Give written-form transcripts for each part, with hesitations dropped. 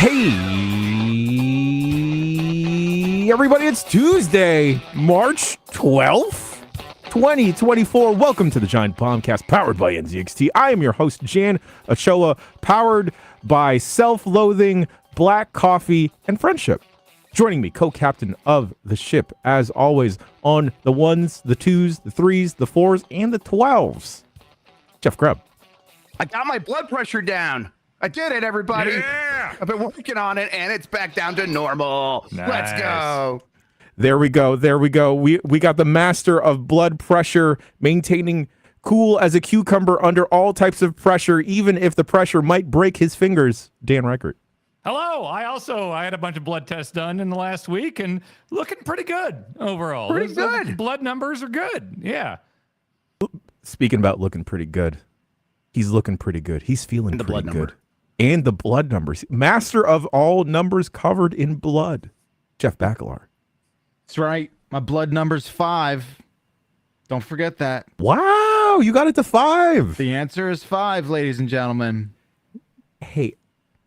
Hey, everybody, it's Tuesday, March 12th, 2024. Welcome to the Giant Bombcast, powered by NZXT. I am your host, Jan Ochoa, powered by self-loathing, black coffee, and friendship. Joining me, co-captain of the ship, as always, on the ones, the twos, the threes, the fours, and the 12s, Jeff Grubb. I got my blood pressure down. I did it, everybody. Yeah! I've been working on it, and it's back down to normal. Nice. Let's go. There we go. There we go. We got the master of blood pressure, maintaining cool as a cucumber under all types of pressure, even if the pressure might break his fingers. Dan Reichert. Hello. I had a bunch of blood tests done in the last week and looking pretty good overall. Pretty good. The blood numbers are good. Yeah. Speaking about looking pretty good, he's looking pretty good. He's feeling the pretty blood good. number. And the blood numbers. Master of all numbers covered in blood. Jeff Bacalar. That's right. My blood number's 5. Don't forget that. Wow, you got it to 5. The answer is 5, ladies and gentlemen. Hey,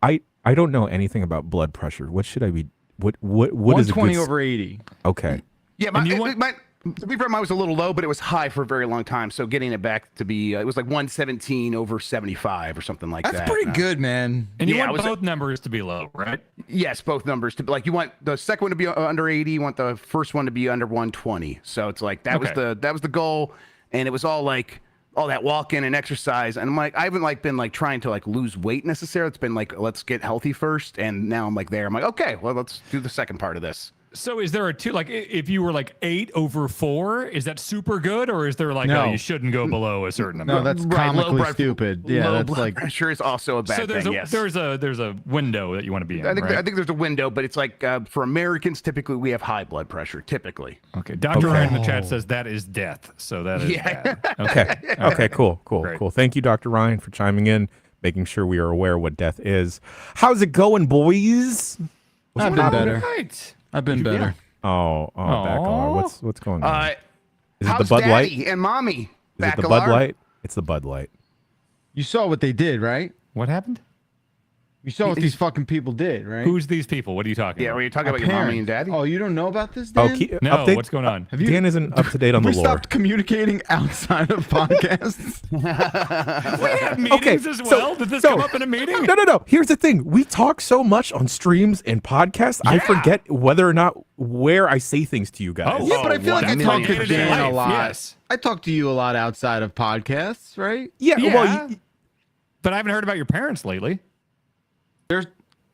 I don't know anything about blood pressure. What should I be? What is a 120 good? over 80. Okay. Yeah, to be fair, mine was a little low, but it was high for a very long time. So getting it back to be, it was like 117 over 75 or something like that. That's pretty good, man. And you Yeah, want both numbers to be low, right? Yes, both numbers. You want the second one to be under 80. You want the first one to be under 120. So it's like that was the goal, and it was all like all that walking and exercise. And I'm like, I haven't been trying to lose weight necessarily. It's been like, let's get healthy first. And now I'm like there. I'm like, okay, well, let's do the second part of this. So is there a two, if you were 8 over 4, is that super good? Or is there No. you shouldn't go below a certain No, amount? that's Right, low comically blood- stupid. Yeah, low that's blood like pressure is also a bad So there's thing. a, Yes. there's a window that you want to be in, I think right? there's a window, but it's for Americans, typically we have high blood pressure. Typically, Okay. Dr. Ryan in the chat says that is death. So that is bad. Okay. Okay. Cool. Great. Cool. Thank you, Dr. Ryan, for chiming in, making sure we are aware what death is. How's it going, boys? I've been better. Right. I've been better. Oh, Bacalar. What's going on? Is it how's the Bud Light? Daddy and Mommy? Is it the Bud Light? It's the Bud Light. You saw what they did, right? What happened? You saw what these fucking people did, right? Who's these people? What are you talking Yeah, about? were you talking My about your mommy parents. and daddy? Oh, you don't know about this, Oh, Dan? No, update? what's going on? Have you- Dan isn't up to date on the we lore. stopped communicating outside of podcasts. We have meetings as well. Did this come up in a meeting? No. Here's the thing. We talk so much on streams and podcasts, I Yeah. forget whether or not where I say things to you guys. Yeah, but I feel like I talk to Day-to-day Dan a life, lot. Yes. I talk to you a lot outside of podcasts, right? Yeah, Yeah. well, But I haven't heard about your parents lately.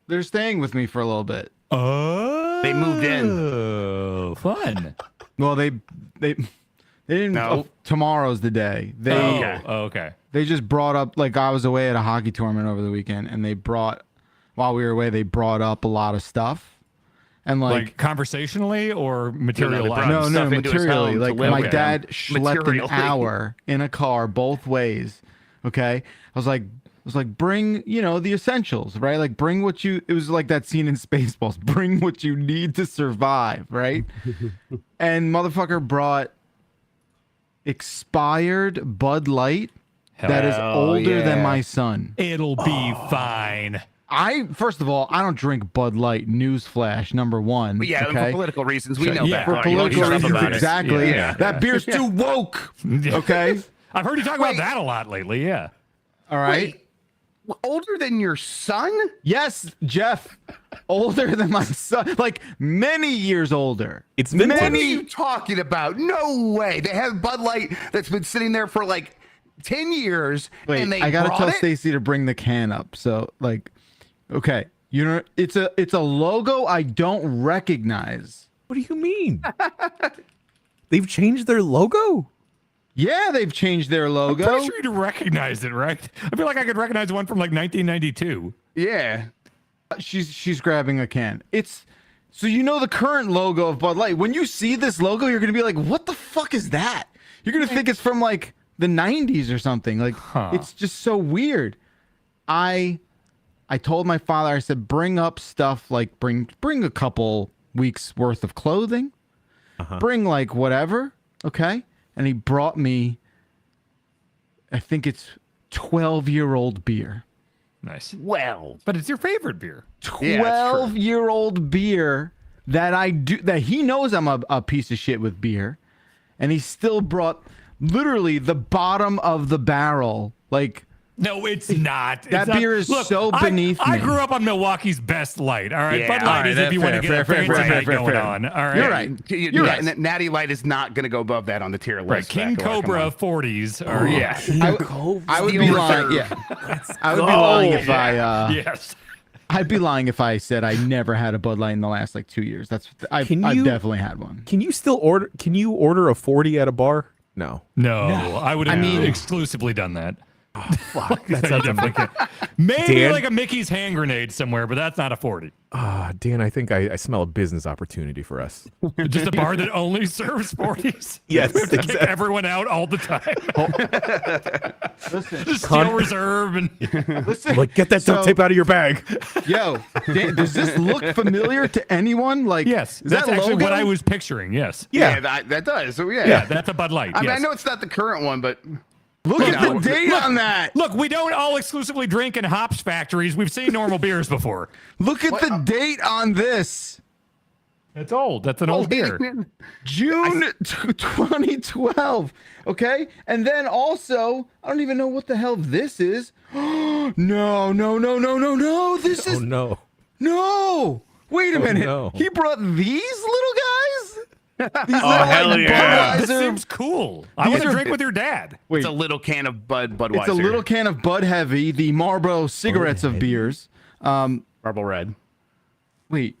They're staying with me for a little bit. Oh. They moved in. Oh, fun. Well, they didn't. No. Tomorrow's the day. Okay. They just brought up, I was away at a hockey tournament over the weekend, and while we were away, they brought up a lot of stuff, and Like conversationally or material? they brought no, stuff into his materially. home to Like live my with dad him. schlepped Materially. an hour in a car both ways. Okay, I was like, bring the essentials, right? Like bring what you. It was like that scene in Spaceballs. Bring what you need to survive, right? And motherfucker brought expired Bud Light that is Hell older than yeah. my son. It'll be fine. First of all, I don't drink Bud Light. Newsflash, number one. But yeah, okay? for political reasons, we know Yeah. that. For Right? You don't political shut up reasons, about it. exactly. Yeah. That beer's too woke. Okay. I've heard you talk about that a lot lately. Yeah. All right. Wait, older than your son? Yes, Jeff. Older than my son. Like many years older. it's vintage. What are you talking about? No way. They have Bud Light that's been sitting there for 10 years. Wait, and they I gotta brought tell it? Stacy to bring the can up. So okay, it's a logo I don't recognize. What do you mean? They've changed their logo? Yeah, they've changed their logo. Pretty sure you'd recognize it, right? I feel like I could recognize one from 1992. Yeah. She's grabbing a can. So the current logo of Bud Light. When you see this logo, you're gonna be like, "What the fuck is that?" You're gonna think it's from the 90s or something. It's just so weird. I told my father, I said, bring up stuff bring a couple weeks worth of clothing, bring whatever, okay? And he brought me, I think it's 12-year-old beer. Nice. Well, But it's your favorite beer. 12-year-old beer that he knows I'm a piece of shit with beer, and he still brought literally the bottom of the barrel. Like, No, it's not. That beer is so beneath I me. grew up on Milwaukee's Best Light. All right, Yeah, Bud all Light right, is if you want to get a fancy night going fair. on. All right, You're right. You're right. And Natty Light is not going to go above that on the tier list. Right, King Back, come Cobra on. 40s. Or, Yeah. I would be Steel lying. Reserve. Yeah, I would be lying if yes. I'd be lying if I said I never had a Bud Light in the last like 2 years. I've definitely had one. Can you still order? Can you order a 40 at a bar? No. No, I would have exclusively done that. Fuck, that sounds maybe Dan? like a Mickey's hand grenade somewhere, but that's not a 40. Dan, I think I smell a business opportunity for us. Just a bar that only serves 40s. Yes, We have to kick exactly. everyone out all the time. Listen, Just Steel Reserve and listen. Like, get that duct tape out of your bag. Yo, Dan, does this look familiar to anyone? Like, yes, is that's that actually logo? what I was picturing. Yes, Yeah, that does. So yeah. yeah, that's a Bud Light. I mean, yes. I know it's not the current one, but Look at No. the date on that. Look, we don't all exclusively drink in hops factories. We've seen normal beers before. Look at the date on this. It's old. That's an old beer. June 2012. Okay, and then also, I don't even know what the hell this is. No. This Oh is no. no. Wait a minute. no. He brought these little guys. These Oh, hell yeah. This Budweiser- seems cool. I want to drink with your dad. Wait, it's a little can of Budweiser. it's a little can of Bud Heavy, the Marlboro cigarettes of beers. Marble Red. Wait,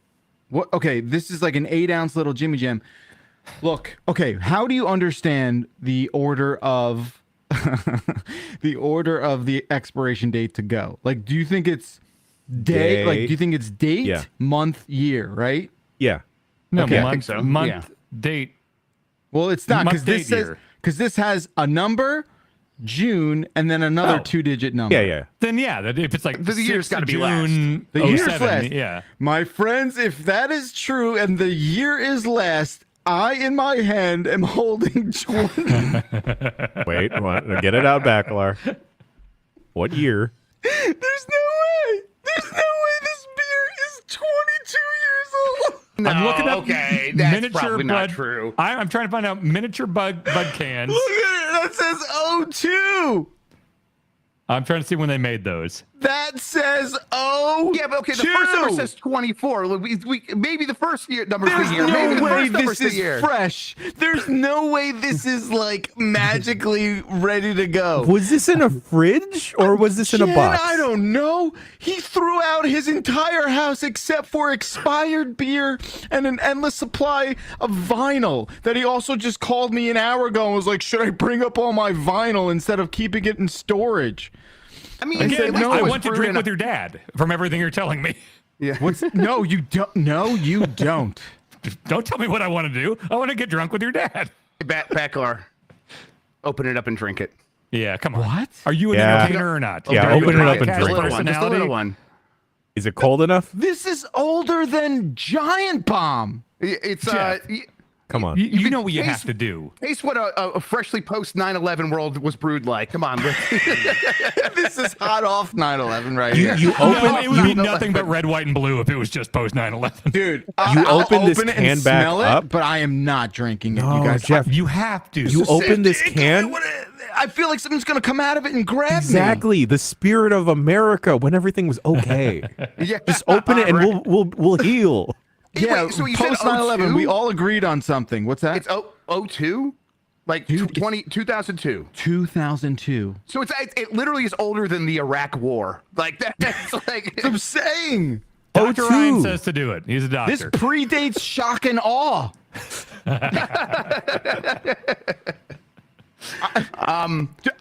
what? Okay, this is like an 8-ounce little Jimmy Jam. Look, okay, how do you understand the order of the expiration date to go? Like, do you think it's day? Like, do you think it's date, Yeah. month, year? Right? Yeah. No, Okay. I month, think so. month, Yeah. date. Well, it's not because Month, this date, says year. this has a number, June, and then another Oh. 2-digit number. Yeah. Then yeah, that if it's like The year's 6th gotta of be last. June, The year's 07, last. yeah. My friends, if that is true and the year is last, I in my hand am holding 20. Wait, what? Get it out, Bacalar. What year? There's no way. There's no way this beer is 22 years old. No, I'm looking up okay, that's miniature probably Bud. not true. I'm trying to find out miniature Bud cans. Look at it. That says 02. I'm trying to see when they made those. That says 02. Yeah, but okay, the first number says 24. Look, we maybe the first year number's There's the year. Maybe no the way first number's this the is year. fresh. There's no way this is like magically ready to go. Was this in a fridge or was this in a Jen, box? I don't know. He threw out his entire house except for expired beer and an endless supply of vinyl that he also just called me an hour ago and was like, should I bring up all my vinyl instead of keeping it in storage? I mean, Again, at least I it was want to brewed drink in a- with your dad from everything you're telling me. Yeah. No, you don't. No, you don't. Don't tell me what I want to do. I want to get drunk with your dad. Backlar. Open it up and drink it. Yeah, come on. What? Are you an Yeah. entertainer or not? Yeah, Are you open a it up and podcast drink it. Just a little one. Just a personality? little one. Is it cold enough? This is older than Giant Bomb. It's Jeff. Come on. You know what you taste- have to do. taste what a freshly post 9/11 world was brewed like. Come on, This is hot off 9/11 right You, here. you No, open it would be you, nothing but red, white, and blue if it was just post 9/11. Dude, You I'll open this it and can back smell it, up? but I am not drinking it. No, you guys, Jeff. You have to. You open this can. I feel like something's gonna come out of it and grab me. Exactly, the spirit of America when everything was okay. yeah. Just open it and Right. we'll heal. Yeah, Wait, so you said post 9/11, 02? we all agreed on something. What's that? It's 02? Like Dude, 2002. 2002. So it literally is older than the Iraq War. Like that's like I'm saying Dr. 02. Ryan says to do it. He's a this doctor. predates shock and awe.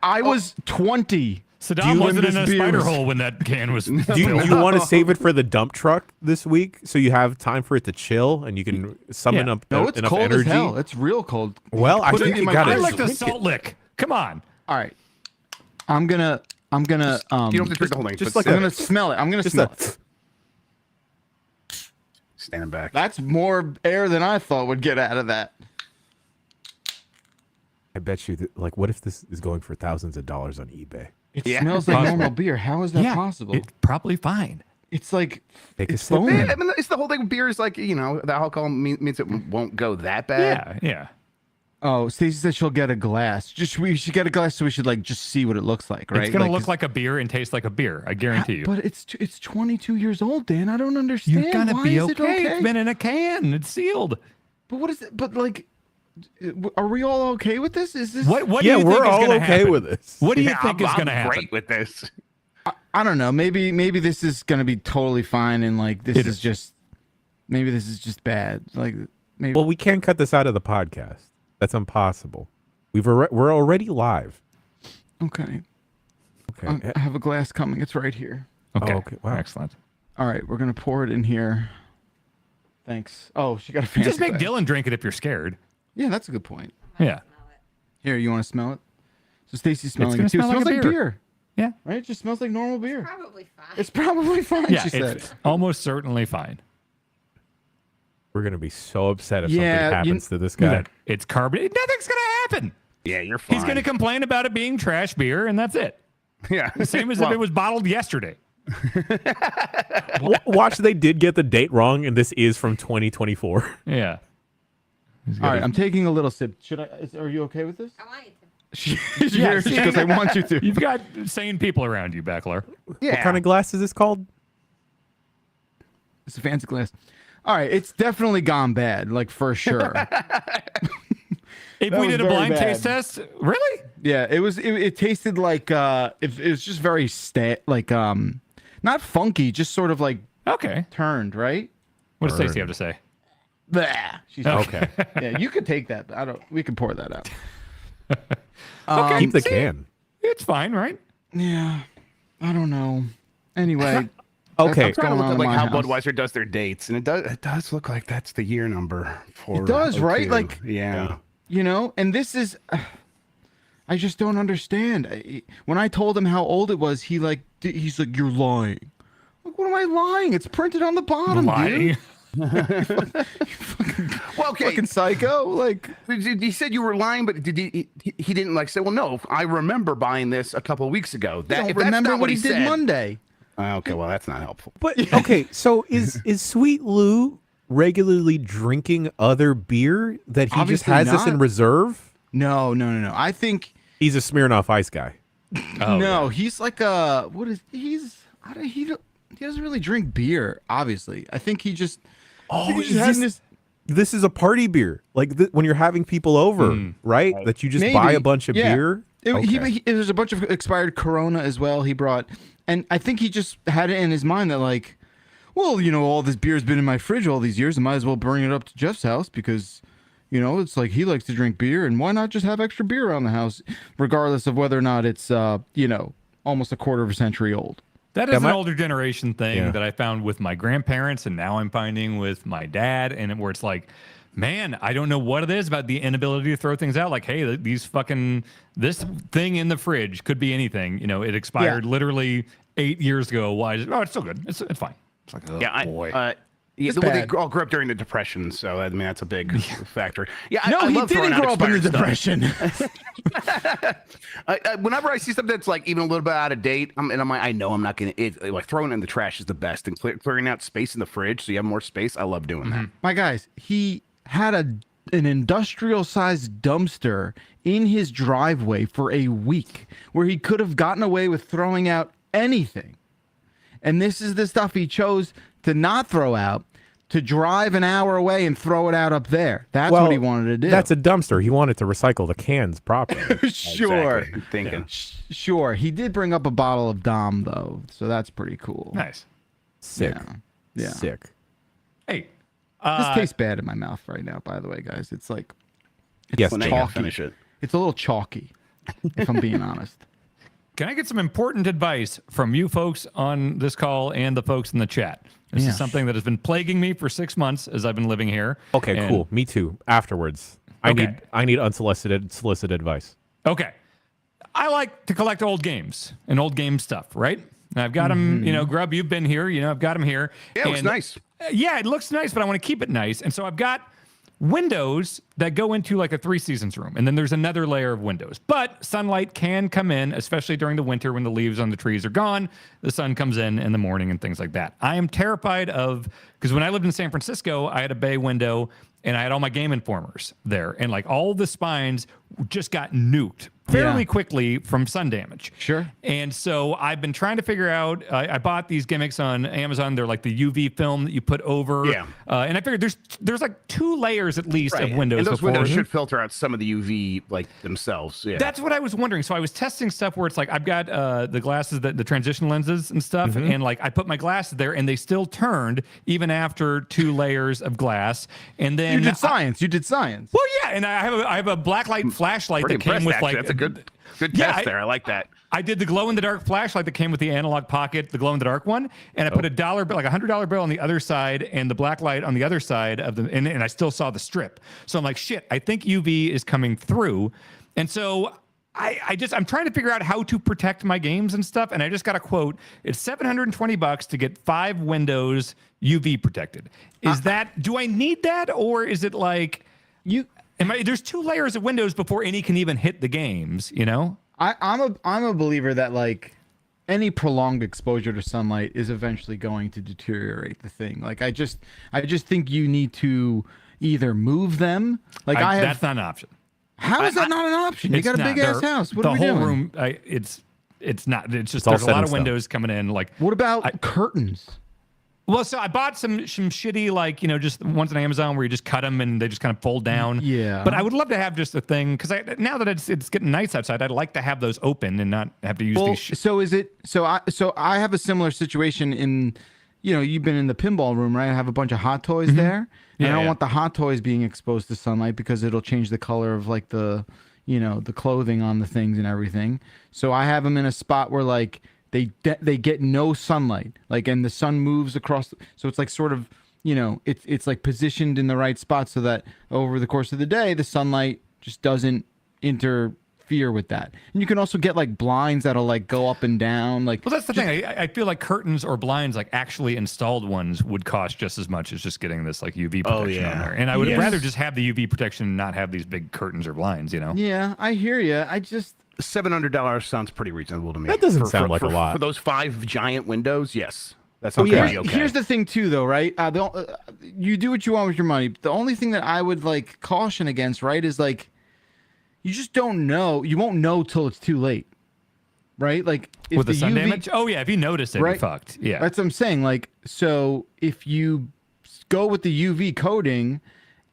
I was 20. Saddam when wasn't in this a beer spider was- hole when that can was Do you, filled. you want to save it for the dump truck this week so you have time for it to chill and you can summon Yeah. up No, it's enough cold energy? as hell. It's real cold. Well, I Put it think in you my got I it. like the Drink salt lick. Come on. All right. I'm gonna you don't have to drink the whole thing. just but like I'm a- gonna smell it. I'm gonna Just smell a, it. stand back. That's more air than I thought would get out of that. I bet you that, like, what if this is going for thousands of dollars on eBay? It smells like normal beer. How is that possible? It's probably fine. It's like it's sip. foaming. I mean, it's the whole thing with beer is like, you know, the alcohol means it won't go that bad. Yeah. Oh, Stacey said she'll get a glass. We should get a glass so we should like just see what it looks like, right? It's gonna look like a beer and taste like a beer. I guarantee you. But it's 22 years old, Dan. I don't understand. You're gonna Why be is it okay. It's been in a can. It's sealed. But what is it? But like, are we all okay with this? Is this What do you think we're is all gonna okay happen? with this. What do you think is I'm gonna happen? great with this. I don't know. Maybe this is gonna be totally fine, and like this is just maybe this is just bad. Like maybe. Well, we can't cut this out of the podcast. That's impossible. We're already live. Okay. Okay. I have a glass coming. It's right here. Okay. Oh, okay. Wow. Excellent. All right, we're gonna pour it in here. Thanks. Oh, she got a fancy Just make glass. Dylan drink it if you're scared. Yeah, that's a good point. Yeah. Here, you want to smell it? So Stacy's smelling gonna it too. smell It smells like a like beer. beer. Yeah. Right? It just smells like normal beer. Probably fine. It's probably fine, Yeah. she said. It's almost certainly fine. We're gonna be so upset if Yeah, something happens to this guy. That it's carbonated. Nothing's gonna happen. Yeah, you're fine. He's gonna complain about it being trash beer, and that's it. Yeah. Same as if it was bottled yesterday. Watch, they did get the date wrong, and this is from 2024. Yeah. All right, I'm taking a little sip. Are you okay with this? I want you to. She Yeah, goes, I want you to. You've got sane people around you, Beckler. Yeah. What kind of glass is this called? It's a fancy glass. All right, it's definitely gone bad, like for sure. If That we was did a very blind bad. taste test, really? Yeah, it was. It tasted like it was just very not funky, just sort of like Okay. turned, right? What does Stacey have to say? Blah. She's Okay. Yeah, you could take that. I don't. We can pour that out. Okay. Keep the see? can. It's fine, right? Yeah, I don't know. Anyway, Okay. I'm trying to going look on at in like my how house. Budweiser does their dates, and it does look like that's the year number for It does, right? 02. Like- yeah. you know, and this is. I just don't understand. When I told him how old it was, he's like, "You're lying." Like, what am I lying? It's printed on the bottom, Lying. dude. Well, okay. Fucking psycho. Like, He said you were lying, but did he didn't like say, well, no, I remember buying this a couple of weeks ago. I If don't that's remember not what he said, did Monday. Okay, well, that's not helpful. But okay, so is Sweet Lou regularly drinking other beer that he just Obviously has this in not. reserve? No. I think He's a Smirnoff Ice guy. no. He's like a what is he's? I don't, he doesn't really drink beer. Obviously, I think he just. I think he's is having this- This is a party beer, like when you're having people over, right? That you just buy Maybe, a bunch of yeah. beer. There's a bunch of expired Corona as well. He brought, and I think he just had it in his mind that like, well, you know, all this beer's been in my fridge all these years. I might as well bring it up to Jeff's house because, you know, it's like he likes to drink beer, and why not just have extra beer around the house, regardless of whether or not it's, you know, almost a quarter of a century old. That is Am an I- older generation thing Yeah. that I found with my grandparents, and now I'm finding with my dad, and where it's like, man, I don't know what it is about the inability to throw things out. Like, hey, this thing in the fridge could be anything. You know, it expired literally 8 years ago. Why? It's still good. It's fine. It's like, oh, Yeah, boy. They bad. all grew up during the Depression, so I mean that's a big factor. Yeah, No, I he love throwing didn't out grow up in the expired stuff. Depression. Whenever I see something that's like even a little bit out of date, I'm like, I know I'm not gonna like throwing it in the trash is the best, and clearing out space in the fridge so you have more space. I love doing that. My guys, he had an industrial-sized dumpster in his driveway for a week where he could have gotten away with throwing out anything. And this is the stuff he chose to not throw out, to drive an hour away and throw it out up there. That's Well, what he wanted to do. That's a dumpster. He wanted to recycle the cans properly. sure. Exactly. Thinking. Sure. He did bring up a bottle of Dom, though, so that's pretty cool. Nice. Sick. Yeah. Sick. Hey, This tastes bad in my mouth right now, by the way, guys. It's like, Yes, Well, now you Jake. gotta finish it. it's a little chalky, if I'm being honest. can I get some important advice from you folks on this call and the folks in the chat? This Yeah. is something that has been plaguing me for 6 months as I've been living here. Okay, And- cool. Me too. Afterwards, Okay. I need solicited advice. Okay. I like to collect old games and old game stuff, right? And I've got them, you know, Grub, you've been here, you know, I've got them here. Yeah, it looks And, nice. Yeah, it looks nice, but I want to keep it nice. And so I've got windows that go into like a 3 seasons room, and then there's another layer of windows. But sunlight can come in, especially during the winter when the leaves on the trees are gone. The sun comes in the morning and things like that. I am terrified of, because when I lived in San Francisco, I had a bay window and I had all my Game Informers there, and like all the spines just got nuked fairly quickly from sun damage. Sure. And so I've been trying to figure out, I bought these gimmicks on Amazon. They're like the UV film that you put over. Yeah. And I figured there's like 2 layers at least of windows. And those before. windows should filter out some of the UV like themselves. Yeah. That's what I was wondering. So I was testing stuff where it's like I've got the glasses, the transition lenses and stuff, and like I put my glasses there, and they still turned even after 2 layers of glass. And then You did science. Well, yeah, and I have a blacklight flashlight Pretty that came impressed, with actually. like That's a good Yeah, test there. I like that. I did the glow in the dark flashlight that came with the analog pocket, the glow in the dark one, and I put a dollar bill, like $100 bill on the other side, and the black light on the other side of the, and I still saw the strip. So I'm like, shit, I think UV is coming through, and so I'm trying to figure out how to protect my games and stuff, and I just got a quote. It's $720 to get 5 windows UV protected. Do I need that, or is it like there's 2 layers of windows before any can even hit the games, you know? I'm a believer that like any prolonged exposure to sunlight is eventually going to deteriorate the thing. Like I just think you need to either move them. Like that's not an option. How is that not an option? You got a big ass house. What are we doing? The whole room, it's not. It's just all there's a set lot in of stone. windows coming in. Like What about curtains? Well, so I bought some shitty, like, just ones on Amazon where you just cut them and they just kind of fold down. Yeah. But I would love to have just a thing, because now that it's getting nice outside, I'd like to have those open and not have to use these. So I have a similar situation in, you've been in the pinball room, right? I have a bunch of hot toys there. And I don't want the hot toys being exposed to sunlight because it'll change the color of like the clothing on the things and everything. So I have them in a spot where like they get no sunlight, like, and the sun moves across. So it's like sort of, it's like positioned in the right spot so that over the course of the day, the sunlight just doesn't interfere with that. And you can also get like blinds that'll like go up and down. Like, Well, that's the thing. I feel like curtains or blinds, like actually installed ones, would cost just as much as just getting this like UV protection on there. And I would rather just have the UV protection and not have these big curtains or blinds, Yeah, I hear you. $700 sounds pretty reasonable to me. That doesn't sound like a lot. For those 5 giant windows, yes. That Oh sounds yeah. pretty okay. Here's the thing too, though, right? You do what you want with your money. The only thing that I would like caution against, right, is like you just don't know. You won't know till it's too late, right? Like if with the sun UV damage. Oh yeah, if you notice it, you're fucked. Yeah, that's what I'm saying. Like, so if you go with the UV coating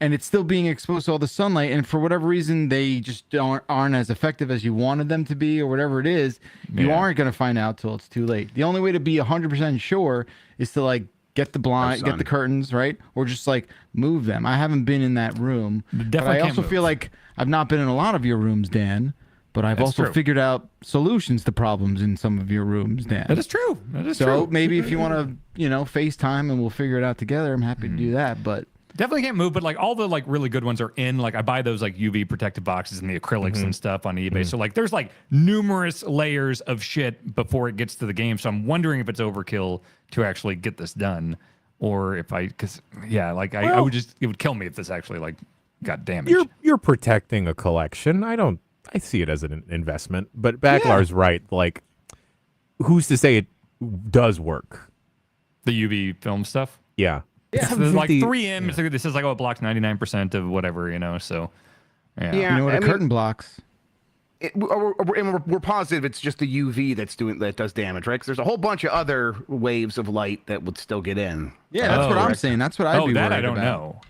and it's still being exposed to all the sunlight, and for whatever reason they just aren't as effective as you wanted them to be, or whatever it is, you aren't going to find out till it's too late. The only way to be 100% sure is to like get the blind, get the curtains, right, or just like move them. I haven't been in that room, but I also feel like I've not been in a lot of your rooms, Dan. But I've also figured out solutions to problems in some of your rooms, Dan. That is true. That is true. true. So maybe if you want to, FaceTime and we'll figure it out together, I'm happy to do that. But definitely can't move, but like all the like really good ones are in. Like I buy those like UV protective boxes and the acrylics and stuff on eBay. So like there's like numerous layers of shit before it gets to the game. So I'm wondering if it's overkill to actually get this done, or if I would just, it would kill me if this actually like got damaged. You're protecting a collection. I see it as an investment, but Baglar's right. Like, who's to say it does work? The UV film stuff. Yeah. It's like 3M. Yeah. This is like, it blocks 99% of whatever, So, yeah. You know what a curtain blocks? We're positive it's just the UV that does damage, right? Because there's a whole bunch of other waves of light that would still get in. Yeah, that's what I'm saying. That's what I'd be worried about. I don't know.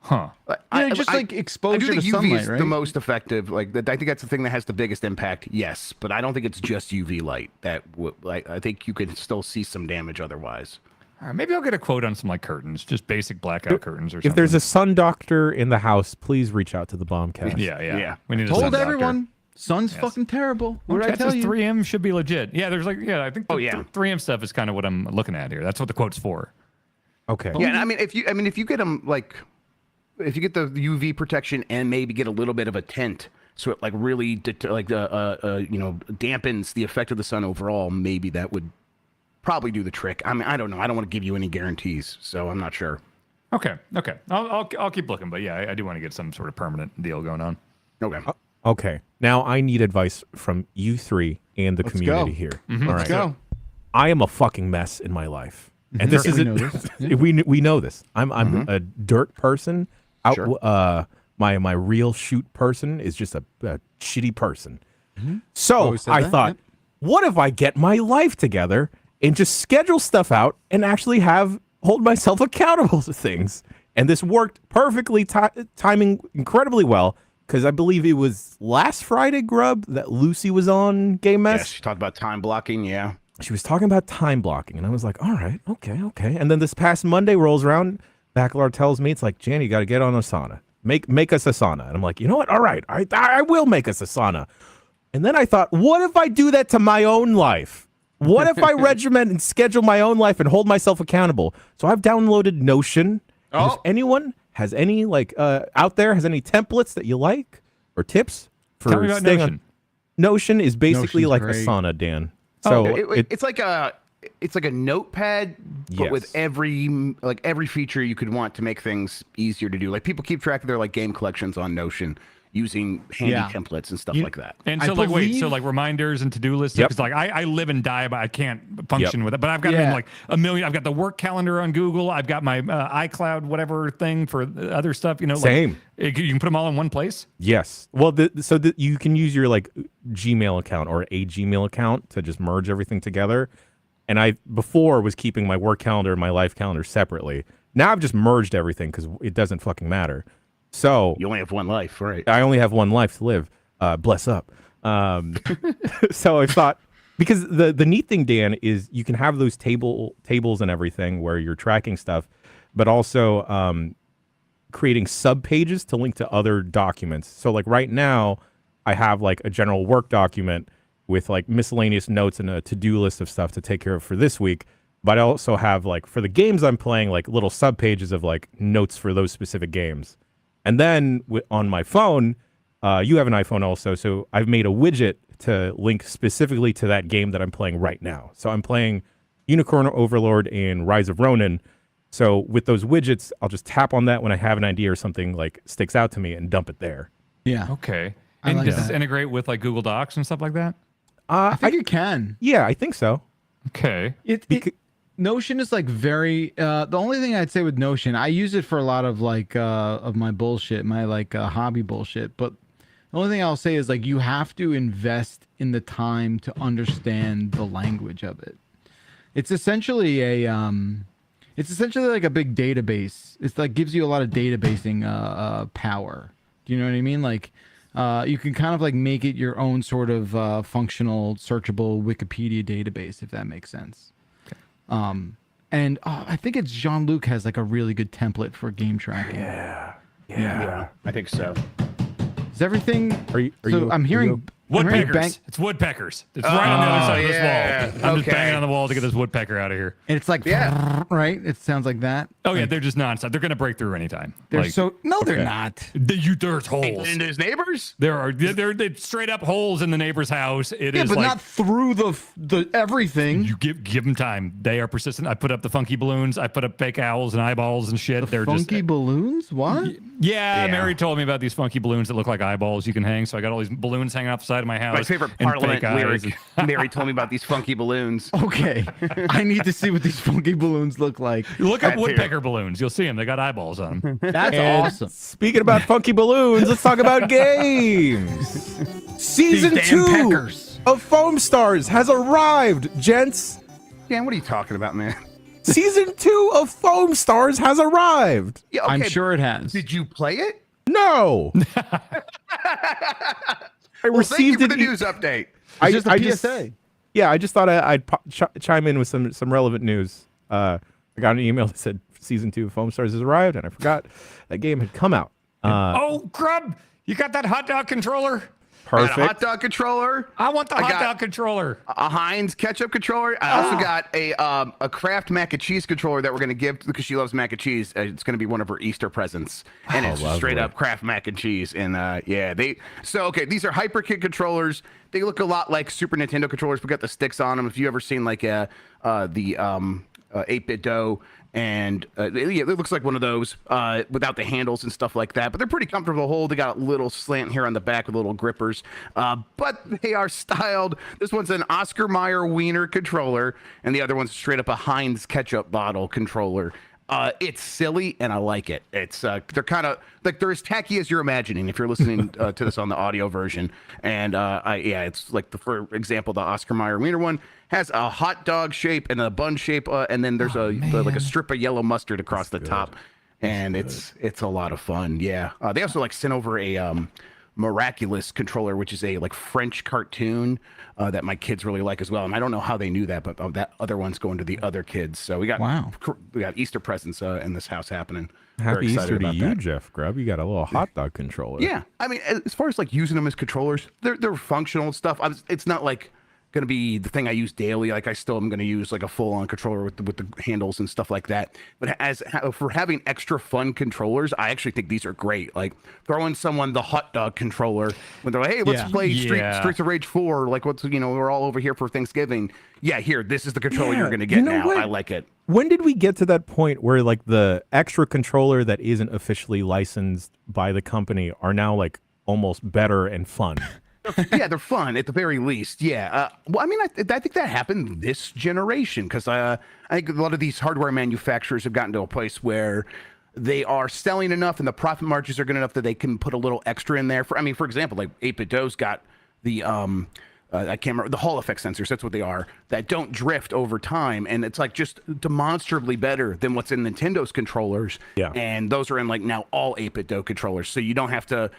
Huh. Like exposure to UV sunlight, is right? the most effective. Like, I think that's the thing that has the biggest impact. Yes, but I don't think it's just UV light. I think you can still see some damage otherwise. All right, maybe I'll get a quote on some like curtains, just basic blackout curtains or something. If there's a sun doctor in the house, please reach out to the Bombcast. Yeah. We need a Told sun everyone. doctor. Sun's fucking terrible. What did I tell you? 3M should be legit. Yeah, there's I think 3M stuff is kind of what I'm looking at here. That's what the quote's for. Okay. Yeah, and I mean if you get them like, if you get the UV protection and maybe get a little bit of a tint, so it like really dampens the effect of the sun overall, maybe that would probably do the trick. I mean, I don't know. I don't want to give you any guarantees, so I'm not sure. Okay. I'll keep looking, but yeah, I do want to get some sort of permanent deal going on. Okay. Okay. Now I need advice from you three and the community go. here. Mm-hmm. All right. Let's go. I am a fucking mess in my life, and this Sure, is we know this. we know this. I'm a dirt person. Sure. My real shoot person is just a shitty person. So Always said I that, thought, yep. what if I get my life together and just schedule stuff out and actually hold myself accountable to things? And this worked perfectly, timing incredibly well, because I believe it was last Friday, Grub, that Lucy was on Game Mess. Yes, she talked about time blocking. Yeah. She was talking about time blocking, and I was like, all right, okay. And then this past Monday rolls around, Bacalar tells me, it's like, Jan, you got to get on Asana. Make us Asana. And I'm like, you know what? All right, I will make us Asana. And then I thought, what if I do that to my own life? What if I regiment and schedule my own life and hold myself accountable? So I've downloaded Notion. And if anyone has any out there has any templates that you like or tips for Tell me about staying Notion. on? Notion is basically Notion's like great. Asana, Dan. So It's like a notepad, but with Yes. every feature you could want to make things easier to do. Like people keep track of their like game collections on Notion using handy Yeah. templates and stuff like that. And I so, believe- like reminders and to-do lists. Yep. Because like I live and die, but I can't function with it. But I've got Yeah. like a million. I've got the work calendar on Google. I've got my iCloud whatever thing for other stuff. You know, Same. Like, you can put them all in one place. Yes. Well, you can use your like Gmail account or a Gmail account to just merge everything together. And I before was keeping my work calendar and my life calendar separately. Now I've just merged everything because it doesn't fucking matter. So You only have one life, right? I only have one life to live. Bless up. So I thought, because the neat thing, Dan, is you can have those tables and everything where you're tracking stuff, but also creating sub pages to link to other documents. So like right now, I have like a general work document with like miscellaneous notes and a to-do list of stuff to take care of for this week. But I also have like for the games I'm playing, like little sub pages of like notes for those specific games. And then on my phone, you have an iPhone also, so I've made a widget to link specifically to that game that I'm playing right now. So I'm playing Unicorn Overlord and Rise of Ronin. So with those widgets, I'll just tap on that when I have an idea or something like sticks out to me and dump it there. Yeah. Okay. I And like does this that. integrate with like Google Docs and stuff like that? I think it can. Yeah, I think so. Okay. Notion is like very the only thing I'd say with Notion, I use it for a lot of like of my bullshit, my like hobby bullshit, but the only thing I'll say is like you have to invest in the time to understand the language of it. It's essentially like a big database. It's like gives you a lot of databasing power. Do you know what I mean? Like you can kind of like make it your own sort of functional, searchable Wikipedia database, if that makes sense. And I think it's Jean-Luc has like a really good template for game tracking. Yeah, I think so. Is everything? I'm hearing Woodpeckers. It's woodpeckers. It's right on the other side of yeah. this wall. I'm just Okay. banging on the wall to get this woodpecker out of here. and it's like right. It sounds like that. Oh yeah, they're just nonstop. They're gonna break through anytime. They're Like, so no, they're not. there's holes. Into his neighbors? They're straight up holes in the neighbor's house. It Yeah, is but like not through the everything. you give them time. They are persistent. I put up the funky balloons. I put up fake owls and eyeballs and shit. They're Funky just balloons? What? yeah. Yeah. Mary told me about these funky balloons that look like eyeballs you can hang. So I got all these balloons hanging off the side of my house. My favorite and Parliament fake eyes. lyric. Mary told me about these funky balloons. Okay, I need to see what these funky balloons look like. Look up That too. woodpecker balloons. You'll see them. They got eyeballs on them. That's And awesome. Speaking about funky balloons, let's talk about games. Season These damn 2 peckers. of Foam Stars has arrived, gents. Dan, what are you talking about, man? Season 2 of Foam Stars has arrived. Yeah, I'm okay, sure it has. Did you play it? No. I Well, thank you received for an the news update. It's just a PSA. Yeah, I just thought I'd chime in with some relevant news. I got an email that said season 2 of Foam Stars has arrived, and I forgot that game had come out. Oh, Grub, you got that hot dog controller? I got a hot Perfect. dog controller, I want the I hot got- dog controller. a Heinz ketchup controller. I also got a Kraft mac and cheese controller that we're gonna give because she loves mac and cheese. It's gonna be one of her Easter presents, and it's straight lovely. up Kraft mac and cheese. And yeah, these are HyperKit controllers. They look a lot like Super Nintendo controllers. We got the sticks on them. If you ever seen like the 8-bit dough, and it looks like one of those without the handles and stuff like that. But they're pretty comfortable to hold. They got a little slant here on the back with little grippers, but they are styled. This one's an Oscar Mayer Wiener controller, and the other one's straight up a Heinz ketchup bottle controller. It's silly, and I like it. It's they're kind of like they're as tacky as you're imagining if you're listening to this on the audio version. And it's like for example, the Oscar Mayer Wiener one has a hot dog shape and a bun shape, and then there's like a strip of yellow mustard across the top, and it's a lot of fun. Yeah, they also like sent over a Miraculous controller, which is a like French cartoon that my kids really like as well. And I don't know how they knew that, but that other one's going to the other kids. So we got Easter presents in this house happening. Happy Easter to you, Jeff Grubb. You got a little hot dog controller. Yeah, I mean, as far as like using them as controllers, they're functional stuff. It's not like going to be the thing I use daily. Like I still am going to use like a full-on controller with the handles and stuff like that. But for having extra fun controllers, I actually think these are great. Like throwing someone the hot dog controller when they're like, hey, let's play Streets of Rage 4. Like we're all over here for Thanksgiving. Yeah, here, this is the controller you're going to get now. What? I like it. When did we get to that point where like the extra controller that isn't officially licensed by the company are now like almost better and fun? Yeah, they're fun at the very least. Yeah. Well, I mean, I think that happened this generation because I think a lot of these hardware manufacturers have gotten to a place where they are selling enough and the profit margins are good enough that they can put a little extra in there. For example, like 8-bit dough's got the I can't remember the Hall effect sensors. That's what they are that don't drift over time, and it's like just demonstrably better than what's in Nintendo's controllers. Yeah, and those are in like now all 8-bit dough controllers, so you don't have to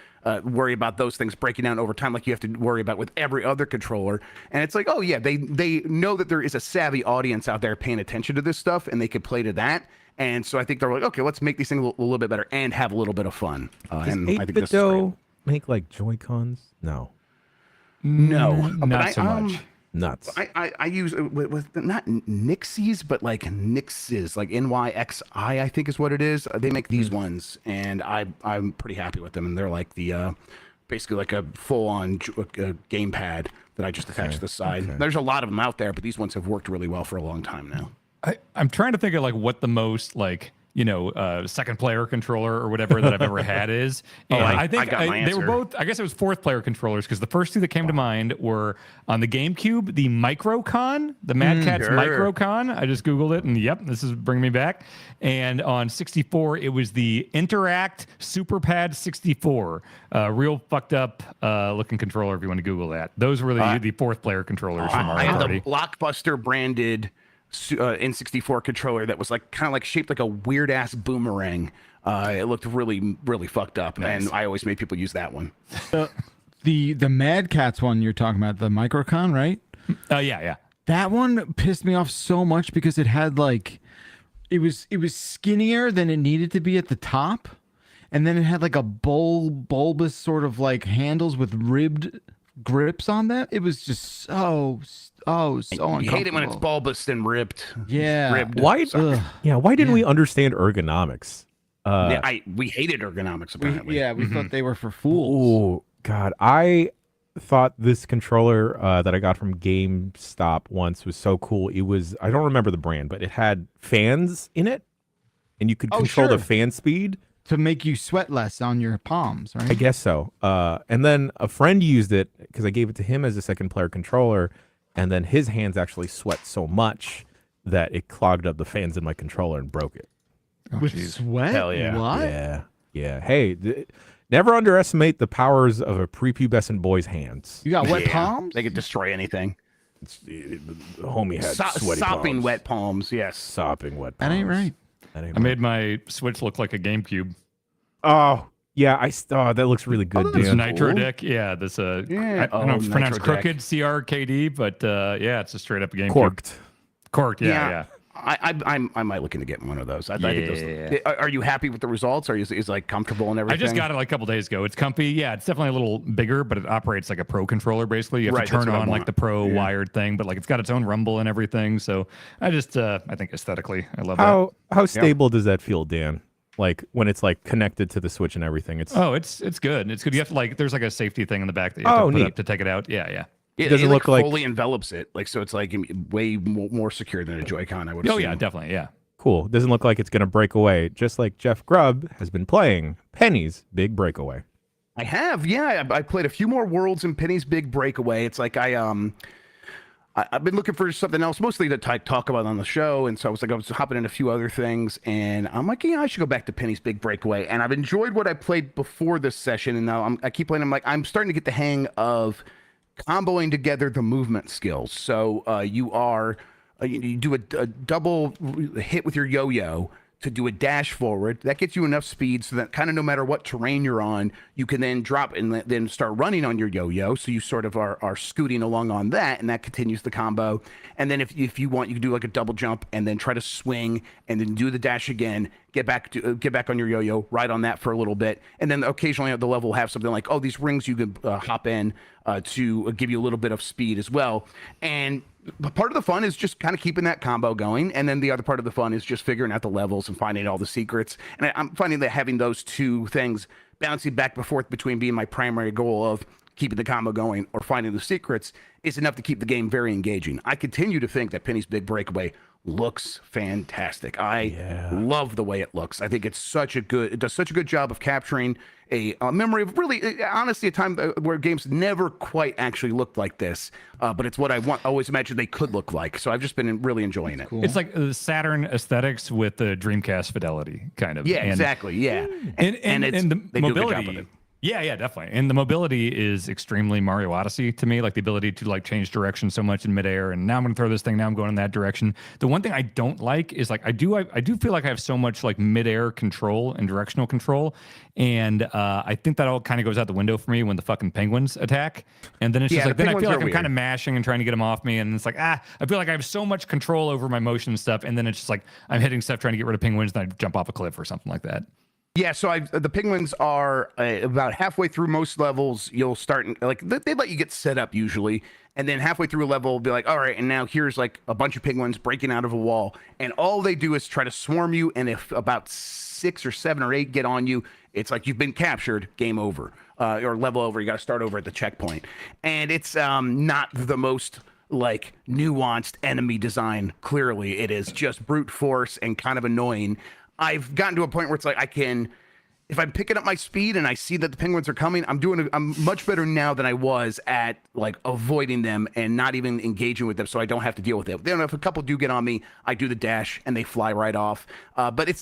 worry about those things breaking down over time like you have to worry about with every other controller. And it's like, oh yeah, they know that there is a savvy audience out there paying attention to this stuff, and they could play to that. And so I think they're like, okay, let's make these things a little bit better and have a little bit of fun. And I think this is great. Make like Joy-Cons? No. No, not so much. Nuts. I use with not Nixies, but like Nixes, like NYXI, I think is what it is. They make these ones, and I'm pretty happy with them. And they're like the basically like a full-on gamepad that I just attach to the side. Okay. There's a lot of them out there, but these ones have worked really well for a long time now. I'm trying to think of like what the most like second player controller or whatever that I've ever had is. And I think they were both, I guess it was fourth player controllers because the first two that came to mind were on the GameCube, the Microcon, the Mad Catz Microcon. I just Googled it and yep, this is bringing me back. And on 64, it was the Interact SuperPad 64. Real fucked up looking controller if you want to Google that. Those were the fourth player controllers from our party. I had the Blockbuster branded N64 controller that was like kind of like shaped like a weird ass boomerang. It looked really, really fucked up, and I always made people use that one. The Mad Catz one you're talking about, the Microcon, right? Yeah. That one pissed me off so much because it had like it was skinnier than it needed to be at the top, and then it had like a bulbous sort of like handles with ribbed grips on that. It was just so uncomfortable. You hate it when it's bulbous and ripped. Yeah. Ribbed. Why didn't we understand ergonomics? We hated ergonomics apparently. We thought they were for fools. Oh God, I thought this controller that I got from GameStop once was so cool. It was, I don't remember the brand, but it had fans in it, and you could control the fan speed to make you sweat less on your palms, right? I guess so. And then a friend used it because I gave it to him as a second player controller, and then his hands actually sweat so much that it clogged up the fans in my controller and broke it. With sweat? Hell yeah. What? Yeah. Hey, never underestimate the powers of a prepubescent boy's hands. You got wet palms? They could destroy anything. Homie had sweaty sopping palms. wet palms, yes. Sopping wet palms. That ain't right. I made my Switch look like a GameCube. Oh, yeah. That looks really good, This dude. Nitro deck. Yeah, this I don't know if it's pronounced crooked, CRKD, but it's a straight up GameCube. Corked, yeah. I might look into getting one of those. I think those. Are you happy with the results? Or is like comfortable and everything? I just got it like a couple days ago. It's comfy. Yeah, it's definitely a little bigger, but it operates like a pro controller. Basically, you have to turn on like the pro wired thing, but like it's got its own rumble and everything. So I think aesthetically, I love that. How stable does that feel, Dan? Like when it's like connected to the Switch and everything. It's good. It's good. You have to like there's like a safety thing in the back that you have to put up to take it out. Yeah. It doesn't look like fully envelops it, like so. It's like way more secure than a Joy-Con. I would. Oh assume. yeah, definitely, yeah. cool. Doesn't look like it's going to break away, just like Jeff Grubb has been playing Penny's Big Breakaway. I have, yeah. I played a few more worlds in Penny's Big Breakaway. It's like I've been looking for something else, mostly to talk about on the show, and so I was hopping in a few other things, and I'm like, yeah, I should go back to Penny's Big Breakaway. And I've enjoyed what I played before this session, and now I keep playing. I'm starting to get the hang of comboing together the movement skills. So you do a double hit with your yo-yo to do a dash forward. That gets you enough speed so that kind of no matter what terrain you're on, you can then drop and then start running on your yo-yo. So you sort of are scooting along on that, and that continues the combo. And then if you want, you can do like a double jump and then try to swing and then do the dash again, get back on your yo-yo, ride on that for a little bit. And then occasionally the level will have something like, oh, these rings you can hop in to give you a little bit of speed as well. And part of the fun is just kind of keeping that combo going, and then the other part of the fun is just figuring out the levels and finding all the secrets. And I'm finding that having those two things bouncing back and forth between being my primary goal of keeping the combo going or finding the secrets is enough to keep the game very engaging. I continue to think that Penny's Big Breakaway looks fantastic. I love the way it looks. I think it does such a good job of capturing a memory of really, honestly, a time where games never quite actually looked like this. But it's what I always imagined they could look like. So I've just been really enjoying it. Cool. It's like the Saturn aesthetics with the Dreamcast fidelity, kind of. Yeah, exactly. Yeah, and the they do a good job with mobility. it. Yeah, definitely. And the mobility is extremely Mario Odyssey to me, like the ability to like change direction so much in midair. And now I'm going to throw this thing. Now I'm going in that direction. The one thing I don't like is like I do feel like I have so much like midair control and directional control, and I think that all kind of goes out the window for me when the fucking penguins attack. And then it's just like then I feel like I'm kind of mashing and trying to get them off me, and it's like I feel like I have so much control over my motion and stuff, and then it's just like I'm hitting stuff trying to get rid of penguins, and I jump off a cliff or something like that. Yeah, so the penguins are about halfway through most levels. You'll start like they let you get set up usually, and then halfway through a level, be like, all right, and now here's like a bunch of penguins breaking out of a wall, and all they do is try to swarm you. And if about 6 or 7 or 8 get on you, it's like you've been captured, game over, or level over. You got to start over at the checkpoint, and it's not the most like nuanced enemy design. Clearly, it is just brute force and kind of annoying. I've gotten to a point where it's like if I'm picking up my speed and I see that the penguins are coming, I'm much better now than I was at like avoiding them and not even engaging with them, so I don't have to deal with it. Then if a couple do get on me, I do the dash and they fly right off. But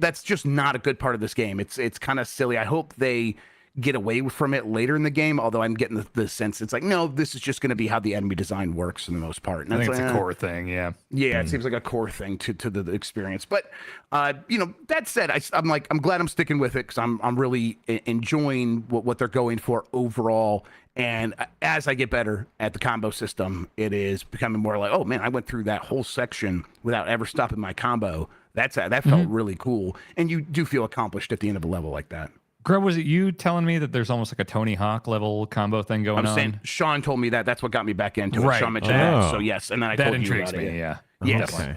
that's just not a good part of this game. It's kind of silly. I hope they get away from it later in the game, although I'm getting the sense it's like, no, this is just going to be how the enemy design works for the most part. And I think it's it's a core thing, yeah. Yeah, it seems like a core thing to the experience. But that said, I'm glad I'm sticking with it because I'm really enjoying what they're going for overall. And as I get better at the combo system, it is becoming more like, oh man, I went through that whole section without ever stopping my combo. That felt really cool, and you do feel accomplished at the end of a level like that. Grub, was it you telling me that there's almost like a Tony Hawk level combo thing going on? Saying Sean told me that. That's what got me back into it. Right. Sean mentioned that. So yes, and then I told you about me. it. Yeah. Yes. Okay.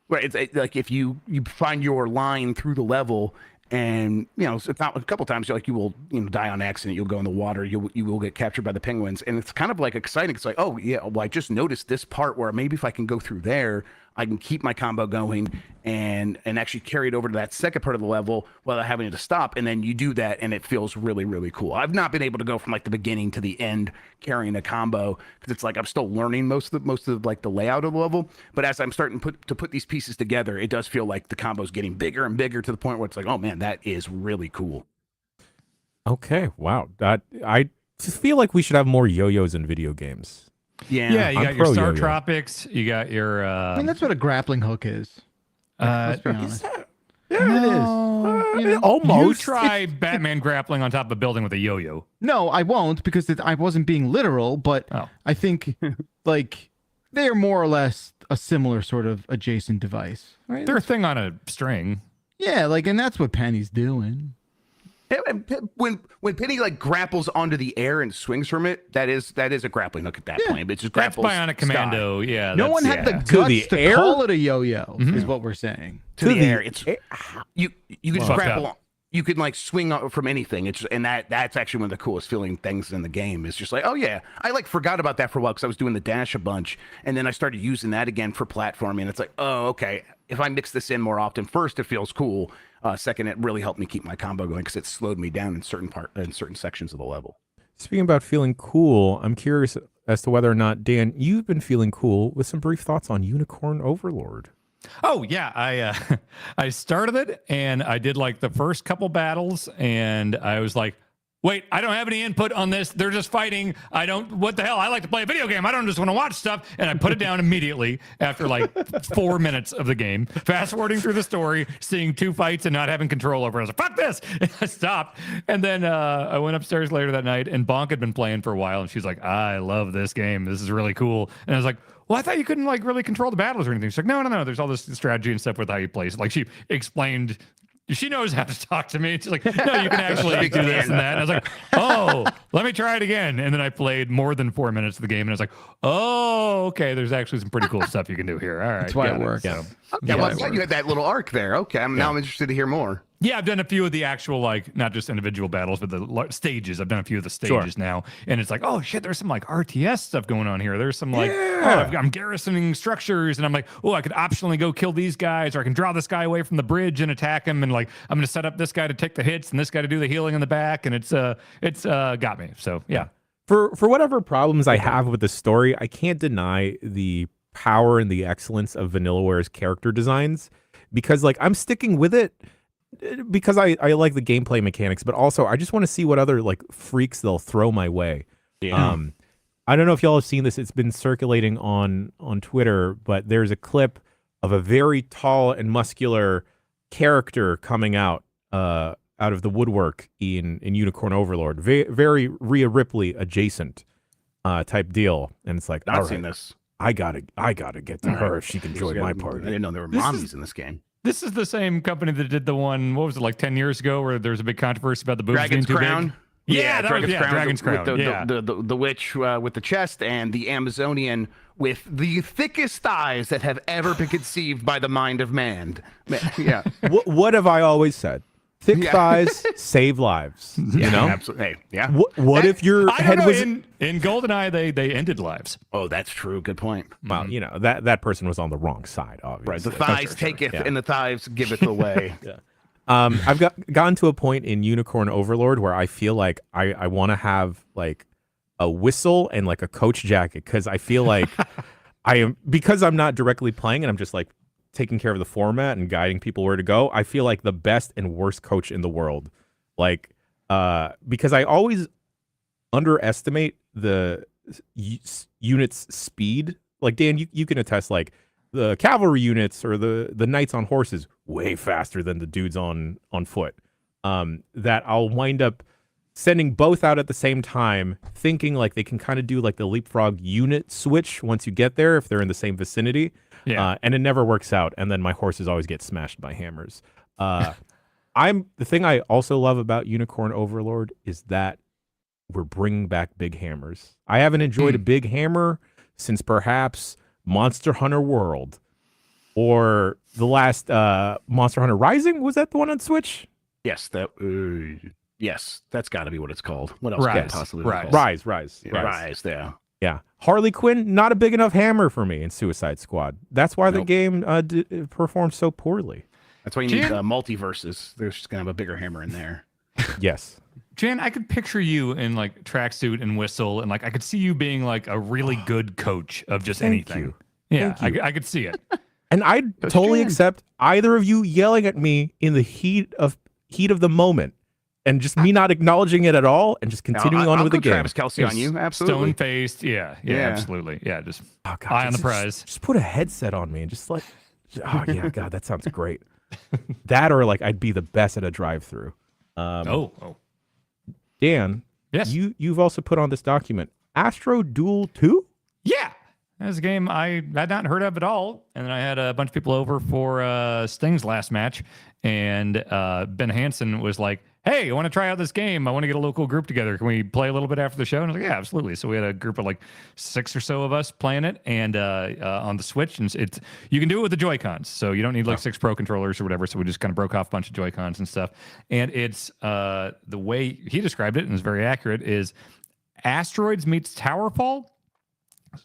Right. It's like if you find your line through the level, and a couple times you will die on accident. You'll go in the water. You will get captured by the penguins, and it's kind of like exciting. It's like, oh yeah, well I just noticed this part where maybe if I can go through there, I can keep my combo going and actually carry it over to that second part of the level without having to stop. And then you do that, and it feels really, really cool. I've not been able to go from like the beginning to the end carrying a combo because it's like I'm still learning most of like the layout of the level. But as I'm starting to put these pieces together, it does feel like the combo's getting bigger and bigger to the point where it's like, oh man, that is really cool. Okay, wow. I just feel like we should have more yo-yos in video games. Yeah, you got your Star Tropics, you got your I mean, that's what a grappling hook is. Let's be honest. It is. Almost. You try Batman grappling on top of a building with a yo-yo. No, I won't because I wasn't being literal, but I think like they are more or less a similar sort of adjacent device. Right? They're a thing on a string. Yeah, like, and that's what Penny's doing. When Penny like grapples onto the air and swings from it, that is a grappling hook at that point. But it's just That's grapples. Bionic Commando. Sky. Yeah. No one had the guts to call it a yo-yo. Is what we're saying. To the air. It's you can just grapple. you can like swing from anything. It's just, and that's actually one of the coolest feeling things in the game. Is just like, oh yeah, I like forgot about that for a while because I was doing the dash a bunch, and then I started using that again for platforming. And it's like, oh okay, if I mix this in more often, first it feels cool. Second, it really helped me keep my combo going because it slowed me down in certain sections of the level. Speaking about feeling cool, I'm curious as to whether or not, Dan, you've been feeling cool with some brief thoughts on Unicorn Overlord. Oh yeah, I started it and I did like the first couple battles and I was like, wait, I don't have any input on this. They're just fighting. What the hell? I like to play a video game. I don't just want to watch stuff. And I put it down immediately after like 4 minutes of the game, fast forwarding through the story, seeing 2 fights and not having control over it. I was like, fuck this. And I stopped. And then I went upstairs later that night and Bonk had been playing for a while. And she's like, I love this game. This is really cool. And I was like, well, I thought you couldn't like really control the battles or anything. She's like, no. There's all this strategy and stuff with how you play. So, like she explained, she knows how to talk to me. She's like, no, you can actually do this and that. And I was like, oh, let me try it again. And then I played more than 4 minutes of the game, and I was like, oh, okay, there's actually some pretty cool stuff you can do here. All right, that's why it works. So, okay, well, I thought you had that little arc there. Okay, now I'm interested to hear more. Yeah, I've done a few of the actual, like, not just individual battles, but the stages. I've done a few of the stages now. And it's like, oh, shit, there's some, like, RTS stuff going on here. There's some, like, I'm garrisoning structures. And I'm like, oh, I could optionally go kill these guys, or I can draw this guy away from the bridge and attack him. And, like, I'm going to set up this guy to take the hits and this guy to do the healing in the back. And it's got me. So, yeah. For whatever problems I have with the story, I can't deny the power and the excellence of Vanillaware's character designs, because, like, I'm sticking with it because I like the gameplay mechanics, but also I just want to see what other like freaks they'll throw my way. Yeah. I don't know if y'all have seen this. It's been circulating on Twitter, but there's a clip of a very tall and muscular character coming out of the woodwork in Unicorn Overlord. Very Rhea Ripley adjacent type deal. And it's like, I've seen this. I gotta get to her if she can join my party. I didn't know there were mommies in this game. This is the same company that did the one, what was it, like 10 years ago, where there was a big controversy about the boobs being too Crown. big? Yeah, Dragon's Crown. With the witch with the chest and the Amazonian with the thickest thighs that have ever been conceived by the mind of man. Yeah. What have I always said? Thick thighs save lives. You know, absolutely. Hey, yeah. What if your head was in GoldenEye? They ended lives. Oh, that's true. Good point. Well, you know that person was on the wrong side, obviously. Right. The thighs taketh, and the thighs giveth away. Yeah. I've gotten to a point in Unicorn Overlord where I feel like I want to have like a whistle and like a coach jacket, because I feel like because I'm not directly playing and I'm just like taking care of the format and guiding people where to go. I feel like the best and worst coach in the world, like because I always underestimate the unit's speed. Like Dan, you can attest, like the cavalry units or the knights on horses way faster than the dudes on foot. That I'll wind up sending both out at the same time, thinking like they can kind of do like the leapfrog unit switch once you get there if they're in the same vicinity. Yeah. And it never works out. And then my horses always get smashed by hammers. The thing I also love about Unicorn Overlord is that we're bringing back big hammers. I haven't enjoyed a big hammer since perhaps Monster Hunter World, or the last Monster Hunter Rising. Was that the one on Switch? Yes, yes, that's got to be what it's called. What else could it possibly be called? Rise. Yeah. Yeah. Harley Quinn, not a big enough hammer for me in Suicide Squad. That's why the game performed so poorly. That's why you need multiverses. There's just going to have a bigger hammer in there. Yes. Jan, I could picture you in like tracksuit and whistle, and like I could see you being like a really good coach of just anything. Yeah, I could see it. And I'd totally accept either of you yelling at me in the heat of the moment, and just me not acknowledging it at all, and just continuing on with the game. Travis Kelce on you, absolutely. Stone faced, yeah, absolutely, yeah. Just eye on the prize. Just put a headset on me and just like, oh yeah, God, that sounds great. That, or like I'd be the best at a drive-through. Dan, yes, you've also put on this document Astro Duel 2? Yeah. That's a game I had not heard of at all. And then I had a bunch of people over for Sting's last match. And Ben Hansen was like, hey, I want to try out this game. I want to get a local group together. Can we play a little bit after the show? And I was like, yeah, absolutely. So we had a group of like 6 or so of us playing it and on the Switch. And it's you can do it with the Joy-Cons. So you don't need like 6 Pro controllers or whatever. So we just kind of broke off a bunch of Joy-Cons and stuff. And it's the way he described it, and it's very accurate, is Asteroids meets Towerfall.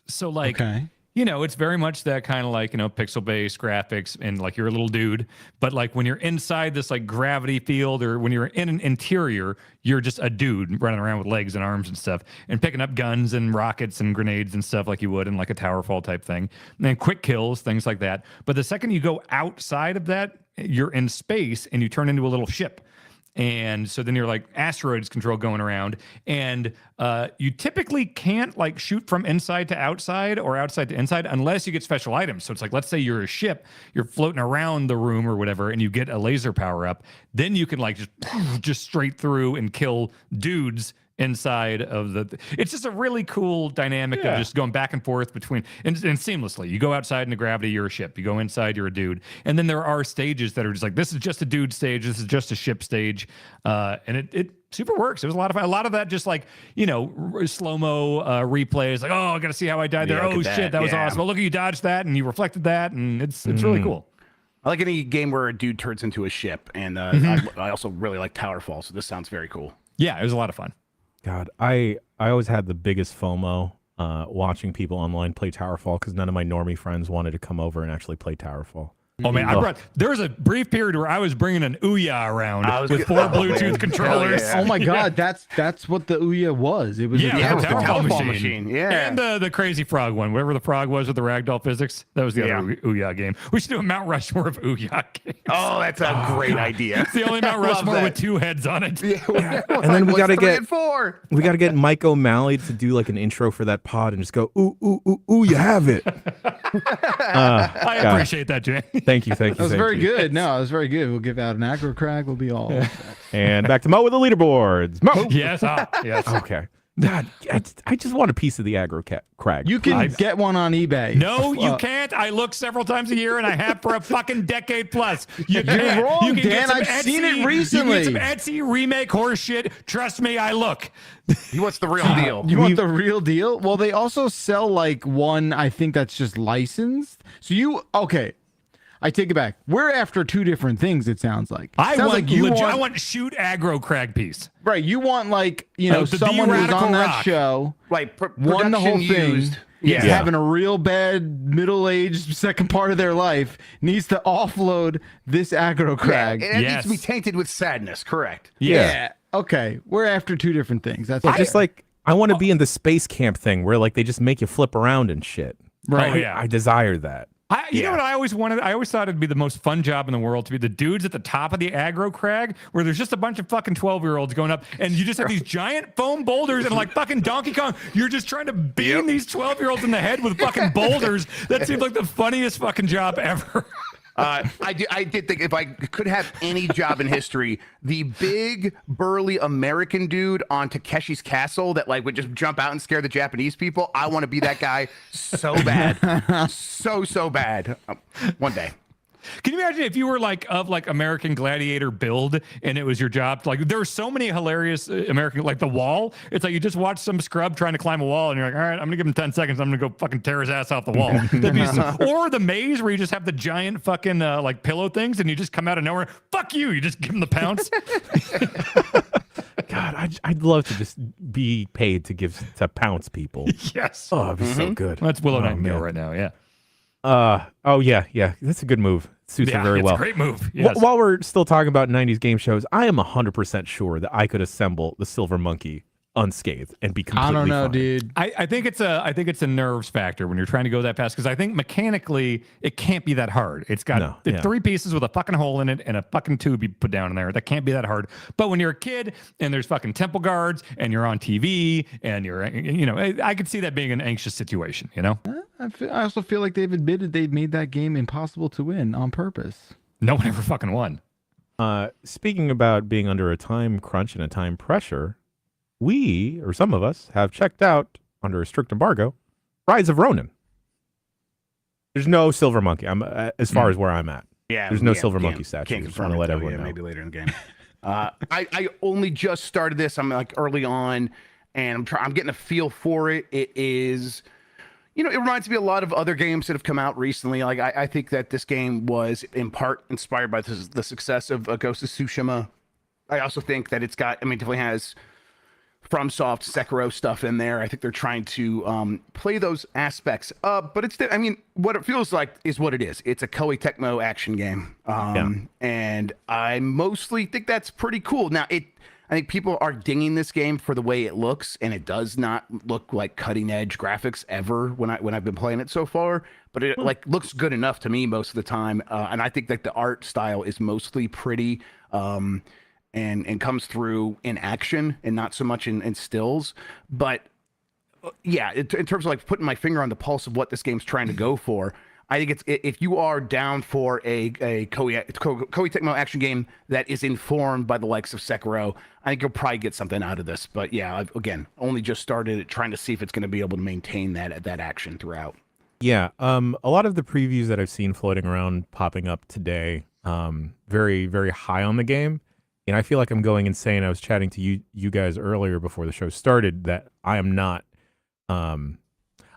So like... Okay. You know, it's very much that kind of like, you know, pixel-based graphics and like you're a little dude. But like when you're inside this like gravity field or when you're in an interior, you're just a dude running around with legs and arms and stuff and picking up guns and rockets and grenades and stuff like you would in like a Towerfall type thing. And then quick kills, things like that. But the second you go outside of that, you're in space and you turn into a little ship. And so then you're like asteroids control going around, and you typically can't like shoot from inside to outside or outside to inside unless you get special items. So it's like, let's say you're a ship, you're floating around the room or whatever, and you get a laser power up, then you can like just straight through and kill dudes inside of the it's just a really cool dynamic of just going back and forth between and seamlessly. You go outside into gravity, you're a ship. You go inside, you're a dude. And then there are stages that are just like, this is just a dude stage, this is just a ship stage. And it super works. It was a lot of fun. A lot of that just like, you know, slow-mo replays, like, oh, I gotta see how I died there. Oh shit, that was awesome. Oh, look at you dodged that and you reflected that, and it's really cool. I like any game where a dude turns into a ship, and I also really like Towerfall, so this sounds very cool. Yeah, it was a lot of fun. God, I always had the biggest FOMO watching people online play Towerfall because none of my normie friends wanted to come over and actually play Towerfall. Oh man, there was a brief period where I was bringing an Ouya around with 4 Bluetooth controllers. Oh my god, that's what the Ouya was. It was the Towerfall machine. Yeah, and the crazy frog one, whatever the frog was with the ragdoll physics. That was the other Ouya game. We should do a Mount Rushmore of Ouya games. Oh, that's a great idea. It's the only Mount Rushmore with 2 heads on it. Yeah, and then we gotta get Mike O'Malley to do like an intro for that pod and just go ooh, you have it. I appreciate that, Jay. Thank you. That was very good. No, it was very good. We'll give out an aggro crag. We'll be all. And back to Mo with the leaderboards. Mo. Yes. Yes. Okay. God, I just want a piece of the aggro crag. You can get one on eBay. No, you can't. I look several times a year, and I have for a fucking decade plus. You're wrong, you can Dan. I've seen it recently. You get some Etsy remake horse shit. Trust me, I look. He wants the real deal. You want the real deal? Well, they also sell like one, I think that's just licensed. So okay. I take it back. We're after 2 different things, it sounds like. I want shoot aggro crag piece. Right. You want like, you know, someone who's on that show. Right. Won the whole thing. Yeah. Having a real bad middle-aged second part of their life needs to offload this aggro crag. Yeah, it needs to be tainted with sadness. Correct. Yeah. Okay. We're after 2 different things. That's just like I want to be in the space camp thing where like they just make you flip around and shit. Right. Oh, yeah. I desire that. You know what I always wanted? I always thought it'd be the most fun job in the world to be the dudes at the top of the aggro crag where there's just a bunch of fucking 12-year-olds going up and you just have these giant foam boulders and like fucking Donkey Kong. You're just trying to beam these 12-year-olds in the head with fucking boulders. That seems like the funniest fucking job ever. I did think if I could have any job in history, the big burly American dude on Takeshi's Castle that like would just jump out and scare the Japanese people. I want to be that guy so bad, so bad. One day. Can you imagine if you were like of like American Gladiator build and it was your job? Like there are so many hilarious American, like The Wall. It's like you just watch some scrub trying to climb a wall and you're like, all right, I'm gonna give him 10 seconds. I'm gonna go fucking tear his ass off the wall. Or The Maze where you just have the giant fucking like pillow things and you just come out of nowhere. Fuck you. You just give him the pounce. God, I'd love to just be paid to pounce people. Yes. Oh, it'd be so good. That's Willow Nightingale right now. Yeah. Yeah, that's a good move. Suits her very well. It's a great move. Yes. While we're still talking about 90s game shows, I am 100% sure that I could assemble the Silver Monkey unscathed and be completely I don't know, fine. dude. I think it's a nerves factor when you're trying to go that fast because I think mechanically it can't be that hard. It's got 3 pieces with a fucking hole in it and a fucking tube you put down in there. That can't be that hard. But when you're a kid and there's fucking temple guards and you're on TV and you're, you know, I could see that being an anxious situation, you know? I also feel like they've admitted they've made that game impossible to win on purpose. No one ever fucking won. Speaking about being under a time crunch and a time pressure, we, or some of us, have checked out, under a strict embargo, Rise of Ronin. There's no Silver Monkey. I'm as far as where I'm at. Yeah, there's no Silver Monkey statue. Can't Just want to let everyone know. Maybe later in the game. I only just started this. I'm like early on, and I'm getting a feel for it. It is, it reminds me of a lot of other games that have come out recently. Like I think that this game was in part inspired by the success of Ghost of Tsushima. I also think that definitely has FromSoft, Sekiro stuff in there. I think they're trying to play those aspects up, but what it feels like is what it is. It's a Koei Tecmo action game, and I mostly think that's pretty cool. Now, I think people are dinging this game for the way it looks, and it does not look like cutting edge graphics ever when I've been playing it so far. But it looks good enough to me most of the time, and I think that the art style is mostly pretty. And comes through in action and not so much in stills. But yeah, in terms of like putting my finger on the pulse of what this game's trying to go for, I think if you are down for a Koei Tecmo action game that is informed by the likes of Sekiro, I think you'll probably get something out of this. But yeah, I've, again, only just started it, trying to see if it's going to be able to maintain that action throughout. Yeah, a lot of the previews that I've seen floating around, popping up today, very, very high on the game. And I feel like I'm going insane. I was chatting to you guys earlier before the show started that I'm not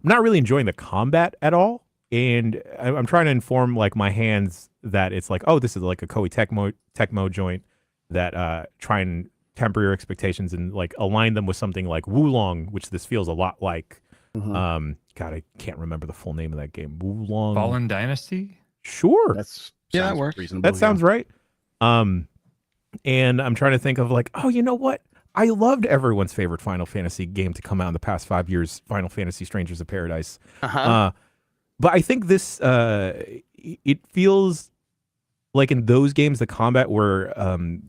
really enjoying the combat at all. And I'm trying to inform like my hands that it's like, oh, this is like a Koei Tecmo joint that try and temper your expectations and like align them with something like Wulong, which this feels a lot like. God, I can't remember the full name of that game. Wulong. Fallen Dynasty? Sure. That works. That sounds right. And I'm trying to think of like, oh, you know what? I loved everyone's favorite Final Fantasy game to come out in the past 5 years, Final Fantasy Strangers of Paradise. But I think this, it feels like in those games, the combat where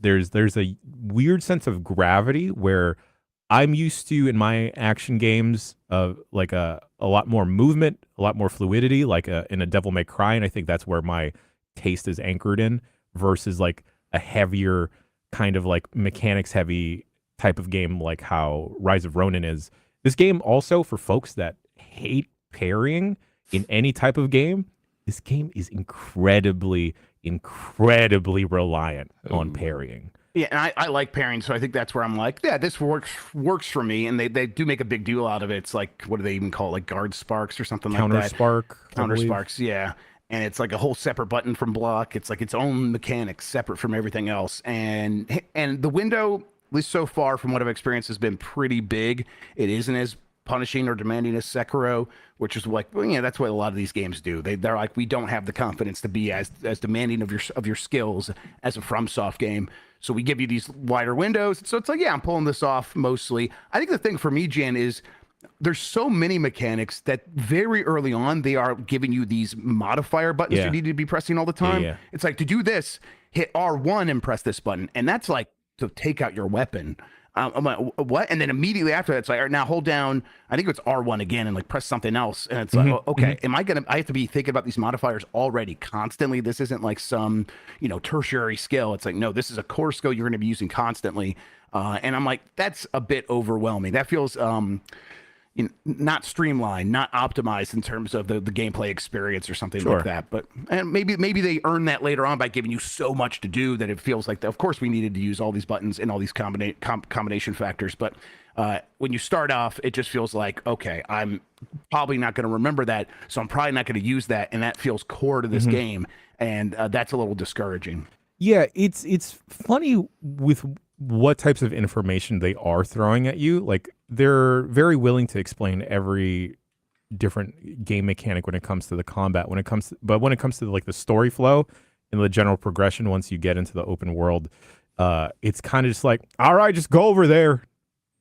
there's a weird sense of gravity where I'm used to in my action games of like a lot more movement, a lot more fluidity, like in a Devil May Cry. And I think that's where my taste is anchored in versus like a heavier kind of like mechanics heavy type of game like how Rise of Ronin is. This game also, for folks that hate parrying in any type of game, this game is incredibly reliant on parrying. Yeah, and I like parrying, so I think that's where I'm like, yeah, this works for me. And they do make a big deal out of it. It's like, what do they even call it? Like guard sparks or something like that? Counter sparks, yeah. And it's like a whole separate button from block. It's like its own mechanics separate from everything else. And the window, at least so far from what I've experienced, has been pretty big. It isn't as punishing or demanding as Sekiro, which is like, well, yeah, that's what a lot of these games do. They're like, we don't have the confidence to be as demanding of your skills as a FromSoft game. So we give you these wider windows. So it's like, yeah, I'm pulling this off mostly. I think the thing for me, Jan, is there's so many mechanics that very early on they are giving you these modifier buttons you need to be pressing all the time. Yeah. It's like, to do this, hit R1 and press this button, and that's like to take out your weapon. I'm like, what? And then immediately after that, it's like, all right, now hold down, I think it's R1 again, and like press something else. And it's like, okay, I have to be thinking about these modifiers already constantly. This isn't like some, tertiary skill. It's like, no, this is a core skill you're going to be using constantly. And I'm like, that's a bit overwhelming. That feels not streamlined, not optimized in terms of the gameplay experience or something like that. But and maybe they earn that later on by giving you so much to do that it feels like, of course, we needed to use all these buttons and all these combination factors. But when you start off, it just feels like, okay, I'm probably not going to remember that, so I'm probably not going to use that, and that feels core to this game, and that's a little discouraging. Yeah, it's funny with what types of information they are throwing at you. Like, they're very willing to explain every different game mechanic when it comes to the combat. When it comes to like the story flow and the general progression, once you get into the open world, it's kind of just like, all right, just go over there.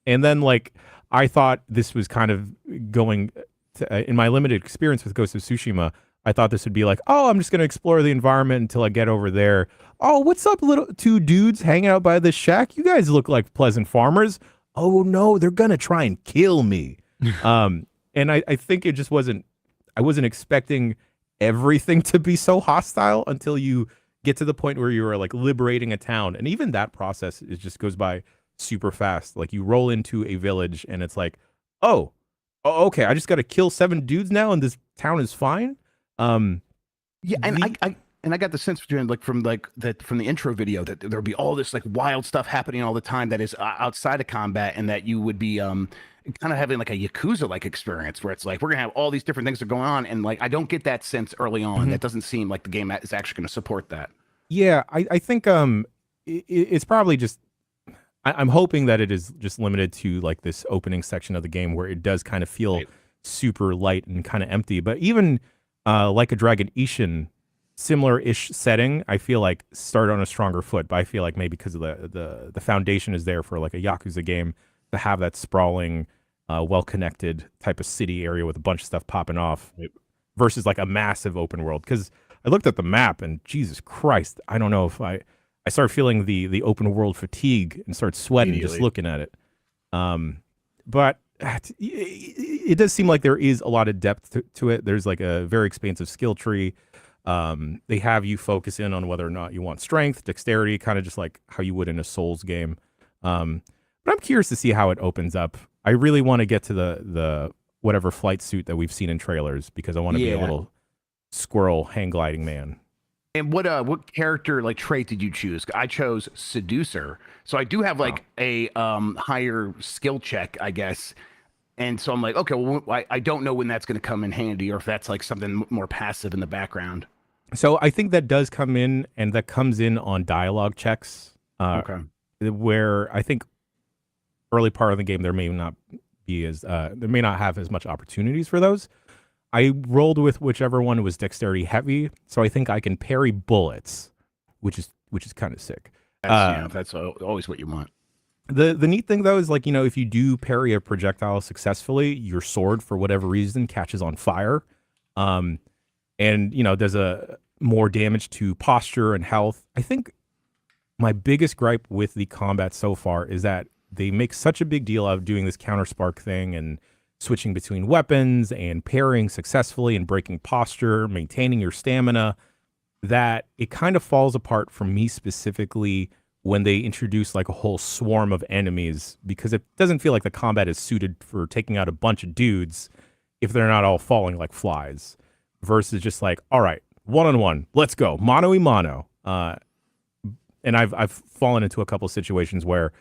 And then like, I thought this was kind of going to, in my limited experience with Ghost of Tsushima, I thought this would be like, oh, I'm just going to explore the environment until I get over there. Oh, what's up, little two dudes hanging out by this shack? You guys look like pleasant farmers. Oh, no, they're going to try and kill me. And I think it just I wasn't expecting everything to be so hostile until you get to the point where you are like liberating a town. And even that process just goes by super fast. Like, you roll into a village and it's like, oh, okay, I just got to kill 7 dudes now and this town is fine. Yeah, and and I got the sense from the intro video that there'll be all this like wild stuff happening all the time that is outside of combat, and that you would be kind of having like a Yakuza like experience where it's like we're gonna have all these different things that are going on, and like I don't get that sense early on. That doesn't seem like the game is actually going to support that. Yeah, I think it's probably just I'm hoping that it is just limited to like this opening section of the game where it does kind of feel super light and kind of empty. But even like a Dragon Ishin, similar-ish setting, I feel like start on a stronger foot. But I feel like maybe because of the foundation is there for like a Yakuza game to have that sprawling, well-connected type of city area with a bunch of stuff popping off versus like a massive open world. Because I looked at the map and Jesus Christ, I don't know if I started feeling the open world fatigue and started sweating just looking at it. But it does seem like there is a lot of depth to it. There's like a very expansive skill tree. They have you focus in on whether or not you want strength, dexterity, kind of just like how you would in a Souls game. But I'm curious to see how it opens up. I really want to get to the whatever flight suit that we've seen in trailers because I want to be a little squirrel hang gliding man. And what character like trait did you choose? I chose seducer, so I do have like a higher skill check, I guess. And so I'm like, okay, well, I don't know when that's going to come in handy, or if that's like something more passive in the background. So I think that does come in, and that comes in on dialogue checks. Where I think early part of the game there may not be as there may not have as much opportunities for those. I rolled with whichever one was dexterity heavy, so I think I can parry bullets, which is kind of sick. That's always what you want. The neat thing though is like, you know, if you do parry a projectile successfully, your sword for whatever reason catches on fire, and you know does a more damage to posture and health. I think my biggest gripe with the combat so far is that they make such a big deal out of doing this counter spark thing and switching between weapons and parrying successfully and breaking posture, maintaining your stamina, that it kind of falls apart for me specifically when they introduce like a whole swarm of enemies, because it doesn't feel like the combat is suited for taking out a bunch of dudes if they're not all falling like flies, versus just like, all right, one-on-one, let's go, mano-y-mano. And I've fallen into a couple of situations where,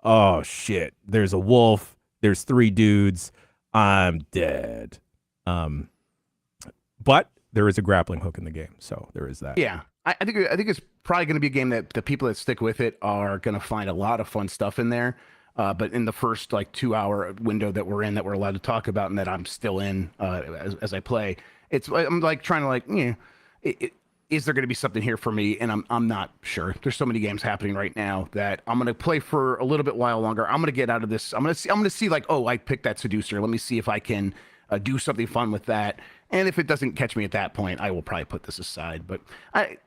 oh shit, there's a wolf, there's 3 dudes, I'm dead. But there is a grappling hook in the game, so there is that. Yeah, I think it's probably going to be a game that the people that stick with it are going to find a lot of fun stuff in there. But in the first like 2-hour window that we're in, that we're allowed to talk about, and that I'm still in as I play, I'm like trying to like, is there going to be something here for me? And I'm not sure. There's so many games happening right now that I'm going to play for a little bit while longer. I'm going to get out of this. I'm going to see like, oh, I picked that seducer. Let me see if I can do something fun with that. And if it doesn't catch me at that point, I will probably put this aside. But Koei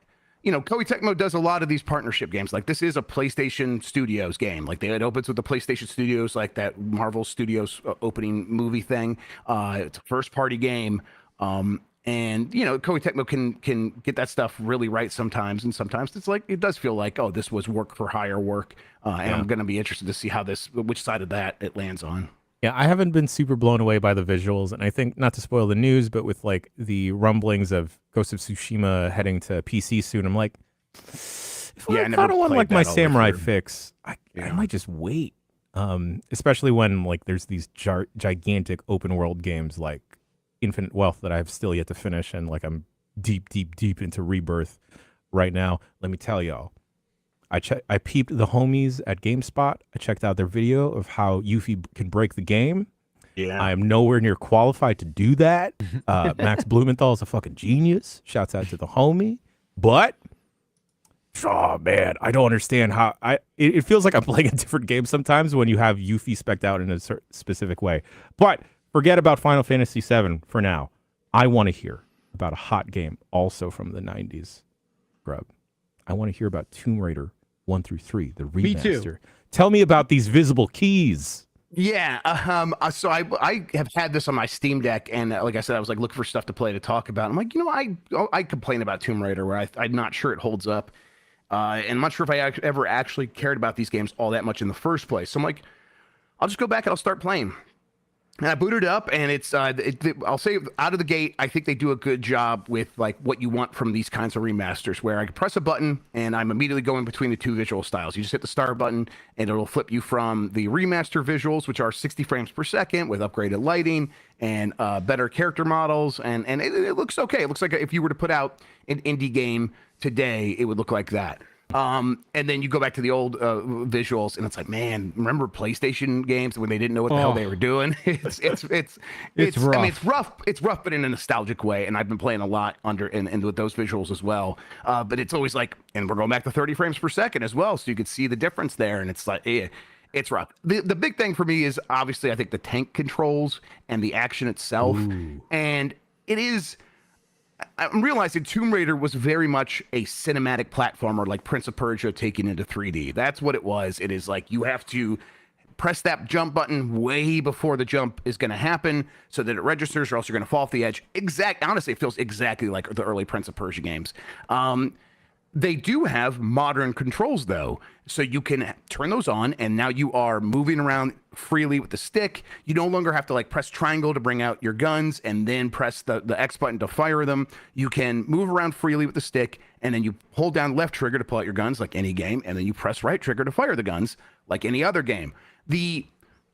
Tecmo does a lot of these partnership games. Like this is a PlayStation Studios game. Like it opens with the PlayStation Studios, like that Marvel Studios opening movie thing. It's a first party game. And Koei Tecmo can get that stuff really right sometimes, and sometimes it's like it does feel like, oh, this was work for hire work, and I'm going to be interested to see which side of that it lands on. Yeah, I haven't been super blown away by the visuals, and I think, not to spoil the news, but with like the rumblings of Ghost of Tsushima heading to PC soon, I'm like, if I kind of want like my samurai fix, I might just wait. Especially when like there's these gigantic open world games like Infinite Wealth that I have still yet to finish, and like I'm deep into Rebirth right now. Let me tell y'all, I peeped the homies at GameSpot. I checked out their video of how Yuffie can break the game. Yeah, I am nowhere near qualified to do that. Max Blumenthal is a fucking genius. Shouts out to the homie. But oh man, I don't understand how it feels like I'm playing a different game sometimes when you have Yuffie spec'd out in a specific way. But forget about Final Fantasy VII for now. I want to hear about a hot game also from the 90s, Grub. I want to hear about Tomb Raider 1 through 3, the remaster. Me too. Tell me about these visible keys. Yeah, so I have had this on my Steam Deck, and like I said, I was like looking for stuff to play to talk about. I'm like, I complain about Tomb Raider where I'm not sure it holds up, and I'm not sure if I ever actually cared about these games all that much in the first place. So I'm like, I'll just go back and I'll start playing. And I booted it up, and it's I'll say out of the gate, I think they do a good job with like what you want from these kinds of remasters, where I can press a button and I'm immediately going between the two visual styles. You just hit the start button, and it'll flip you from the remaster visuals, which are 60 frames per second with upgraded lighting and better character models, and it looks okay. It looks like if you were to put out an indie game today, it would look like that. And then you go back to the old visuals, and it's like, man, remember PlayStation games when they didn't know what the hell they were doing? It's rough. I mean, it's rough, but in a nostalgic way. And I've been playing a lot and with those visuals as well. But it's always like, and we're going back to 30 frames per second as well, so you could see the difference there. And it's like, it's rough. The big thing for me is obviously I think the tank controls and the action itself, and it is. I'm realizing Tomb Raider was very much a cinematic platformer, like Prince of Persia taken into 3D. That's what it was. It is like you have to press that jump button way before the jump is going to happen so that it registers, or else you're going to fall off the edge. Honestly, it feels exactly like the early Prince of Persia games. They do have modern controls, though, so you can turn those on, and now you are moving around freely with the stick. You no longer have to like press triangle to bring out your guns and then press the X button to fire them. You can move around freely with the stick, and then you hold down left trigger to pull out your guns like any game, and then you press right trigger to fire the guns like any other game. The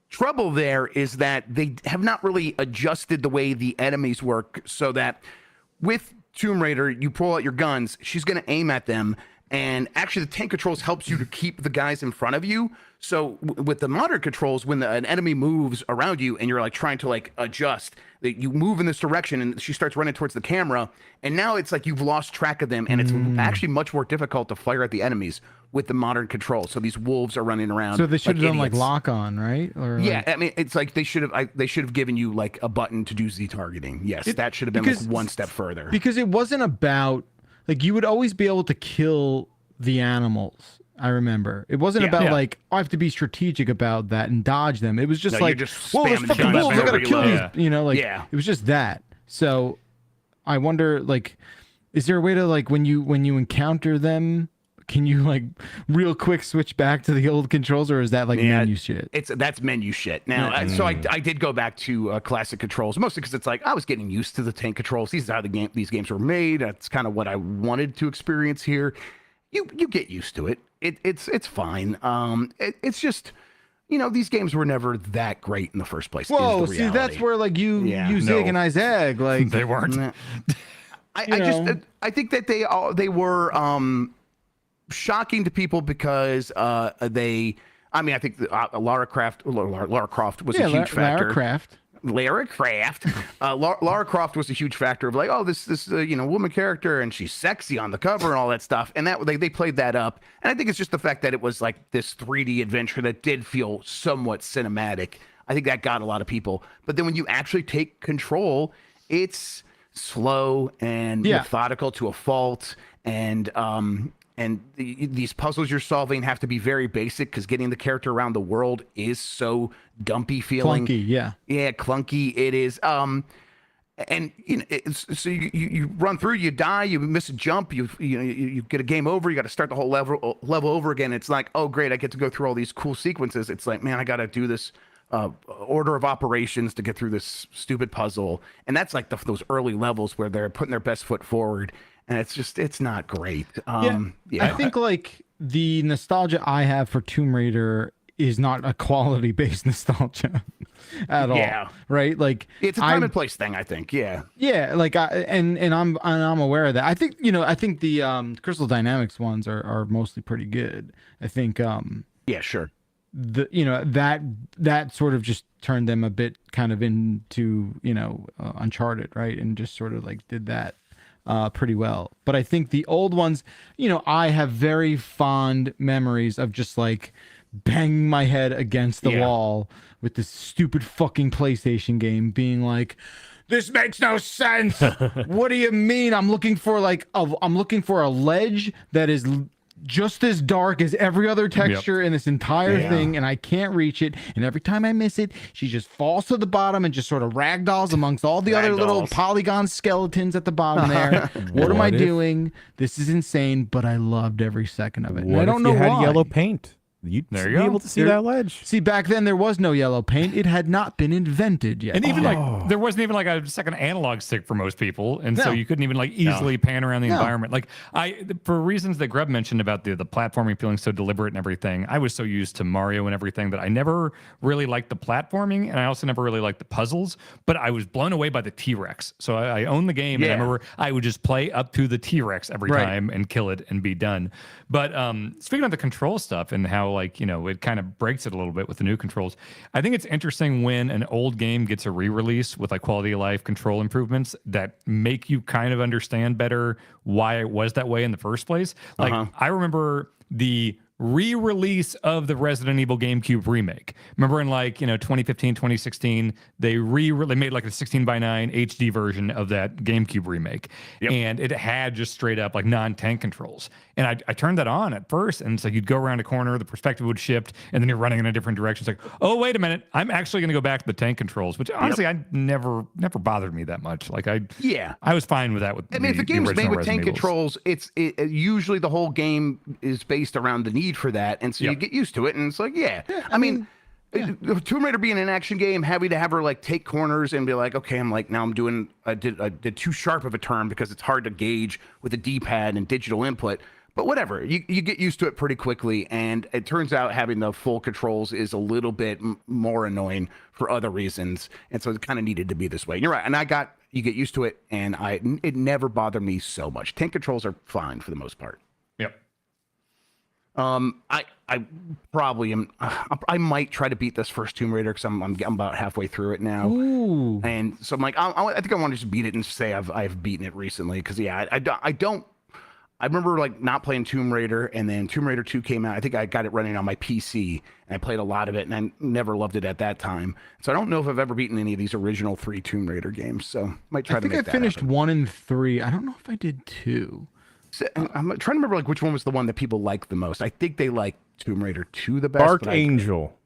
trouble there is that they have not really adjusted the way the enemies work, so that with Tomb Raider, you pull out your guns, she's going to aim at them, and actually the tank controls helps you to keep the guys in front of you. So with the modern controls, when an enemy moves around you and you're like trying to like adjust, that you move in this direction and she starts running towards the camera, and now it's like you've lost track of them, and it's actually much more difficult to fire at the enemies with the modern controls. So these wolves are running around. So they should have like done idiots. like lock on, right? Or Yeah, like... I mean, it's like they should have given you like a button to do Z targeting. Yes, that should have been like one step further. Because it wasn't about like you would always be able to kill the animals. I remember it wasn't about like, oh, I have to be strategic about that and dodge them. It was just like, whoa, there's fucking wolves, I gotta kill these. You know, like it was just that. So I wonder, like, is there a way to like when you encounter them, can you like real quick switch back to the old controls, or is that like menu shit? That's menu shit. Now, so I did go back to classic controls, mostly because it's like I was getting used to the tank controls. These are how these games were made. That's kind of what I wanted to experience here. You get used to it. It's fine. It's just, you know, these games were never that great in the first place. Whoa, see, that's where like you zig and I zag. Like they weren't. I think that they were shocking to people because they. I mean, I think Lara Croft was a huge factor. Lara Croft was a huge factor of like, oh, this woman character, and she's sexy on the cover and all that stuff, and that they played that up. And I think it's just the fact that it was like this 3D adventure that did feel somewhat cinematic. I think that got a lot of people. But then when you actually take control, it's slow and methodical to a fault, and these puzzles you're solving have to be very basic because getting the character around the world is so dumpy feeling. Clunky, yeah, clunky. It is. And you know, so you run through, you die, you miss a jump, you get a game over, you got to start the whole level over again. It's like, oh great, I get to go through all these cool sequences. It's like, man, I got to do this order of operations to get through this stupid puzzle, and that's like those early levels where they're putting their best foot forward. And it's not great. I think like the nostalgia I have for Tomb Raider is not a quality based nostalgia at all. Yeah. Right. Like it's a time and place thing, I think. Yeah. Yeah. Like I'm aware of that. I think the Crystal Dynamics ones are mostly pretty good. I think yeah, sure. That sort of just turned them a bit kind of into Uncharted, right? And just sort of like did that pretty well. But I think the old ones, I have very fond memories of just like banging my head against the wall with this stupid fucking PlayStation game, being like, this makes no sense. What do you mean? I'm looking for a ledge that is just as dark as every other texture in this entire thing, and I can't reach it. And every time I miss it, she just falls to the bottom and just sort of ragdolls amongst all the other little polygon skeletons at the bottom there. What am I doing? This is insane, but I loved every second of it. And I don't know why. Yellow paint? you'd There be you go. able to see that ledge. See, back then there was no yellow paint. It had not been invented yet. And even like there wasn't even like a second analog stick for most people, and so No. you couldn't even like easily pan around the environment. Like for reasons that Grub mentioned about the platforming feeling so deliberate and everything, I was so used to Mario and everything that I never really liked the platforming, and I also never really liked the puzzles. But I was blown away by the T-Rex. So I owned the game, and I remember I would just play up to the T-Rex every time and kill it and be done. But speaking of the control stuff and how like it kind of breaks it a little bit with the new controls, I think it's interesting when an old game gets a re-release with like quality of life control improvements that make you kind of understand better why it was that way in the first place. Like I remember the re-release of the Resident Evil GameCube remake. Remember in like 2015, 2016, they made like a 16:9 HD version of that GameCube remake, and it had just straight up like non-tank controls. And I turned that on at first, and it's like you'd go around a corner, the perspective would shift, and then you're running in a different direction. It's like, oh wait a minute, I'm actually going to go back to the tank controls, which honestly I never bothered me that much. Like I was fine with that. With I mean, if the game's made with tank controls, it usually the whole game is based around the need for that, and so you get used to it, and it's like, I mean, Tomb Raider being an action game, having to have her like take corners and be like, okay, I did too sharp of a turn because it's hard to gauge with a D-pad and digital input. But whatever, you get used to it pretty quickly, and it turns out having the full controls is a little bit more annoying for other reasons, and so it kind of needed to be this way. You're right, and you get used to it, and it never bothered me so much. Tank controls are fine for the most part. Yep. I probably am. I might try to beat this first Tomb Raider because I'm about halfway through it now. Ooh. And so I'm like, I think I want to just beat it and say I've beaten it recently because I don't. I remember like not playing Tomb Raider, and then Tomb Raider 2 came out. I think I got it running on my PC, and I played a lot of it, and I never loved it at that time. So I don't know if I've ever beaten any of these original 3 Tomb Raider games. So might try to make that I think I finished happen. 1 and 3. I don't know if I did 2. So, I'm trying to remember like which one was the one that people liked the most. I think they like Tomb Raider 2 the best. Dark Angel.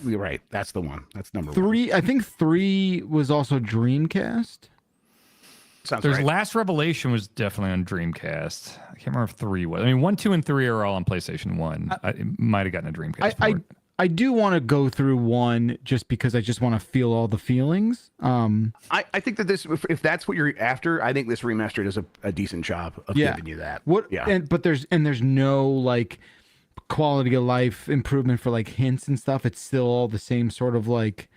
You're right. That's the one. That's number 3. I think 3 was also Dreamcast. Sounds There's right. Last Revelation was definitely on Dreamcast. I can't remember if 3 was. I mean, 1, 2, and 3 are all on PlayStation 1. I might have gotten a Dreamcast. I do want to go through 1 just because I just want to feel all the feelings. I think that this, if that's what you're after, I think this remastered does a decent job of giving you that. But there's no like quality of life improvement for like hints and stuff. It's still all the same sort of like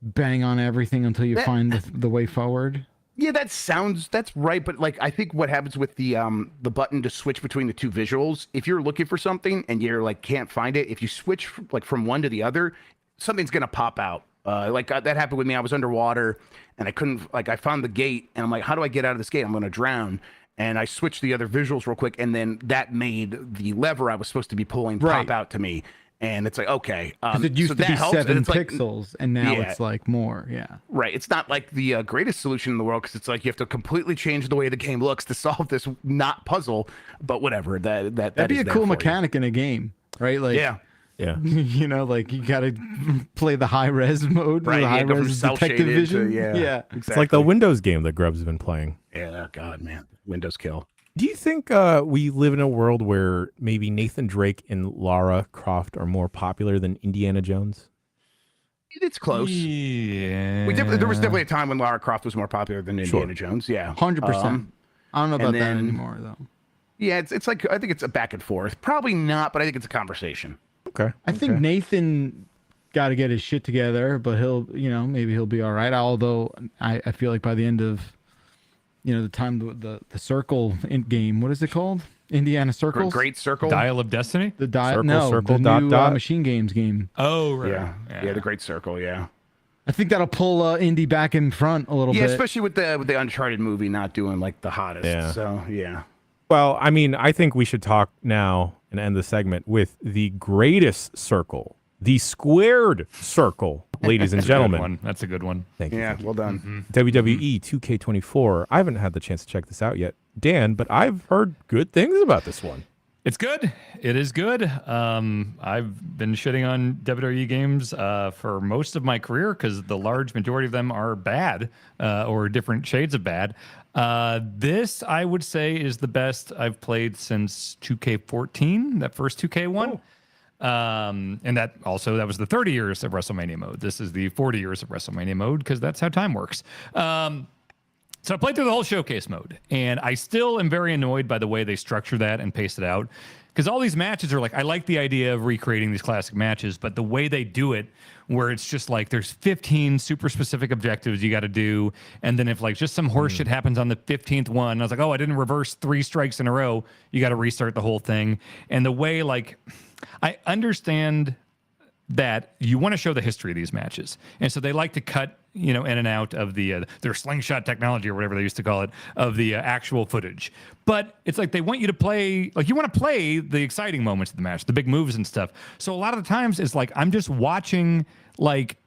bang on everything until you find the way forward. Yeah, that's right. But like, I think what happens with the button to switch between the two visuals, if you're looking for something and you're like can't find it, if you switch from one to the other, something's gonna pop out. That happened with me. I was underwater and I couldn't, I found the gate and I'm like, how do I get out of this gate? I'm gonna drown. And I switched the other visuals real quick, and then that made the lever I was supposed to be pulling pop out to me. And it's like, okay. It used to be 7 like, pixels, and now it's like more, Right. It's not like the greatest solution in the world, because it's like you have to completely change the way the game looks to solve this not puzzle, but whatever. That'd be a cool mechanic in a game, right? Like, yeah. You know, like you got to play the high-res mode, right? The high-res detective vision. Yeah. Exactly. It's like the Windows game that Grub's been playing. Yeah, God, man. Windows kill. Do you think we live in a world where maybe Nathan Drake and Lara Croft are more popular than Indiana Jones? It's close. Yeah. There was definitely a time when Lara Croft was more popular than Indiana Jones. Yeah, 100%. I don't know about that anymore, though. Yeah, it's like, I think it's a back and forth. Probably not, but I think it's a conversation. Okay. I think Nathan got to get his shit together, but maybe he'll be all right. Although I feel like by the end of the time the circle game, what is it called? Indiana Circles? Great Circle? Dial of Destiny? The Circle, the new dot. Machine Games game. Oh, right. Yeah, the Great Circle, yeah. I think that'll pull Indy back in front a little bit. Yeah, especially with the Uncharted movie not doing like the hottest. Yeah. So, yeah. Well, I mean, I think we should talk now and end the segment with the greatest circle, the squared circle, ladies and gentlemen. That's a good one. Thank you. Yeah, well done. WWE 2K24. I haven't had the chance to check this out yet, Dan, but I've heard good things about this one. It's good. It is good. I've been shitting on WWE games for most of my career because the large majority of them are bad or different shades of bad. This, I would say, is the best I've played since 2K14, that first 2K one. And that was the 30 years of WrestleMania mode. This is the 40 years of WrestleMania mode because that's how time works. So I played through the whole showcase mode, and I still am very annoyed by the way they structure that and pace it out. Because all these matches are like, I like the idea of recreating these classic matches, but the way they do it, where it's just like there's 15 super specific objectives you got to do, and then if like just some horse shit happens on the 15th one, I was like, oh, I didn't reverse 3 strikes in a row, you got to restart the whole thing. And the way, like, I understand that you want to show the history of these matches, and so they like to cut, you know, in and out of the their slingshot technology or whatever they used to call it, of the actual footage. But it's like they want you to play, like you want to play the exciting moments of the match, the big moves and stuff. So a lot of the times it's like I'm just watching, like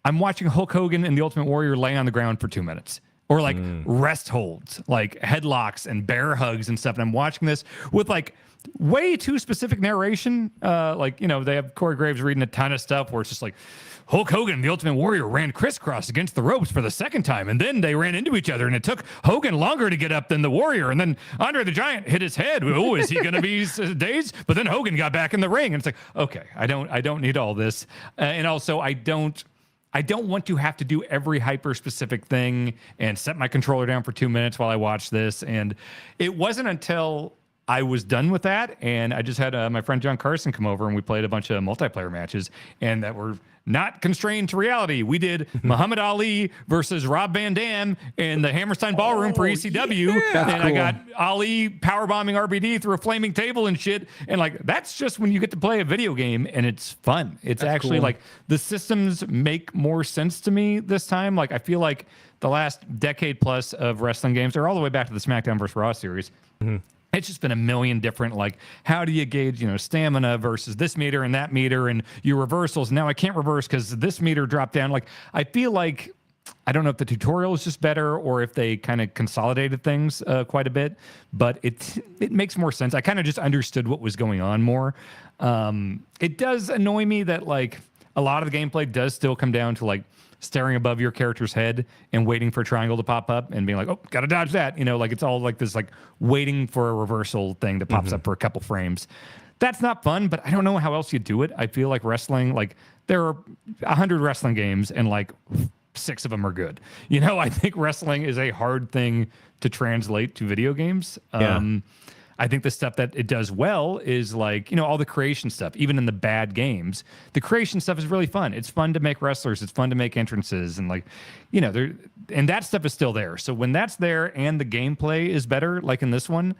I'm watching Hulk Hogan and the Ultimate Warrior lay on the ground for 2 minutes. Or like rest holds, like headlocks and bear hugs and stuff. And I'm watching this with like way too specific narration. Like, you know, they have Corey Graves reading a ton of stuff where it's just like Hulk Hogan and the Ultimate Warrior ran crisscross against the ropes for the second time. And then they ran into each other and it took Hogan longer to get up than the Warrior. And then Andre the Giant hit his head. Oh, is he going to be dazed? But then Hogan got back in the ring. And it's like, okay, I don't need all this. And also I don't want to have to do every hyper specific thing and set my controller down for 2 minutes while I watch this. And it wasn't until I was done with that, and I just had my friend John Carson come over, and we played a bunch of multiplayer matches, and that were not constrained to reality. We did Muhammad Ali versus Rob Van Dam in the Hammerstein Ballroom for ECW, and I got Ali powerbombing RBD through a flaming table and shit. And like, that's just when you get to play a video game, and it's fun. It's actually like the systems make more sense to me this time. Like, I feel like the last decade plus of wrestling games, or all the way back to the SmackDown vs. Raw series, it's just been a million different, like, how do you gauge, you know, stamina versus this meter and that meter and your reversals. Now I can't reverse because this meter dropped down. Like, I feel like, I don't know if the tutorial is just better or if they kind of consolidated things quite a bit, but it makes more sense. I kind of just understood what was going on more. It does annoy me that, like, a lot of the gameplay does still come down to, like, staring above your character's head and waiting for a triangle to pop up and being like, oh, gotta dodge that. You know, like, it's all like this, like, waiting for a reversal thing that pops up for a couple frames. That's not fun, but I don't know how else you do it. I feel like wrestling, like, there are 100 wrestling games and like 6 of them are good. You know, I think wrestling is a hard thing to translate to video games. I think the stuff that it does well is, like, you know, all the creation stuff, even in the bad games. The creation stuff is really fun. It's fun to make wrestlers. It's fun to make entrances. And, like, you know, and that stuff is still there. So when that's there and the gameplay is better, like in this one,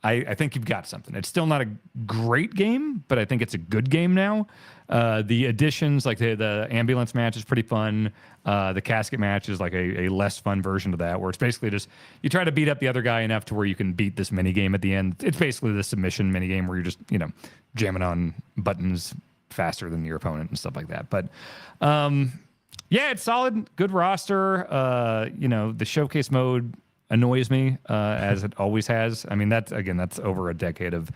I think you've got something. It's still not a great game, but I think it's a good game now. The additions, like the ambulance match is pretty fun. The casket match is like a less fun version of that, where it's basically just you try to beat up the other guy enough to where you can beat this mini game at the end. It's basically the submission mini game where you're just, you know, jamming on buttons faster than your opponent and stuff like that. But yeah, it's solid, good roster. You know, the showcase mode annoys me as it always has. I mean, that's over a decade of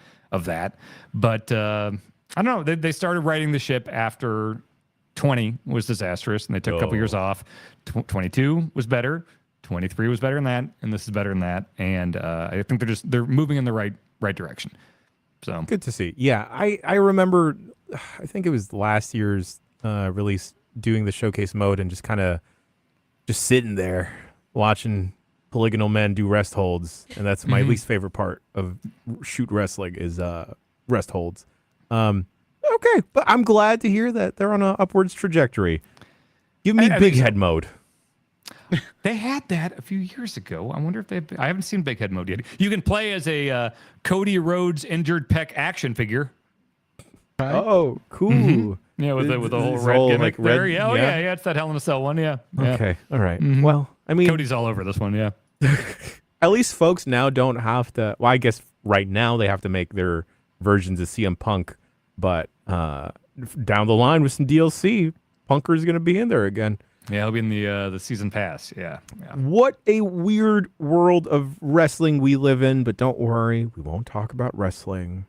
that. But I don't know. They started writing the ship after 20 was disastrous, and they took a couple years off. 22 was better. 23 was better than that, and this is better than that. And I think they're moving in the right direction. So good to see. Yeah, I remember. I think it was last year's release, doing the showcase mode and just kind of just sitting there watching polygonal men do rest holds, and that's my least favorite part of shoot wrestling is rest holds. Okay, but I'm glad to hear that they're on an upwards trajectory. Give me big head mode. They had that a few years ago. I wonder if I haven't seen big head mode yet. You can play as a Cody Rhodes injured pec action figure. Right. Oh, cool. Yeah, with the whole red gimmick like there. Red, yeah, yeah, it's that Hell in a Cell one. Yeah. Okay. All right. Well, I mean, Cody's all over this one. Yeah. At least folks now don't have to. Well, I guess right now they have to make their versions of CM Punk, but down the line with some DLC, Punker's going to be in there again. Yeah, he'll be in the season pass. Yeah. What a weird world of wrestling we live in, but don't worry, we won't talk about wrestling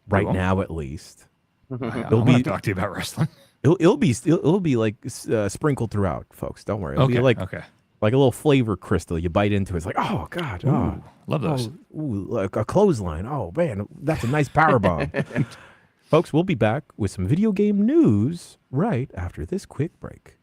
right now, at least. I'll be talk to you about wrestling. It'll be like sprinkled throughout, folks. Don't worry. It'll be like a little flavor crystal. You bite into it. It's like, oh god, love those. Like a clothesline. Oh man, that's a nice power bomb. Folks, we'll be back with some video game news right after this quick break.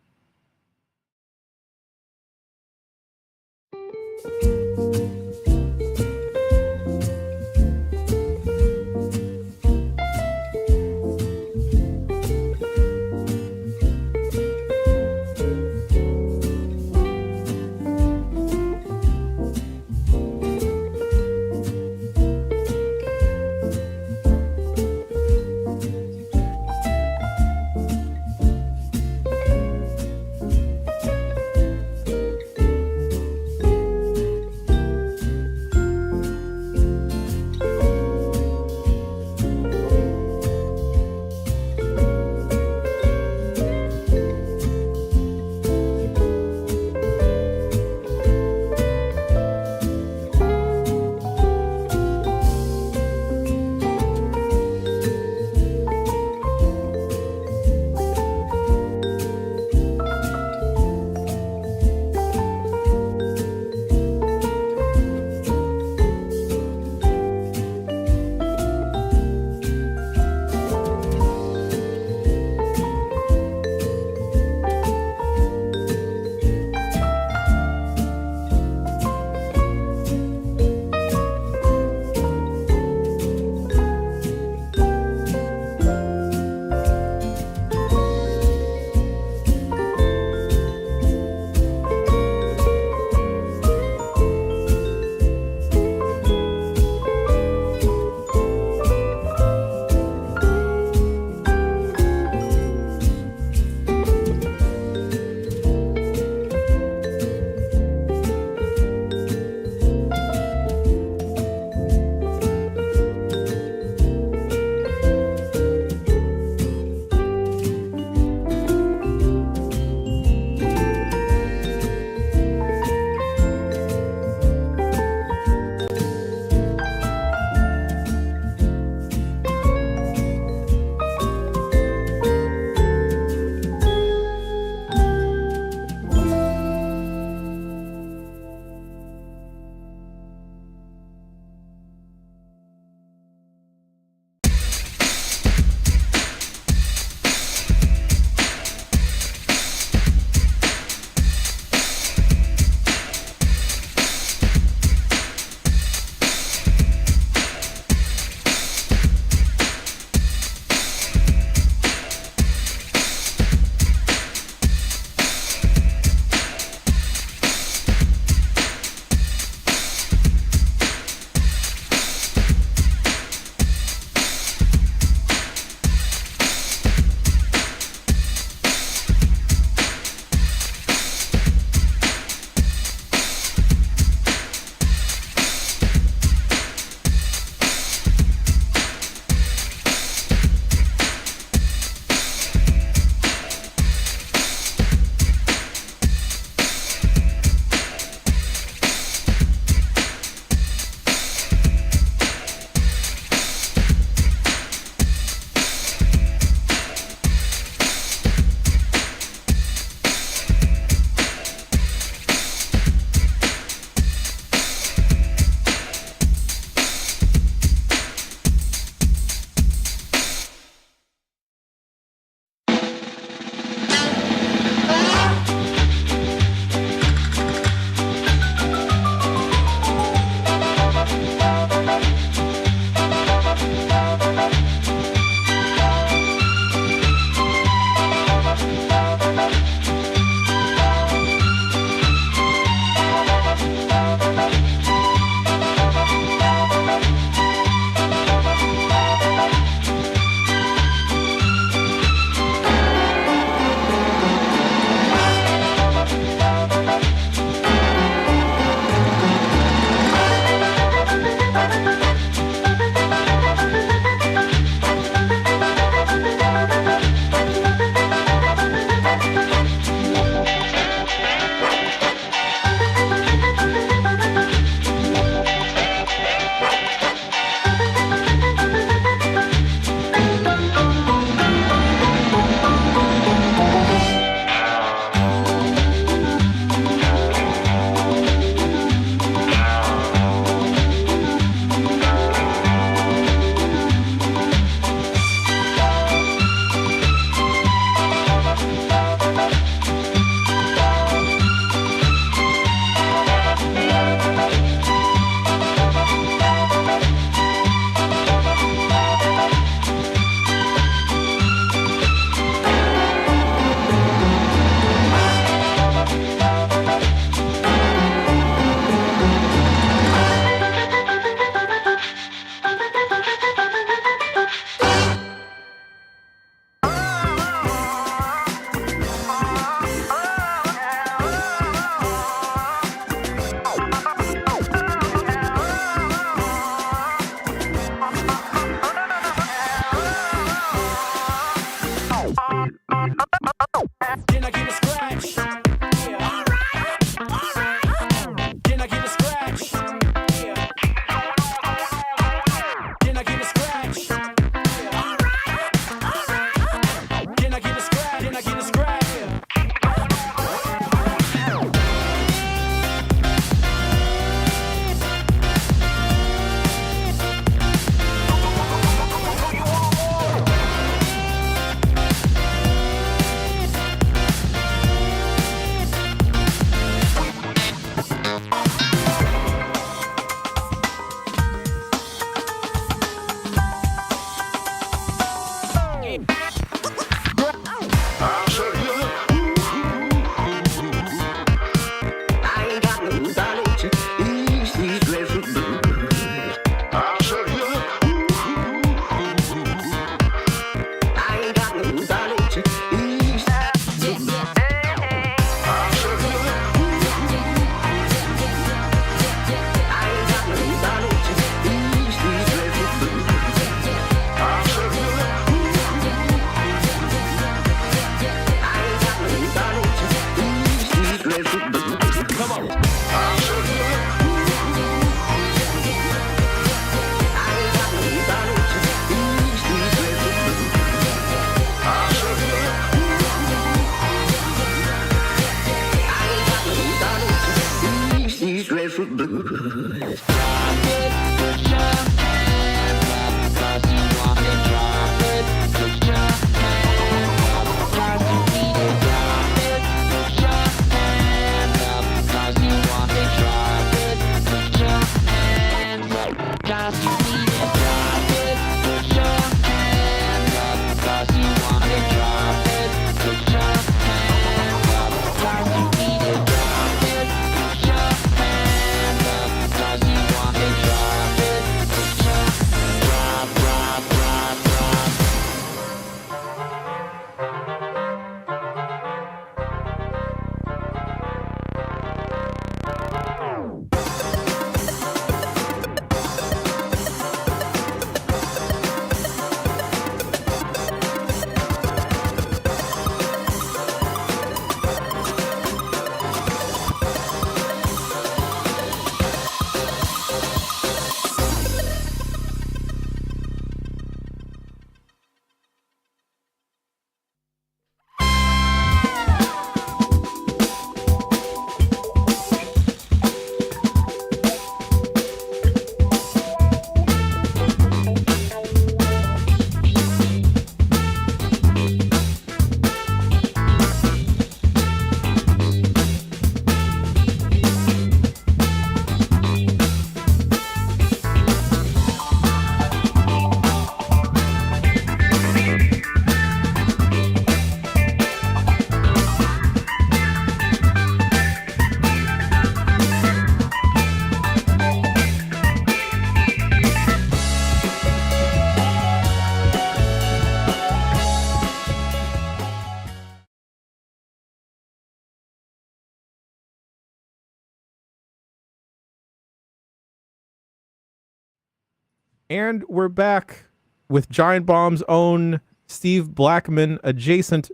And we're back with Giant Bomb's own Steve Blackman adjacent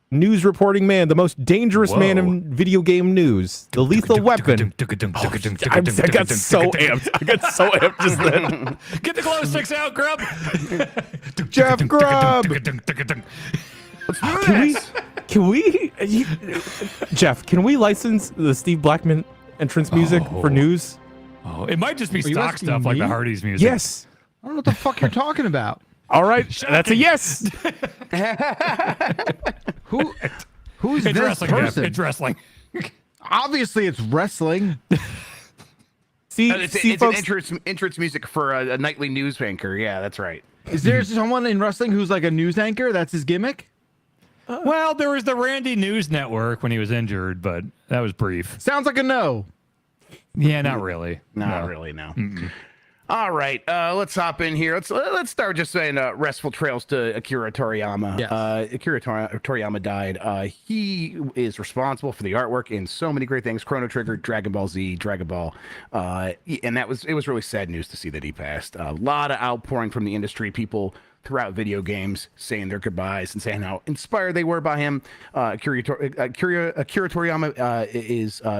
news reporting man, the most dangerous man in video game news, the lethal weapon. I got so amped just then. Get the glow sticks out, Grub. Jeff Grubb. Can we, Jeff, can we license the Steve Blackman entrance music for news? Oh, it might just be stock asking stuff like the me? Hardy's music. Yes. I don't know what the fuck you're talking about. All right, that's a yes. Who's It's this wrestling, Jeff. person? It's wrestling. Obviously, it's wrestling. See, It's folks, an entrance music for a nightly news anchor. Yeah, that's right. Is there someone in wrestling who's like a news anchor? That's his gimmick? Well, there was the Randy News Network when he was injured, but that was brief. Sounds like a no. Yeah, not really. Not really, no. All right, let's hop in here. Let's start just saying restful trails to Akira Toriyama. Yes. Akira Toriyama died. He is responsible for the artwork in so many great things: Chrono Trigger, Dragon Ball Z, Dragon Ball, and it was really sad news to see that he passed. A lot of outpouring from the industry, people throughout video games saying their goodbyes and saying how inspired they were by him. Akira Toriyama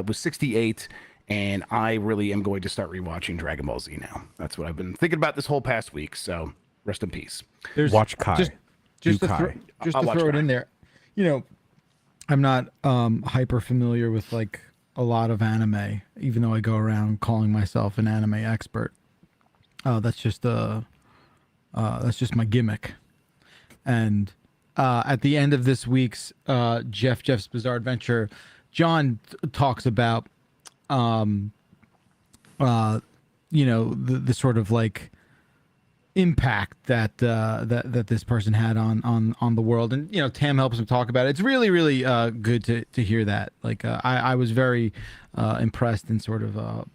was 68. And I really am going to start rewatching Dragon Ball Z now. That's what I've been thinking about this whole past week. So rest in peace. watch Kai. Just Do to, Kai. I'll watch throw it Kai. in there. You know, I'm not hyper familiar with like a lot of anime, even though I go around calling myself an anime expert. That's just my gimmick. And at the end of this week's Jeff's Bizarre Adventure, John talks about the sort of like impact that that this person had on the world, and Tam helps him talk about it. It's really good to hear that. Like I was very impressed and sort of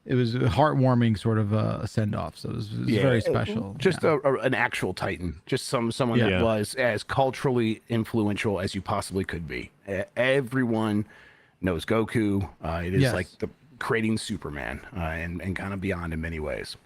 it was a heartwarming sort of a send off. So it was very special. Just an actual titan, just someone that was as culturally influential as you possibly could be. Everyone knows Goku. It is like the creating Superman and kind of beyond in many ways.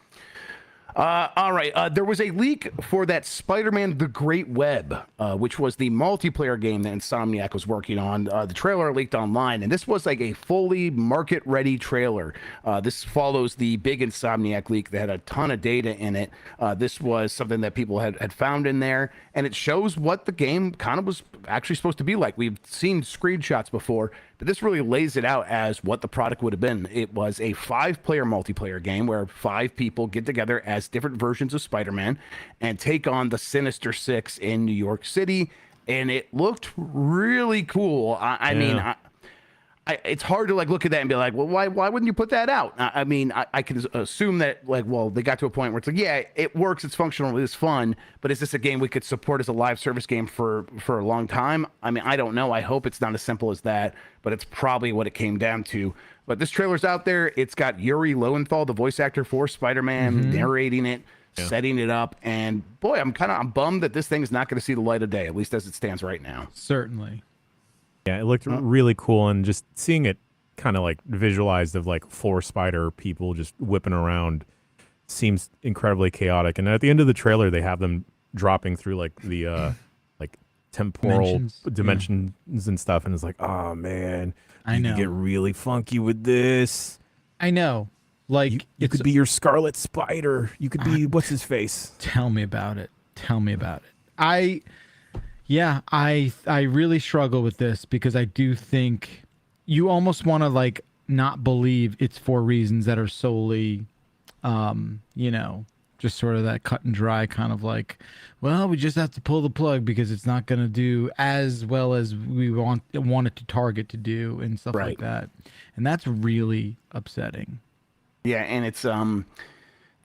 All right. There was a leak for that Spider-Man The Great Web, which was the multiplayer game that Insomniac was working on. The trailer leaked online, and this was like a fully market-ready trailer. This follows the big Insomniac leak that had a ton of data in it. This was something that people had found in there, and it shows what the game kind of was actually supposed to be like. We've seen screenshots before, but this really lays it out as what the product would have been. It was a 5-player multiplayer game where 5 people get together as different versions of Spider-Man and take on the Sinister Six in New York City. And it looked really cool. I mean, it's hard to like look at that and be like, well, why wouldn't you put that out? I mean, I can assume that like, well, they got to a point where it's like, yeah, it works, it's functional, it's fun, but is this a game we could support as a live service game for a long time? I mean, I don't know. I hope it's not as simple as that, but it's probably what it came down to. But this trailer's out there. It's got Yuri Lowenthal, the voice actor for Spider-Man, narrating it, setting it up, and boy, I'm bummed that this thing is not going to see the light of day, at least as it stands right now. Certainly. Yeah, it looked really cool, and just seeing it kind of like visualized of like 4 spider people just whipping around seems incredibly chaotic. And at the end of the trailer, they have them dropping through like the like temporal dimensions and stuff, and it's like, oh man, you could get really funky with this. I know. Like you could be your Scarlet Spider. You could be what's his face. Tell me about it. I really struggle with this because I do think you almost want to like not believe it's for reasons that are solely, just sort of that cut and dry kind of like, well, we just have to pull the plug because it's not going to do as well as we want it to target to do and stuff like that. And that's really upsetting. Yeah, and it's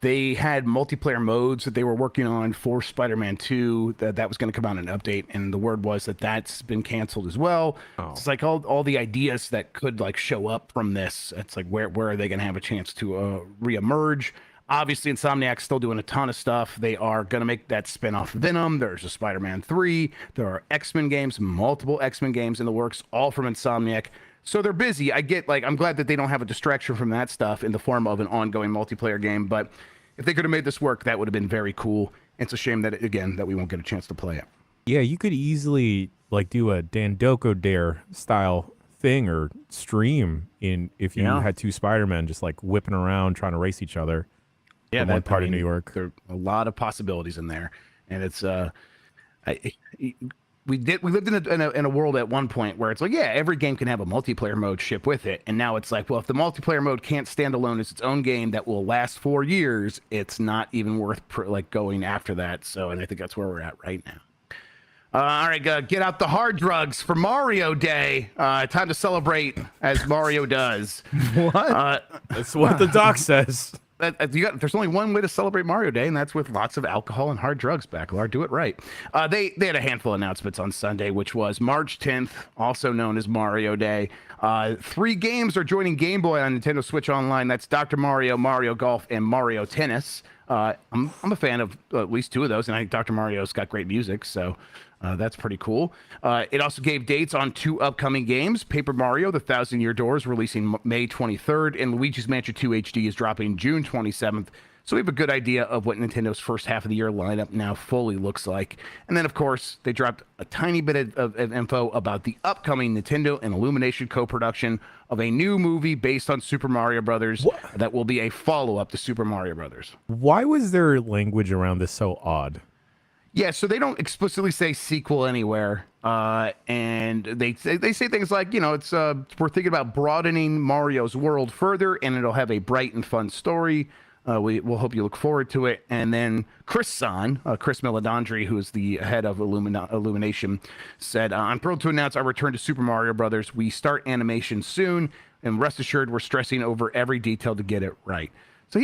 they had multiplayer modes that they were working on for Spider-Man 2 that was going to come out in an update, and the word was that that's been canceled as well. It's like all the ideas that could like show up from this. It's like where are they going to have a chance to reemerge? Obviously, Insomniac's still doing a ton of stuff. They are going to make that spin-off Venom. There's a Spider-Man 3. There are X-Men games, multiple X-Men games in the works, all from Insomniac. So they're busy. I'm glad that they don't have a distraction from that stuff in the form of an ongoing multiplayer game. But if they could have made this work, that would have been very cool. It's a shame that we won't get a chance to play it. Yeah, you could easily like do a Dandoko Dare style thing or stream if you had 2 Spider-Men just like whipping around trying to race each other. Yeah, one part of New York. There are a lot of possibilities in there, and it's we lived in a world at one point where it's like, yeah, every game can have a multiplayer mode ship with it, and now it's like, well, if the multiplayer mode can't stand alone as its own game that will last 4 years, it's not even worth going after that. So, and I think that's where we're at right now. All right, get out the hard drugs for Mario Day. Time to celebrate as Mario does. What? That's what the doc says. There's only one way to celebrate Mario Day, and that's with lots of alcohol and hard drugs, Bacalar. Do it right. They had a handful of announcements on Sunday, which was March 10th, also known as Mario Day. 3 games are joining Game Boy on Nintendo Switch Online. That's Dr. Mario, Mario Golf, and Mario Tennis. I'm a fan of at least 2 of those, and I think Dr. Mario's got great music, so that's pretty cool. It also gave dates on 2 upcoming games. Paper Mario, The 1,000-Year Door is releasing May 23rd, and Luigi's Mansion 2 HD is dropping June 27th. So we have a good idea of what Nintendo's first half of the year lineup now fully looks like. And then, of course, they dropped a tiny bit of info about the upcoming Nintendo and Illumination co-production of a new movie based on Super Mario Brothers that will be a follow-up to Super Mario Brothers. Why was their language around this so odd? Yeah, so they don't explicitly say sequel anywhere, and they say things like, it's we're thinking about broadening Mario's world further, and it'll have a bright and fun story. We'll hope you look forward to it. And then Chris Meledandri, who is the head of Illumination, said, I'm thrilled to announce our return to Super Mario Brothers. We start animation soon, and rest assured we're stressing over every detail to get it right. So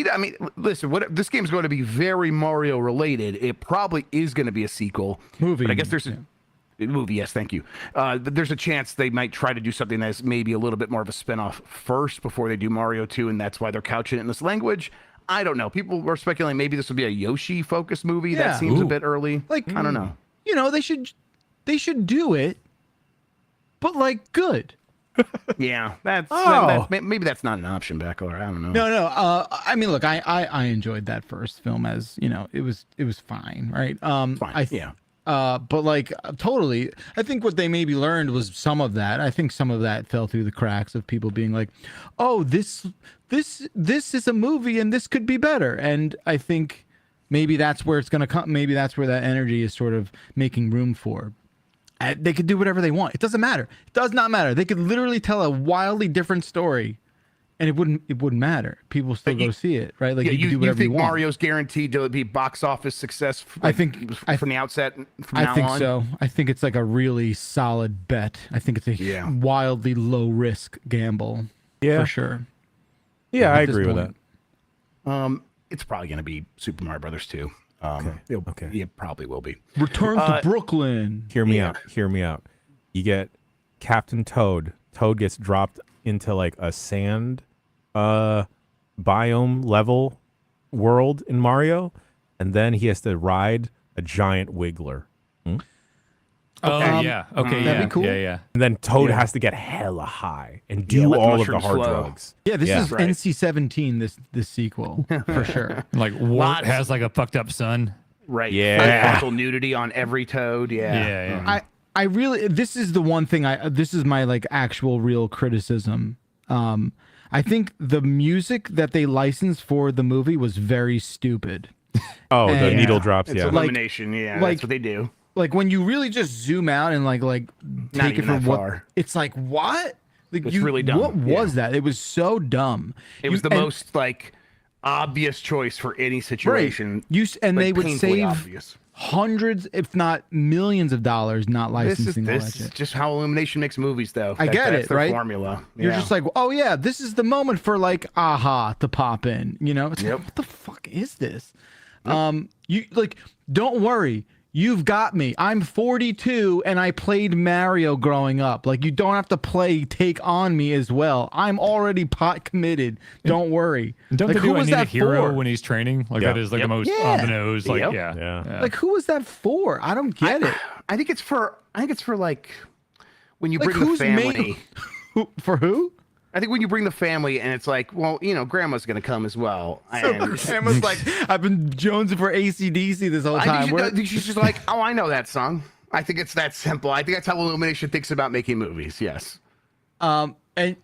listen, this game's going to be very Mario related. It probably is going to be a sequel. Movie. But I guess there's a movie. Yes, thank you. There's a chance they might try to do something that's maybe a little bit more of a spinoff first before they do Mario 2, and that's why they're couching it in this language. I don't know. People were speculating maybe this would be a Yoshi-focused movie. Yeah. That seems a bit early. I don't know. They should do it, but like good. Yeah, maybe that's not an option, Bacalar. I don't know. No. I mean, look, I enjoyed that first film as it was fine, right? Fine. But like totally, I think what they maybe learned was some of that. I think some of that fell through the cracks of people being like, "Oh, this is a movie, and this could be better." And I think maybe that's where it's going to come. Maybe that's where that energy is sort of making room for. They could do whatever they want. It doesn't matter. It does not matter. They could literally tell a wildly different story, and it wouldn't matter. People still go see it, right? Like Yeah, you can do whatever think you want. Mario's guaranteed to be box office success? I think from the outset. From I now think on? so. I think it's like a really solid bet. I think it's a wildly low risk gamble. Yeah. For sure. Yeah, I At this agree with that. point. It's probably going to be Super Mario Brothers 2. Okay. It probably will be. Return to Brooklyn. Hear me out. Hear me out. You get Captain Toad. Toad gets dropped into like a sand biome level world in Mario, and then he has to ride a giant wiggler. Oh yeah. Okay. that'd Yeah. be cool. Yeah. And then Toad has to get hella high and do let the all of the mushrooms hard flow. drugs. Yeah, this is Right. NC-17. This sequel for sure. Like Wart Lots. has like a fucked up son. Right. Yeah. Frontal nudity on every Toad. Yeah. I really, this is the one thing this is my like actual real criticism. I think the music that they licensed for the movie was very stupid. Oh, the And- needle drops. It's Yeah. elimination. like- That's what they do. Like when you really just zoom out and like take it even for that what far. it's like. What? Like It's really dumb. What was that? It was so dumb. It was the most like obvious choice for any situation. And like, they would painfully save obvious. hundreds, if not millions of dollars not licensing all that This is shit. just how Illumination makes movies, though. I get that's it, their right? Formula. You're Yeah. just like, oh yeah, this is the moment for like aha to pop in. You know, it's like, what the fuck is this? You like, don't worry. You've got me. I'm 42 and I played Mario growing up. Like, you don't have to play Take On Me as well. I'm already pot committed. Don't worry. Don't like, they do who I was Need a that Hero for? when he's training? Like Yeah. that is like Yep. the most Yeah. on the nose. Like Yep. yeah. Like, who was that for? I don't get it. I think it's for like when you Like, bring the who's family. For who? I think when you bring the family and it's like, well, grandma's gonna come as well. And Grandma's like, I've been jonesing for AC/DC this whole time. I think she's just like, oh, I know that song. I think it's that simple. I think that's how Illumination thinks about making movies. Yes. And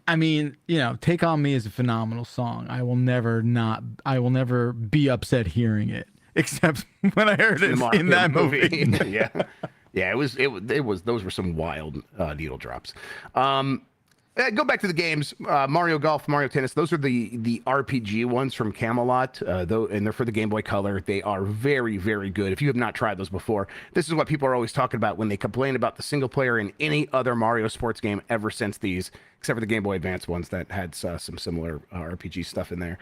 I mean, Take On Me is a phenomenal song. I will never be upset hearing it, except when I heard it in that movie. Yeah. Yeah, it was those were some wild needle drops. Go back to the games. Mario Golf, Mario Tennis. Those are the RPG ones from Camelot, and they're for the Game Boy Color. They are very, very good. If you have not tried those before, this is what people are always talking about when they complain about the single player in any other Mario sports game ever since these, except for the Game Boy Advance ones that had some similar RPG stuff in there.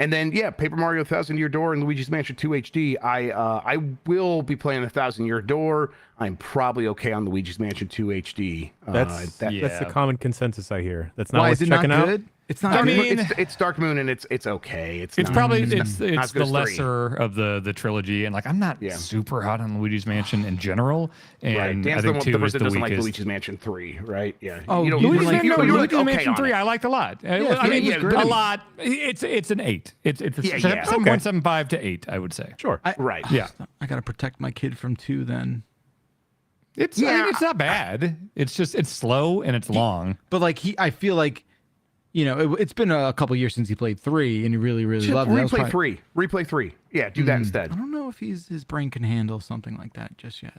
And then, Paper Mario 1,000-Year Door and Luigi's Mansion 2 HD. I will be playing 1,000-Year Door. I'm probably okay on Luigi's Mansion 2 HD. That's the common consensus I hear. That's not Why worth is it not checking out. good? It's not. I good? mean, it's Dark Moon and it's okay. It's not, probably not it's as good the as 3. lesser of the trilogy, and like I'm not super hot on Luigi's Mansion in general, and Right. Dan's I think the 2 is person the that doesn't like weakest. Luigi's Mansion 3, right? Yeah. Oh, you know, you Luigi's like- Mansion, you were Luigi's okay Mansion on 3, it. I liked a lot. Yeah, I mean, yeah, a good. lot. It's an 8. It's a Yeah, 7.75 to 8, I would say. Sure. Right. Yeah. I gotta protect my kid from 2 then. I mean, it's not bad. It's just it's slow and it's long. But like I feel like, it's been a couple years since he played 3, and he really, really Just loved it. That was replay probably- 3. Replay 3. Yeah, do that instead. I don't know if his brain can handle something like that just yet.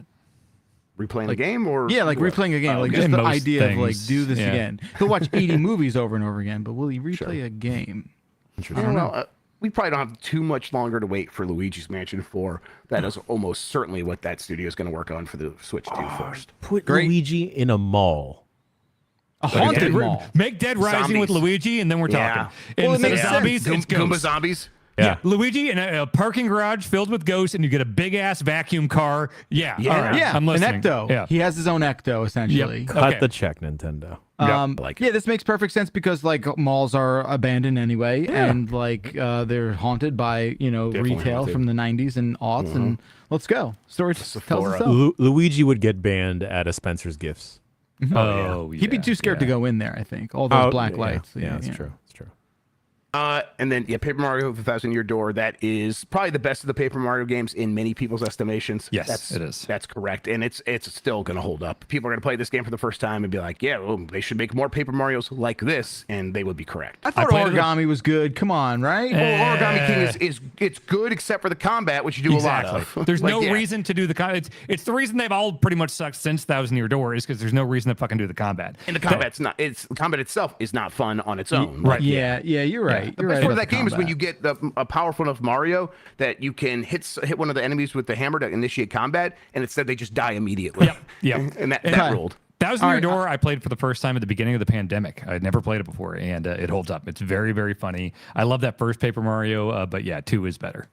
Replaying the game or Yeah, like replaying a game, like okay. just the Most idea of like things, do this yeah. again. He'll watch 80 movies over and over again, but will he replay a game? I don't know. We probably don't have too much longer to wait for Luigi's Mansion 4. That is almost certainly what that studio is going to work on for the Switch 2 first. Put Luigi in a mall. A haunted mall. Make Dead Rising with Zombies. Luigi, and then we're talking. Yeah. Well, it Instead of makes sense. zombies, it's Goomba ghosts. zombies. Yeah. Luigi in a parking garage filled with ghosts, and you get a big ass vacuum car. Yeah, Yeah. all right. Yeah, I'm listening. an ecto. Yeah, He has his own ecto essentially. Cut Okay. the check, Nintendo. Yeah, this makes perfect sense because like malls are abandoned anyway, and like they're haunted by retail haunted. from the 90s and aughts, and let's go. Story tells Sephora. itself. Luigi would get banned at a Spencer's Gifts. Oh, yeah. He'd be too scared to go in there. I think all those black yeah, lights. Yeah, that's true. That's true. And then Paper Mario: The Thousand Year Door. That is probably the best of the Paper Mario games in many people's estimations. Yes, it is. That's correct, and it's still going to hold up. People are going to play this game for the first time and be like, "Yeah, well, they should make more Paper Marios like this," and they would be correct. I thought Origami was good. Come on, right? Well, Origami King is it's good except for the combat, which you do a lot of. There's no reason to do the combat. It's the reason they've all pretty much sucked since Thousand Year Door is because there's no reason to fucking do the combat. And the combat's not. It's the combat itself is not fun on its own. Right? Yeah, you're right. The best part of that game is when you get a powerful enough Mario that you can hit one of the enemies with the hammer to initiate combat, and instead they just die immediately. Yeah, and that ruled. Thousand Year Door, I played for the first time at the beginning of the pandemic. I'd never played it before, and it holds up. It's very, very funny. I love that first Paper Mario, but yeah, 2 is better.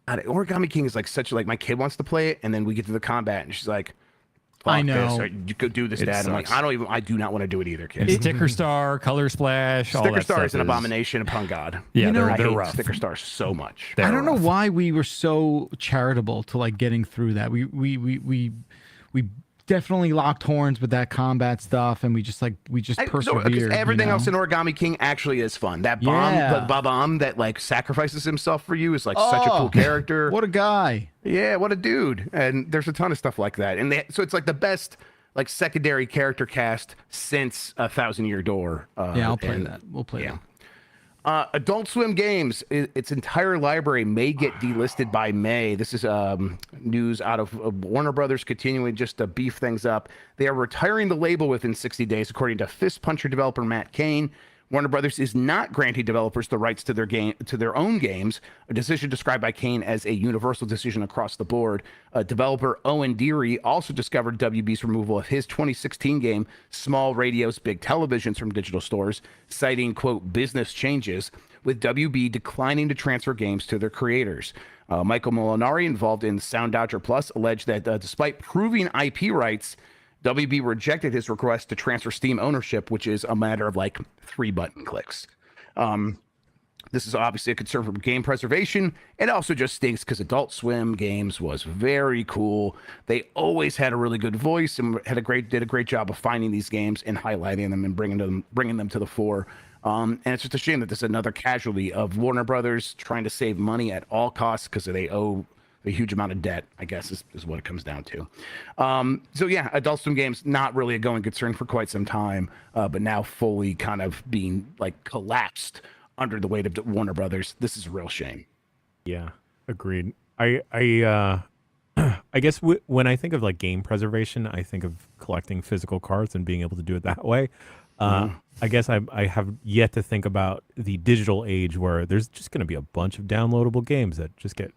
God, Origami King is like such like my kid wants to play it, and then we get to the combat, and she's like, I know. This, or you could do this, Dad. I'm like, I do not want to do it either, kid. Sticker Star, Color Splash, all Sticker that Star stuff is an abomination upon God. Yeah, I they're hate rough. Sticker Star so much. I don't know why we were so charitable to like getting through that. We definitely locked horns with that combat stuff, and we just persevered. Everything else in Origami King actually is fun. That bomb that like sacrifices himself for you is like such a cool character. What a guy! Yeah, what a dude. And there's a ton of stuff like that. And so it's like the best like secondary character cast since A Thousand Year Door. I'll play that. We'll play that. Adult Swim Games, its entire library may get delisted by May. This is news out of Warner Brothers continuing just to beef things up. They are retiring the label within 60 days, according to Fist Puncher developer Matt Cain. Warner Brothers is not granting developers the rights to their own games, a decision described by Cain as a universal decision across the board. Developer Owen Deary also discovered WB's removal of his 2016 game, Small Radios, Big Televisions, from digital stores, citing, quote, business changes, with WB declining to transfer games to their creators. Michael Molinari, involved in Sound Dodger Plus, alleged that despite proving IP rights, WB rejected his request to transfer Steam ownership, which is a matter of like 3 button clicks. This is obviously a concern for game preservation. It also just stinks because Adult Swim Games was very cool. They always had a really good voice and did a great job of finding these games and highlighting them and bringing them to the fore. And it's just a shame that this is another casualty of Warner Brothers trying to save money at all costs because they owe a huge amount of debt, I guess, is what it comes down to. So yeah, Adult Swim Games, not really a going concern for quite some time, but now fully kind of being like collapsed under the weight of Warner Brothers. This is a real shame. Yeah, agreed. I guess when I think of like game preservation, I think of collecting physical cards and being able to do it that way. I guess I have yet to think about the digital age where there's just going to be a bunch of downloadable games that just get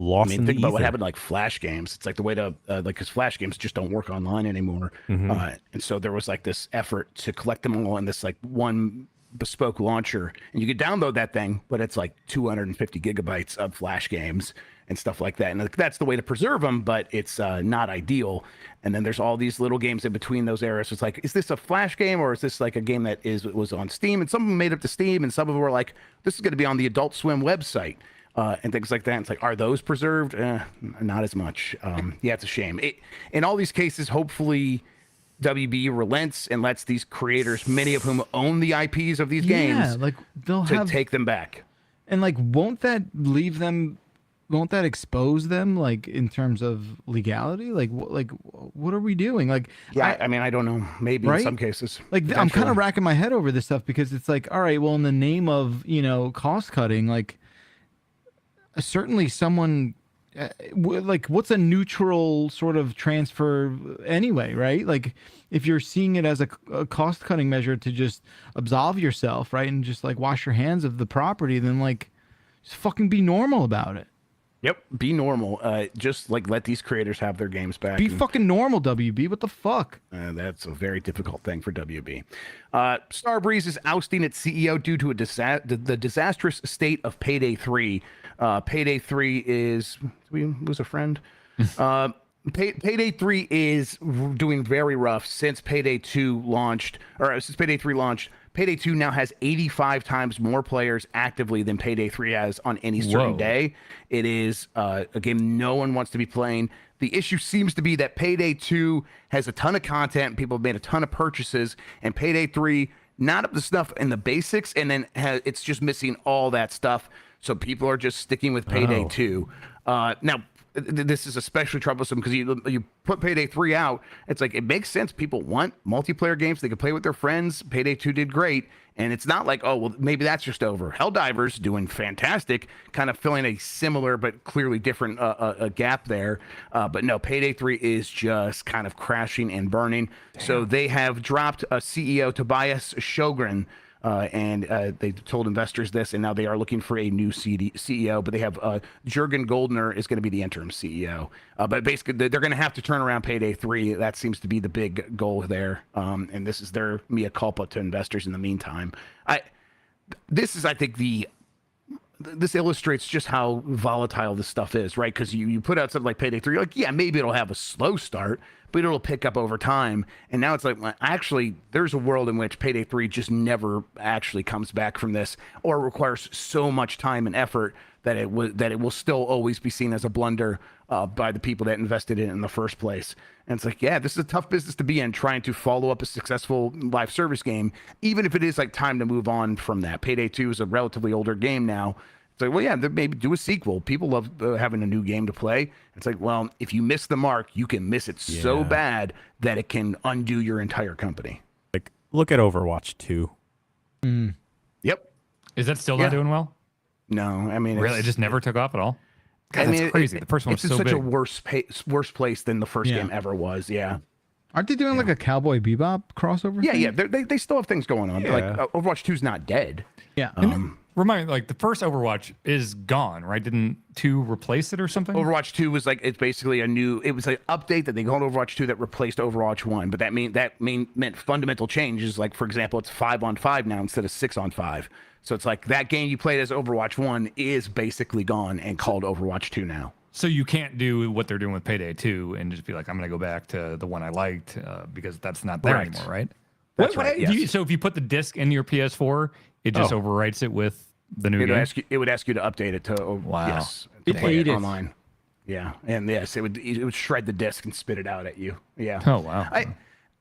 lost in the think about ether. what happened to like Flash games. It's like the way to because Flash games just don't work online anymore. And so there was like this effort to collect them all in this like one bespoke launcher, and you could download that thing, but it's like 250 gigabytes of Flash games and stuff like that. And that's the way to preserve them, but it's not ideal. And then there's all these little games in between those eras. It's like, is this a Flash game or is this like a game that was on Steam? And some of them made up to Steam, and some of them were like, this is going to be on the Adult Swim website. And things like that. And it's like, are those preserved? Not as much. Yeah, it's a shame. In all these cases, hopefully WB relents and lets these creators, many of whom own the IPs of these games, like they'll take them back. And like, won't that expose them, like in terms of legality? Like what are we doing? Like, yeah, I mean, I don't know. Maybe in some cases. Like, I'm kind of racking my head over this stuff because it's like, all right, well, in the name of, cost cutting, like, certainly someone like, what's a neutral sort of transfer anyway, right? Like, if you're seeing it as a cost cutting measure to just absolve yourself, right, and just like wash your hands of the property, then like just fucking be normal about it. Yep, be normal. Just like let these creators have their games back. Be fucking normal, WB. What the fuck? That's a very difficult thing for WB. Starbreeze is ousting its CEO due to the disastrous state of Payday 3. Payday 3 is... Did we lose a friend? Payday 3 is doing very rough since Payday 2 launched, or since Payday 3 launched. Payday 2 now has 85 times more players actively than Payday 3 has on any certain day. It is a game no one wants to be playing. The issue seems to be that Payday 2 has a ton of content. People have made a ton of purchases, and Payday 3 not up to snuff in the basics, and then it's just missing all that stuff. So people are just sticking with Payday 2. Now, this is especially troublesome because you put Payday 3 out. It's like, it makes sense. People want multiplayer games they can play with their friends. Payday 2 did great. And it's not like, oh, well, maybe that's just over. Helldivers doing fantastic, kind of filling a similar but clearly different a gap there. But no, Payday 3 is just kind of crashing and burning. Damn. So they have dropped a CEO, Tobias Sjogren, and they told investors this, and now they are looking for a new CEO, but they have Jürgen Goldner is going to be the interim CEO. But basically, they're going to have to turn around Payday 3. That seems to be the big goal there. And this is their mea culpa to investors in the meantime. I think, this illustrates just how volatile this stuff is, right? Because you put out something like Payday 3, you're like, yeah, maybe it'll have a slow start, but it'll pick up over time. And now it's like, well, actually, there's a world in which Payday 3 just never actually comes back from this, or requires so much time and effort that it will still always be seen as a blunder by the people that invested in it in the first place. And it's like, yeah, this is a tough business to be in, trying to follow up a successful live service game, even if it is like time to move on from that. Payday 2 is a relatively older game now. It's like, well, yeah, maybe do a sequel. People love having a new game to play. It's like, well, if you miss the mark, you can miss it so bad that it can undo your entire company. Like, look at Overwatch 2. Yep. Is that still not doing well? No, I mean, really, it just never took off at all. God, that's crazy. The first one was so big. It's in such a worse place than the first game ever was. Yeah. Aren't they doing like a Cowboy Bebop crossover? Yeah, thing? They still have things going on. Like Overwatch 2 is not dead. Yeah. Remind me, like, the first Overwatch is gone, right? Didn't 2 replace it or something? Overwatch 2 was like, it's basically it was an update that they called Overwatch 2 that replaced Overwatch 1. But that meant fundamental changes. Like, for example, it's 5-on-5 now instead of 6-on-5. So it's like that game you played as Overwatch 1 is basically gone and called Overwatch 2 now. So you can't do what they're doing with Payday 2 and just be like, I'm going to go back to the one I liked because that's not there anymore, right? That's right. Yes. So if you put the disc in your PS4, it just overwrites it with the new game? It would ask you to update it to play it online. Yeah, and yes, it would shred the disc and spit it out at you. Yeah. Oh wow.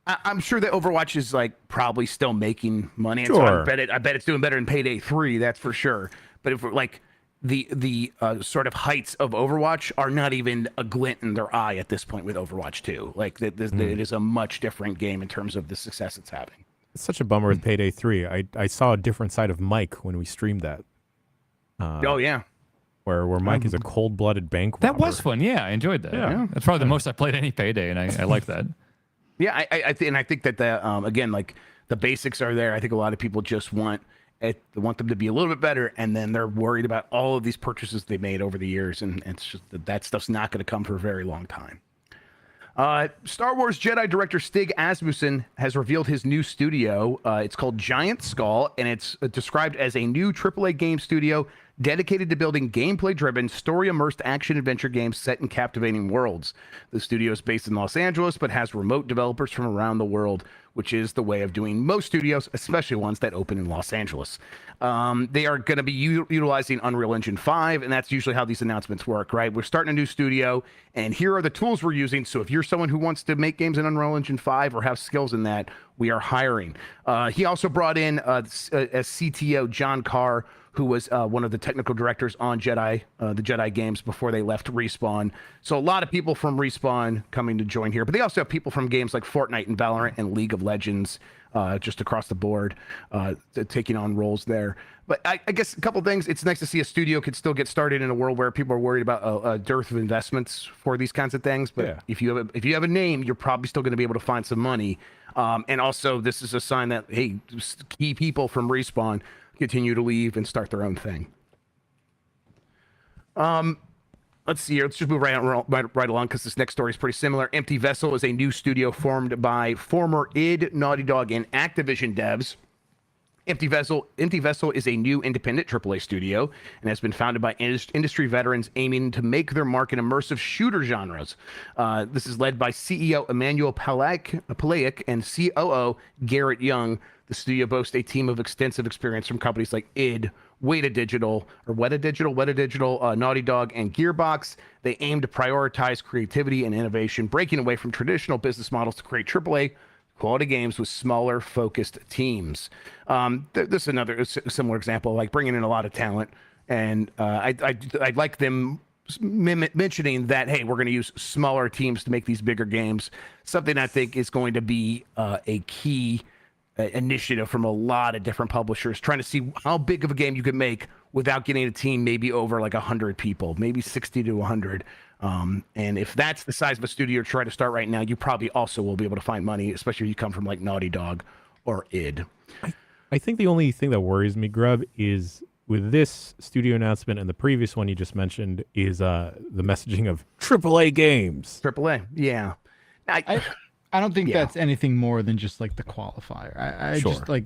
I'm sure that Overwatch is like probably still making money. And sure. So I bet it's doing better than Payday 3. That's for sure. But if like the sort of heights of Overwatch are not even a glint in their eye at this point with Overwatch 2. Like it is a much different game in terms of the success it's having. It's such a bummer with Payday 3. I saw a different side of Mike when we streamed that. Oh yeah. Where Mike is a cold-blooded bank robber. That was fun. Yeah, I enjoyed that. Yeah. That's probably the most I played any Payday, and I like that. Yeah, I think that again, like the basics are there. I think a lot of people just want them to be a little bit better, and then they're worried about all of these purchases they made over the years, and it's just that stuff's not going to come for a very long time. Star Wars Jedi director Stig Asmussen has revealed his new studio. It's called Giant Skull, and it's described as a new AAA game studio dedicated to building gameplay-driven, story-immersed action-adventure games set in captivating worlds. The studio is based in Los Angeles, but has remote developers from around the world, which is the way of doing most studios, especially ones that open in Los Angeles. They are going to be utilizing Unreal Engine 5, and that's usually how these announcements work, right? We're starting a new studio, and here are the tools we're using. So if you're someone who wants to make games in Unreal Engine 5 or have skills in that, we are hiring. He also brought in as CTO John Carr, who was one of the technical directors on the Jedi games before they left Respawn. So a lot of people from Respawn coming to join here, but they also have people from games like Fortnite and Valorant and League of Legends, just across the board, taking on roles there. But I guess a couple things. It's nice to see a studio could still get started in a world where people are worried about a dearth of investments for these kinds of things. But if you have a name, you're probably still going to be able to find some money. And also, this is a sign that, hey, key people from Respawn continue to leave and start their own thing. Let's see here. Let's just move right along because this next story is pretty similar. Empty Vessel is a new studio formed by former id, Naughty Dog, and Activision devs. Empty Vessel is a new independent AAA studio and has been founded by industry veterans aiming to make their mark in immersive shooter genres. This is led by CEO Emmanuel Palaik and COO Garrett Young. The studio boasts a team of extensive experience from companies like id, Weta Digital, Naughty Dog, and Gearbox. They aim to prioritize creativity and innovation, breaking away from traditional business models to create AAA quality games with smaller, focused teams. This is another similar example, like bringing in a lot of talent, and I'd like them mentioning that, hey, we're going to use smaller teams to make these bigger games. Something I think is going to be a key initiative from a lot of different publishers, trying to see how big of a game you could make without getting a team maybe over like 100 people, maybe 60 to 100. And if that's the size of a studio you're trying to start right now, you probably also will be able to find money, especially if you come from like Naughty Dog or id. I think the only thing that worries me, Grub, is with this studio announcement and the previous one you just mentioned is the messaging of AAA games. AAA, yeah. I don't think that's anything more than just like the qualifier. I Sure. just like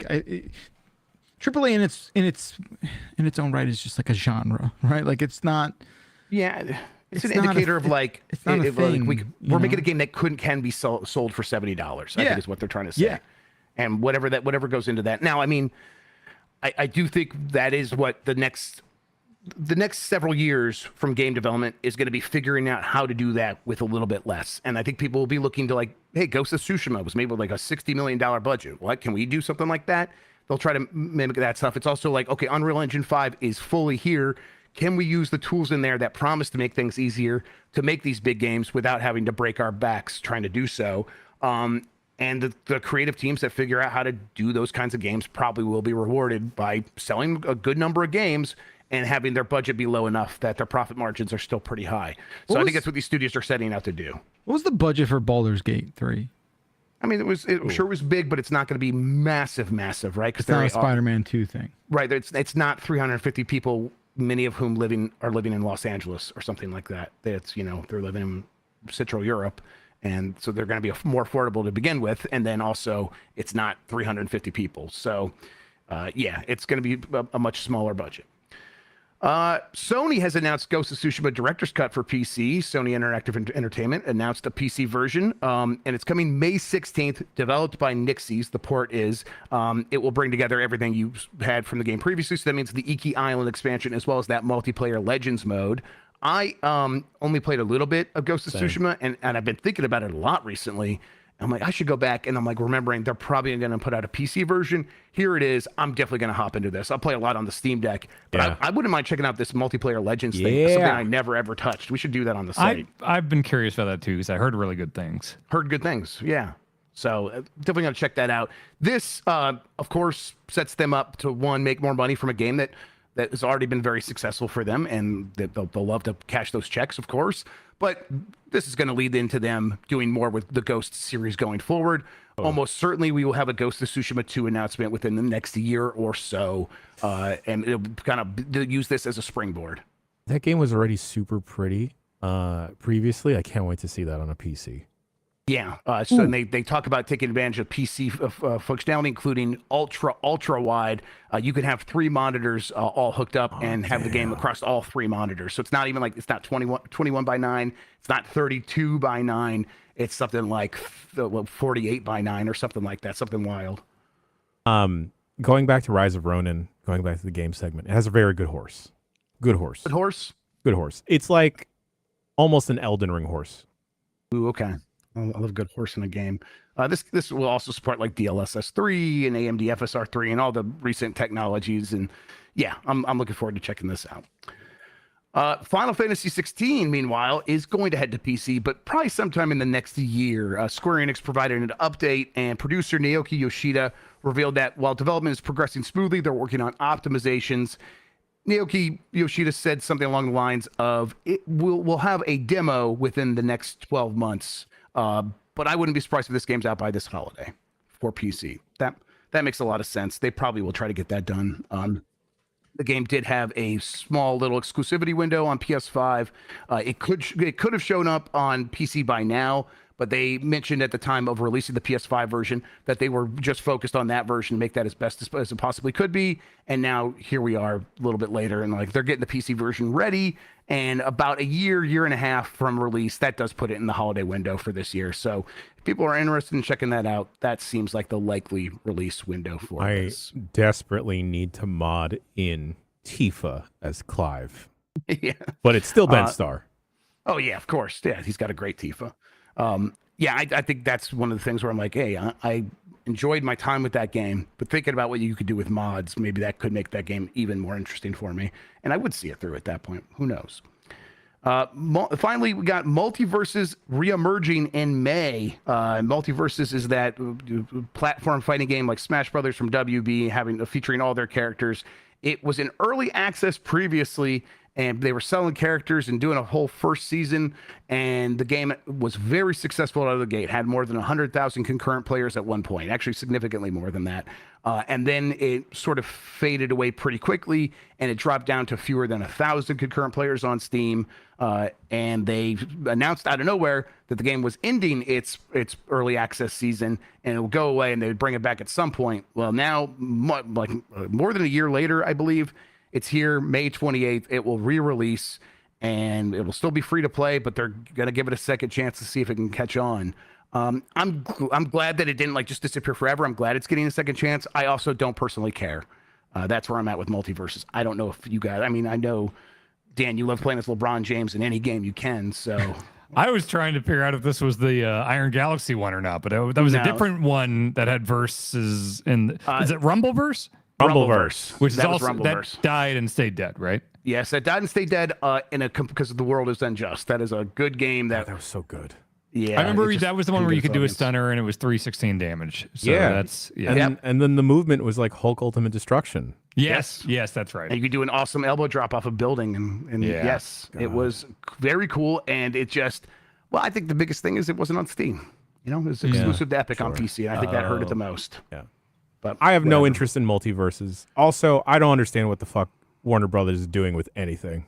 AAA in its own right is just like a genre, right? Like it's not. Yeah, it's an not indicator of like it's not a thing, we're making a game that can be sold for $70. I think is what they're trying to say. Yeah. And whatever goes into that. Now, I mean, I do think that is what the next several years from game development is going to be, figuring out how to do that with a little bit less. And I think people will be looking to like, hey, Ghost of Tsushima was made with like a $60 million budget. What, can we do something like that? They'll try to mimic that stuff. It's also like, okay, Unreal Engine 5 is fully here. Can we use the tools in there that promise to make things easier to make these big games without having to break our backs trying to do so? And the creative teams that figure out how to do those kinds of games probably will be rewarded by selling a good number of games and having their budget be low enough that their profit margins are still pretty high. So I think that's what these studios are setting out to do. What was the budget for Baldur's Gate 3? I mean, I'm sure it was big, but it's not going to be massive, right? Because it's not a Spider-Man 2 thing. Right. It's not 350 people, many of whom are living in Los Angeles or something like that. It's, they're living in Central Europe. And so they're going to be more affordable to begin with. And then also it's not 350 people. So it's going to be a much smaller budget. Sony has announced Ghost of Tsushima Director's Cut for PC. Sony Interactive Entertainment announced a PC version, and it's coming May 16th, developed by Nixies. The port is. It will bring together everything you had from the game previously. So that means the Iki Island expansion, as well as that multiplayer Legends mode. I only played a little bit of Ghost of Tsushima, and I've been thinking about it a lot recently. I'm like, I should go back, and I'm like remembering they're probably going to put out a PC version. Here it is. I'm definitely going to hop into this. I'll play a lot on the Steam Deck, but I wouldn't mind checking out this multiplayer Legends thing. Something I never ever touched. We should do that on the site. I've been curious about that too because I heard really good things. Heard good things, yeah. So definitely going to check that out. This, of course, sets them up to make more money from a game that has already been very successful for them, and they'll love to cash those checks, of course. But this is going to lead into them doing more with the Ghost series going forward. Almost certainly we will have a Ghost of Tsushima 2 announcement within the next year or so, and it'll kind of use this as a springboard. That game was already super pretty previously. I can't wait to see that on a PC. Yeah, so they talk about taking advantage of PC functionality, including ultra wide. You can have 3 monitors all hooked up and have the game across all 3 monitors. So it's not even like, it's not 21 by 9. It's not 32 by 9. It's something like 48 by 9 or something like that. Something wild. Going back to Rise of Ronin, going back to the game segment, it has a very good horse. Good horse. Good horse? Good horse. It's like almost an Elden Ring horse. Ooh, okay. I love a good horse in a game. This will also support like DLSS 3 and AMD FSR 3 and all the recent technologies. And yeah, I'm looking forward to checking this out. Final Fantasy 16, meanwhile, is going to head to PC, but probably sometime in the next year. Square Enix provided an update, and producer Naoki Yoshida revealed that while development is progressing smoothly, they're working on optimizations. Naoki Yoshida said something along the lines of, we'll have a demo within the next 12 months. But I wouldn't be surprised if this game's out by this holiday for PC. That makes a lot of sense. They probably will try to get that done. The game did have a small little exclusivity window on PS5. It could have shown up on PC by now, but they mentioned at the time of releasing the PS5 version that they were just focused on that version to make that as best as it possibly could be. And now here we are a little bit later, and like they're getting the PC version ready. And about a year and a half from release, that does put it in the holiday window for this year. So if people are interested in checking that out, that seems like the likely release window for this. I desperately need to mod in Tifa as Clive. Yeah. But it's still Ben Starr. Oh, yeah, of course. Yeah, he's got a great Tifa. yeah, I think that's one of the things where I'm like, hey, I enjoyed my time with that game, but thinking about what you could do with mods, maybe that could make that game even more interesting for me. And I would see it through at that point. Who knows? Finally, we got Multiverses reemerging in May. Multiverses is that platform fighting game like Smash Brothers from WB, featuring all their characters. It was in early access previously, and they were selling characters and doing a whole first season, and the game was very successful out of the gate. Had more than 100,000 concurrent players at one point, actually significantly more than that. And then it sort of faded away pretty quickly, and it dropped down to fewer than 1,000 concurrent players on Steam. And they announced out of nowhere that the game was ending its early access season, and it will go away, and they would bring it back at some point. Well, now, more than a year later, I believe, it's here, May 28th. It will re-release, and it will still be free to play, but they're going to give it a second chance to see if it can catch on. I'm glad that it didn't just disappear forever. I'm glad it's getting a second chance. I also don't personally care. That's where I'm at with Multiverses. I don't know if you guys, I know, Dan, you love playing as LeBron James in any game you can, so... I was trying to figure out if this was the Iron Galaxy one or not, but that was a different one that had verses in... is it Rumbleverse? Rumbleverse. Which is also... That died and stayed dead, right? Yes, that died and stayed dead because the world is unjust. That is a good game. That was so good. Yeah, I remember that was the one where you could do a stunner and it was 316 damage. So that's And then the movement was like Hulk Ultimate Destruction. Yes, that's right. And you could do an awesome elbow drop off a building, and yes, God. It was very cool. And it just, I think the biggest thing is it wasn't on Steam. It was exclusive to Epic on PC, and I think that hurt it the most. Yeah, but I have no interest in Multiverses. Also, I don't understand what the fuck Warner Brothers is doing with anything.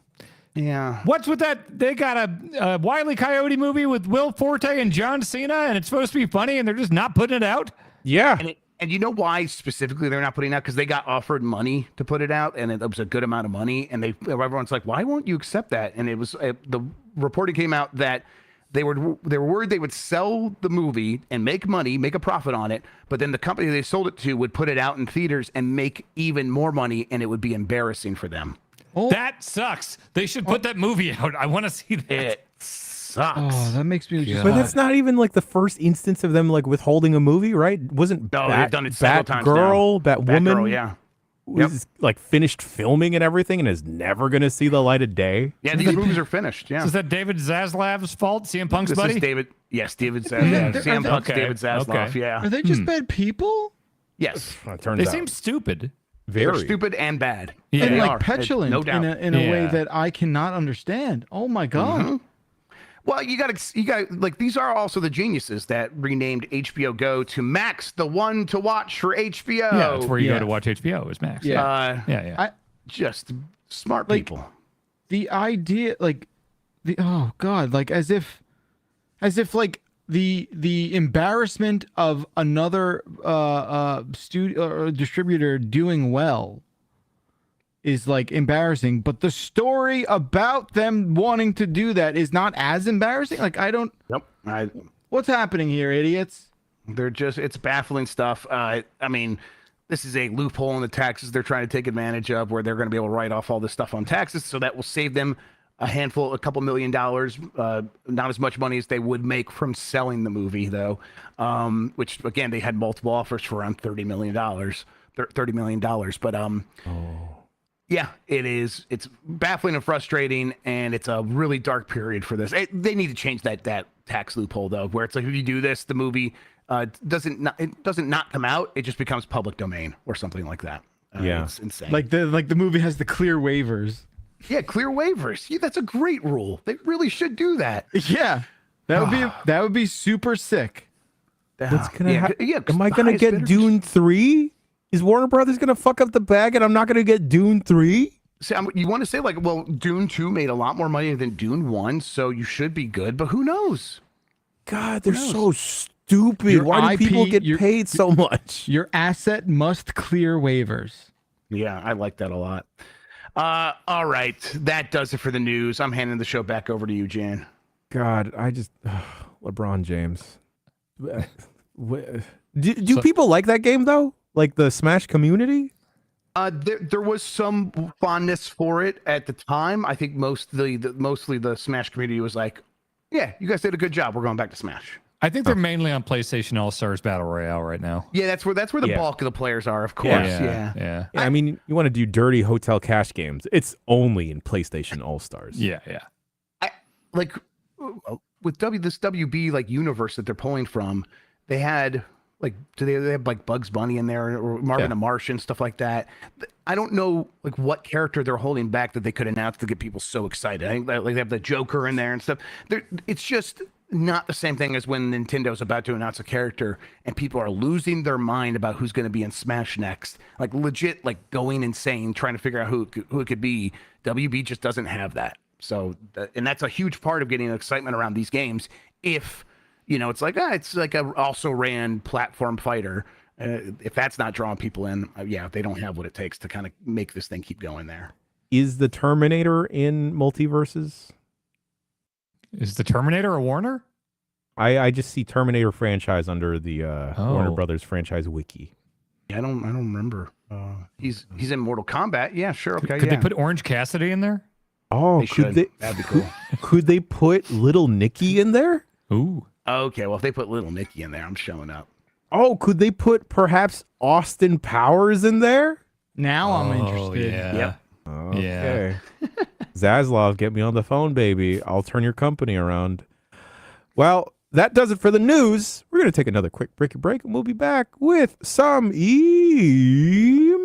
Yeah. What's with that? They got a Wile E. Coyote movie with Will Forte and John Cena, and it's supposed to be funny, and they're just not putting it out? Yeah. And you know why specifically they're not putting it out? Because they got offered money to put it out, and it was a good amount of money, and everyone's like, why won't you accept that? And it was the reporting came out that they were worried they would sell the movie and make money, make a profit on it, but then the company they sold it to would put it out in theaters and make even more money, and it would be embarrassing for them. Oh. That sucks. They should put that movie out. I want to see that. It sucks. Oh, that makes me just... But that's not even the first instance of them withholding a movie, right? Wasn't they've done it several times now. Batwoman, yeah. Was finished filming and everything and is never going to see the light of day. Yeah, these movies are finished. Yeah. Is that David Zaslav's fault? CM Punk's buddy? Is David. Yes, David Zaslav. CM Punk's David Zaslav. Okay. Yeah. Are they just bad people? Yes. They seem stupid. They're stupid and bad. Yeah. And petulant no doubt. in a way that I cannot understand. Oh my God. Mm-hmm. Well, you got these are also the geniuses that renamed HBO Go to Max, the one to watch for HBO. Yeah, that's where you go to watch HBO is Max. Yeah. Just smart people. The idea, oh God, as if the embarrassment of another studio or distributor doing well is embarrassing, but the story about them wanting to do that is not as embarrassing. I don't. Yep. What's happening here, idiots? It's baffling stuff. This is a loophole in the taxes they're trying to take advantage of, where they're going to be able to write off all this stuff on taxes, so that will save them a couple $1 million, not as much money as they would make from selling the movie, though. Which again, they had multiple offers for around $30 million. But yeah, it is. It's baffling and frustrating, and it's a really dark period for this. They need to change that tax loophole, though, where it's if you do this, the movie doesn't not come out. It just becomes public domain or something like that. It's insane. The movie has the clear waivers. Yeah, clear waivers. Yeah, that's a great rule. They really should do that. Yeah, that would be super sick. What's gonna happen? Am I gonna get Dune 3? Is Warner Brothers gonna fuck up the bag and I'm not gonna get Dune 3? See, you want to say Dune 2 made a lot more money than Dune 1, so you should be good, but who knows? God, they're so stupid. Why do people get paid so much? Your asset must clear waivers. Yeah, I like that a lot. All right, that does it for the news. I'm handing the show back over to you, Jan. God, LeBron James. Do people like that game though? Like the Smash community? There was some fondness for it at the time. I think mostly the Smash community was like, "Yeah, you guys did a good job. We're going back to Smash." I think they're mainly on PlayStation All Stars Battle Royale right now. Yeah, that's where the Yeah. bulk of the players are, of course. Yeah. Yeah. Yeah, I mean, you want to do dirty hotel cash games. It's only in PlayStation All-Stars. Yeah. I like with this WB like universe that they're pulling from. They had like they have like Bugs Bunny in there or Marvin the Martian, stuff like that. I don't know like what character they're holding back that they could announce to get people so excited. I think like they have the Joker in there and stuff. It's just not the same thing as when Nintendo's about to announce a character and people are losing their mind about who's going to be in Smash next. Like legit, like going insane, trying to figure out who it could be. WB just doesn't have that. So, and that's a huge part of getting excitement around these games. If, it's like, it's like a also ran platform fighter. If that's not drawing people in, they don't have what it takes to kind of make this thing keep going there. Is the Terminator in Multiverses? Is the Terminator a Warner? I just see Terminator franchise under the Warner Brothers franchise wiki. Yeah, I don't remember. He's in Mortal Kombat. Yeah, sure. Okay. Could they put Orange Cassidy in there? Oh, That'd be cool. Could they put Little Nicky in there? Ooh. Okay, well, if they put Little Nicky in there, I'm showing up. Oh, could they put perhaps Austin Powers in there? Now I'm interested. Yeah. Yep. Okay. Zaslav, get me on the phone, baby. I'll turn your company around. Well, that does it for the news. We're going to take another quick break and we'll be back with some emails.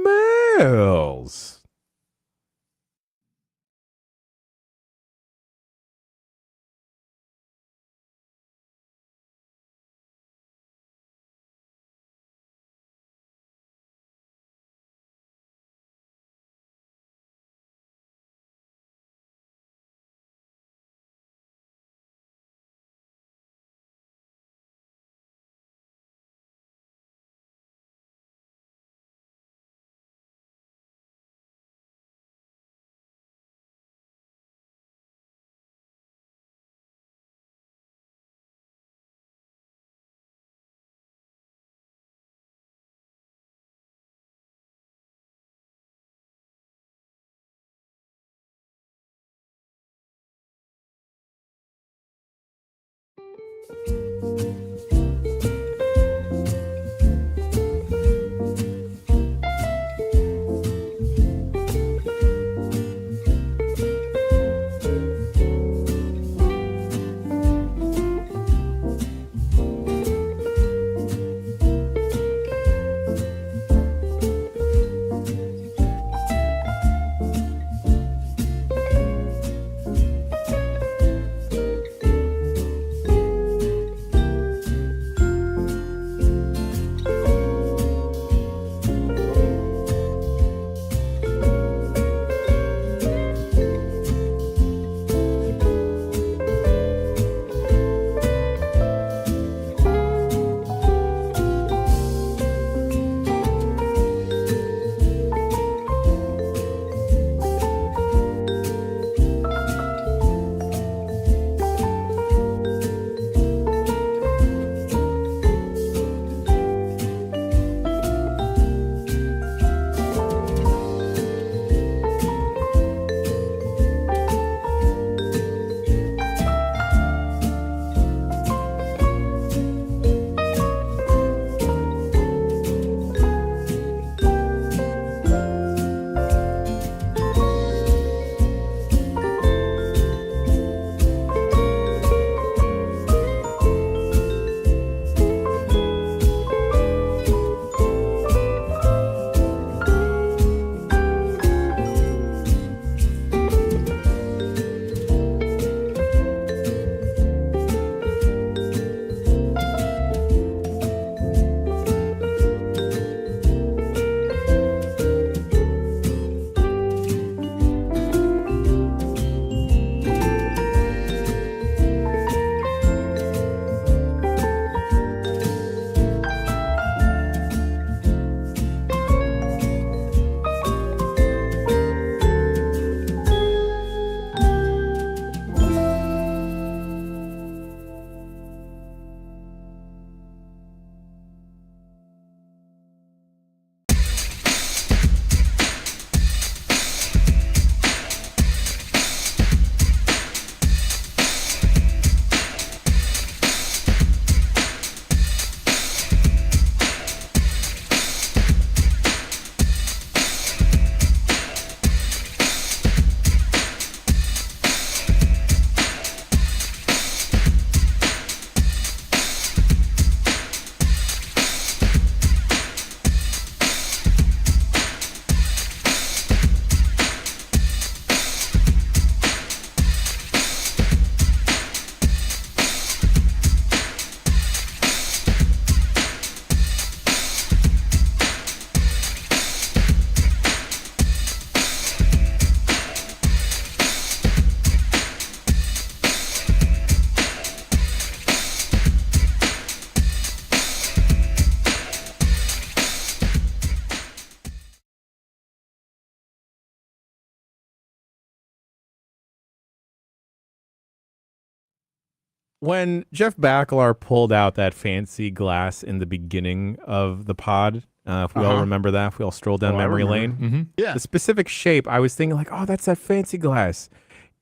when Jeff Bakalar pulled out that fancy glass in the beginning of the pod, if we all remember that, if we all stroll down memory lane, Yeah. the specific shape, I was thinking like, oh, that's that fancy glass.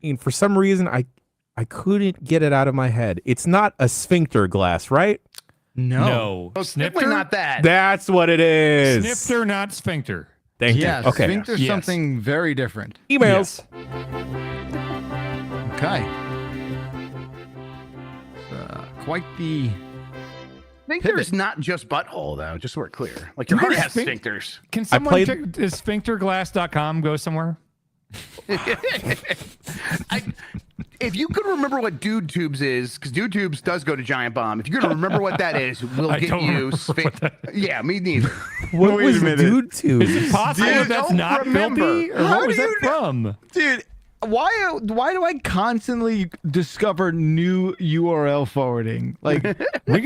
And for some reason, I couldn't get it out of my head. It's not a sphincter glass, right? No. Oh, definitely not that. That's what it is. Snifter, not sphincter. Thank Yeah, you. Okay. sphincter's Yes. something very different. Emails. Okay. Quite the... Sphincter is not just butthole, though, just so we're clear. Like, your heart has sphincters. Can someone played- check, does sphincterglass.com go somewhere? If you could remember what Dude Tubes is, because Dude Tubes does go to Giant Bomb. If you're going to remember what that is, we'll I get don't you remember what that Yeah, me neither. What Wait a was minute. dude to? Is it possible Dude, that's don't not remember. filthy? Or How what was do that you from? Dude, why do I constantly discover new URL forwarding? Like, We've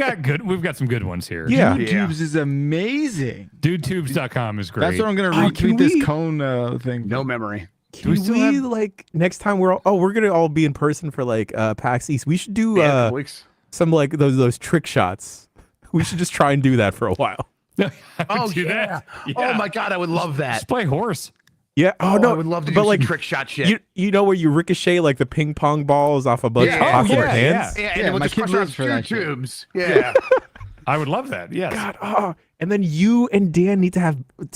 got some good ones here. Yeah. YouTube's is amazing. Dudetubes.com is great. That's what I'm going to Oh, retweet can this we- cone thing. No memory. Can we still have- like next time we're gonna all be in person for like PAX East. We should do Yeah, weeks. some like those trick shots. We should just try and do that for a while. Oh, do yeah. that. Oh, my God, I would love that. Just play horse. Yeah. Oh, no, I would love to do but some like trick shot shit. you know where you ricochet like the ping pong balls off a bunch of popular hands. Yeah, and Yeah, it would my just kid crush our lives for that Dude shit. Tubes. Yeah. I would love that. Yes. God, and then you and Dan need to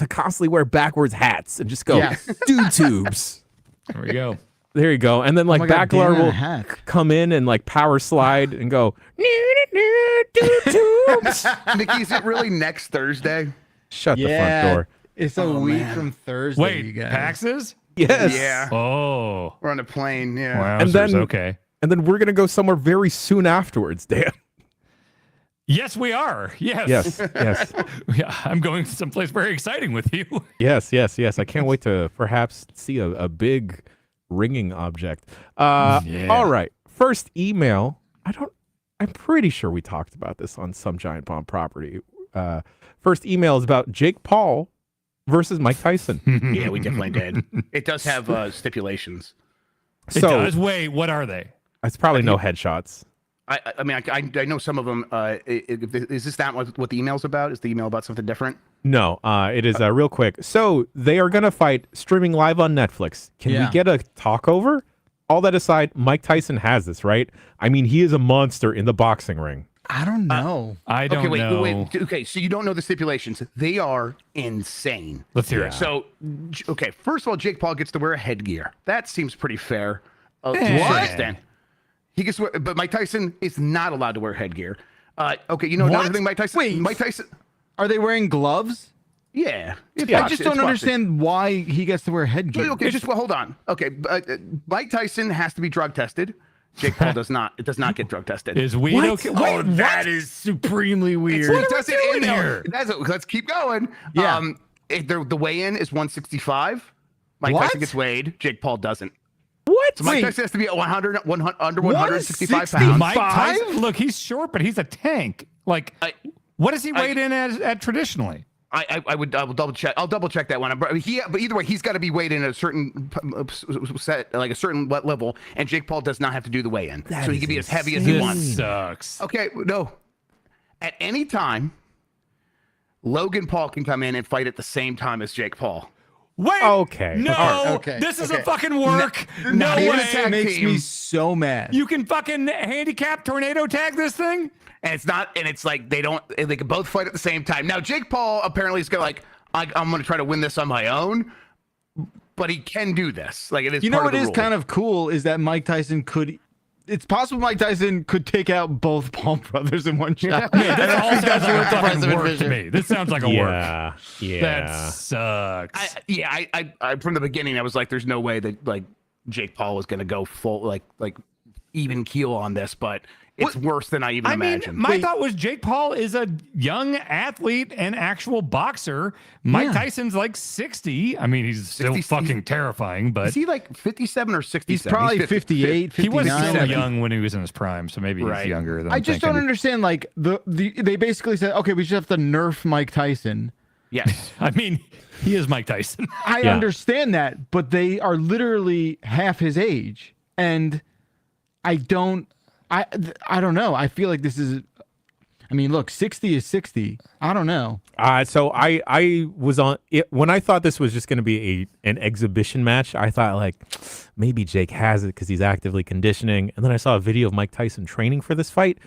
constantly wear backwards hats and just go Yes. dude tubes. There we go. There you go. And then like my God, Bakalar Dan in a will hat. come in and like power slide and go dude tubes. Nikki, is it really next Thursday? Shut the front Yeah, door. it's a week from Thursday, you Wait, guys. PAX is? Yes. Yeah. Oh. We're on a plane. Yeah. Wow. And then- okay. And then we're gonna go somewhere very soon afterwards, Dan. Yes, we are. Yes. Yes, yes, Yeah, I'm going someplace very exciting with you. yes, yes, yes. I can't wait to perhaps see a big ringing object. All right. First email. I'm pretty sure we talked about this on some Giant Bomb property. First email is about Jake Paul versus Mike Tyson. Yeah, we definitely did. It does have stipulations. It So does. Wait, what are they? it's probably no headshots. I mean, I know some of them. Is this not what the email's about? Is the email about something different? No, it is real quick. So they are going to fight streaming live on Netflix. Can Yeah. we get a talk over? All that aside, Mike Tyson has this, right? I mean, he is a monster in the boxing ring. I don't know. I don't Okay, know. wait. Okay, so you don't know the stipulations. They are insane. Let's hear it. So, okay, first of all, Jake Paul gets to wear a headgear. That seems pretty fair. To a What? certain extent. He gets to wear, but Mike Tyson is not allowed to wear headgear. Okay, you know another What? thing, Mike Tyson. Wait. Mike Tyson. Are they wearing gloves? Yeah, it's I boxing, just don't it's boxing. understand why he gets to wear headgear. Okay, just hold on. Okay, Mike Tyson has to be drug tested. Jake Paul does not. It does not get drug tested. Is weed What? okay? Oh, Wait, that is supremely weird. He does it in doing there. here? Let's keep going. Yeah. The weigh-in is 165. Mike What? Tyson gets weighed. Jake Paul doesn't. What? So Mike Wait. Tyson has to be at 100 under 165 165? pounds. Mike Tyson, look, he's short, but he's a tank. Like, what is he weighed in at traditionally? I will double check. I'll double check that one. But either way, he's got to be weighed in at a certain set, like a certain level, and Jake Paul does not have to do the weigh-in, so he can be as heavy as he This wants. sucks. Okay, no. At any time, Logan Paul can come in and fight at the same time as Jake Paul. Wait. Okay. No. All right, okay, This isn't okay. fucking work. No not even way. a tag makes team. me so mad. You can fucking handicap tornado tag this thing? And it's not, and it's like they can both fight at the same time. Now, Jake Paul apparently is going to like, I'm going to try to win this on my own, but he can do this. Like, it is You know part what of the is rule. kind of cool is that Mike Tyson could. It's possible Mike Tyson could take out both Paul brothers in one shot. This all sounds like a worth the price fucking of work to admission. me. This sounds like a work. Yeah. Yeah. That sucks. I from the beginning, I was like, there's no way that like Jake Paul was going to go full, like even keel on this, but it's worse than I even imagined. mean, my thought was Jake Paul is a young athlete and actual boxer. Mike Yeah. Tyson's like 60. I mean, he's still 60 fucking terrifying, but Is he like 57 or 67? He's probably 58, 59. he was so like- young when he was in his prime, so maybe Right. he's younger than I I'm just don't thinking. understand. Like they basically said, okay, we just have to nerf Mike Tyson. Yes. I mean, he is Mike Tyson. I Yeah. understand that, but they are literally half his age, and I don't I don't know. I feel like this is. I mean, look, 60 is 60. I don't know. So I was on it when I thought this was just going to be an exhibition match. I thought like maybe Jake has it because he's actively conditioning, and then I saw a video of Mike Tyson training for this fight.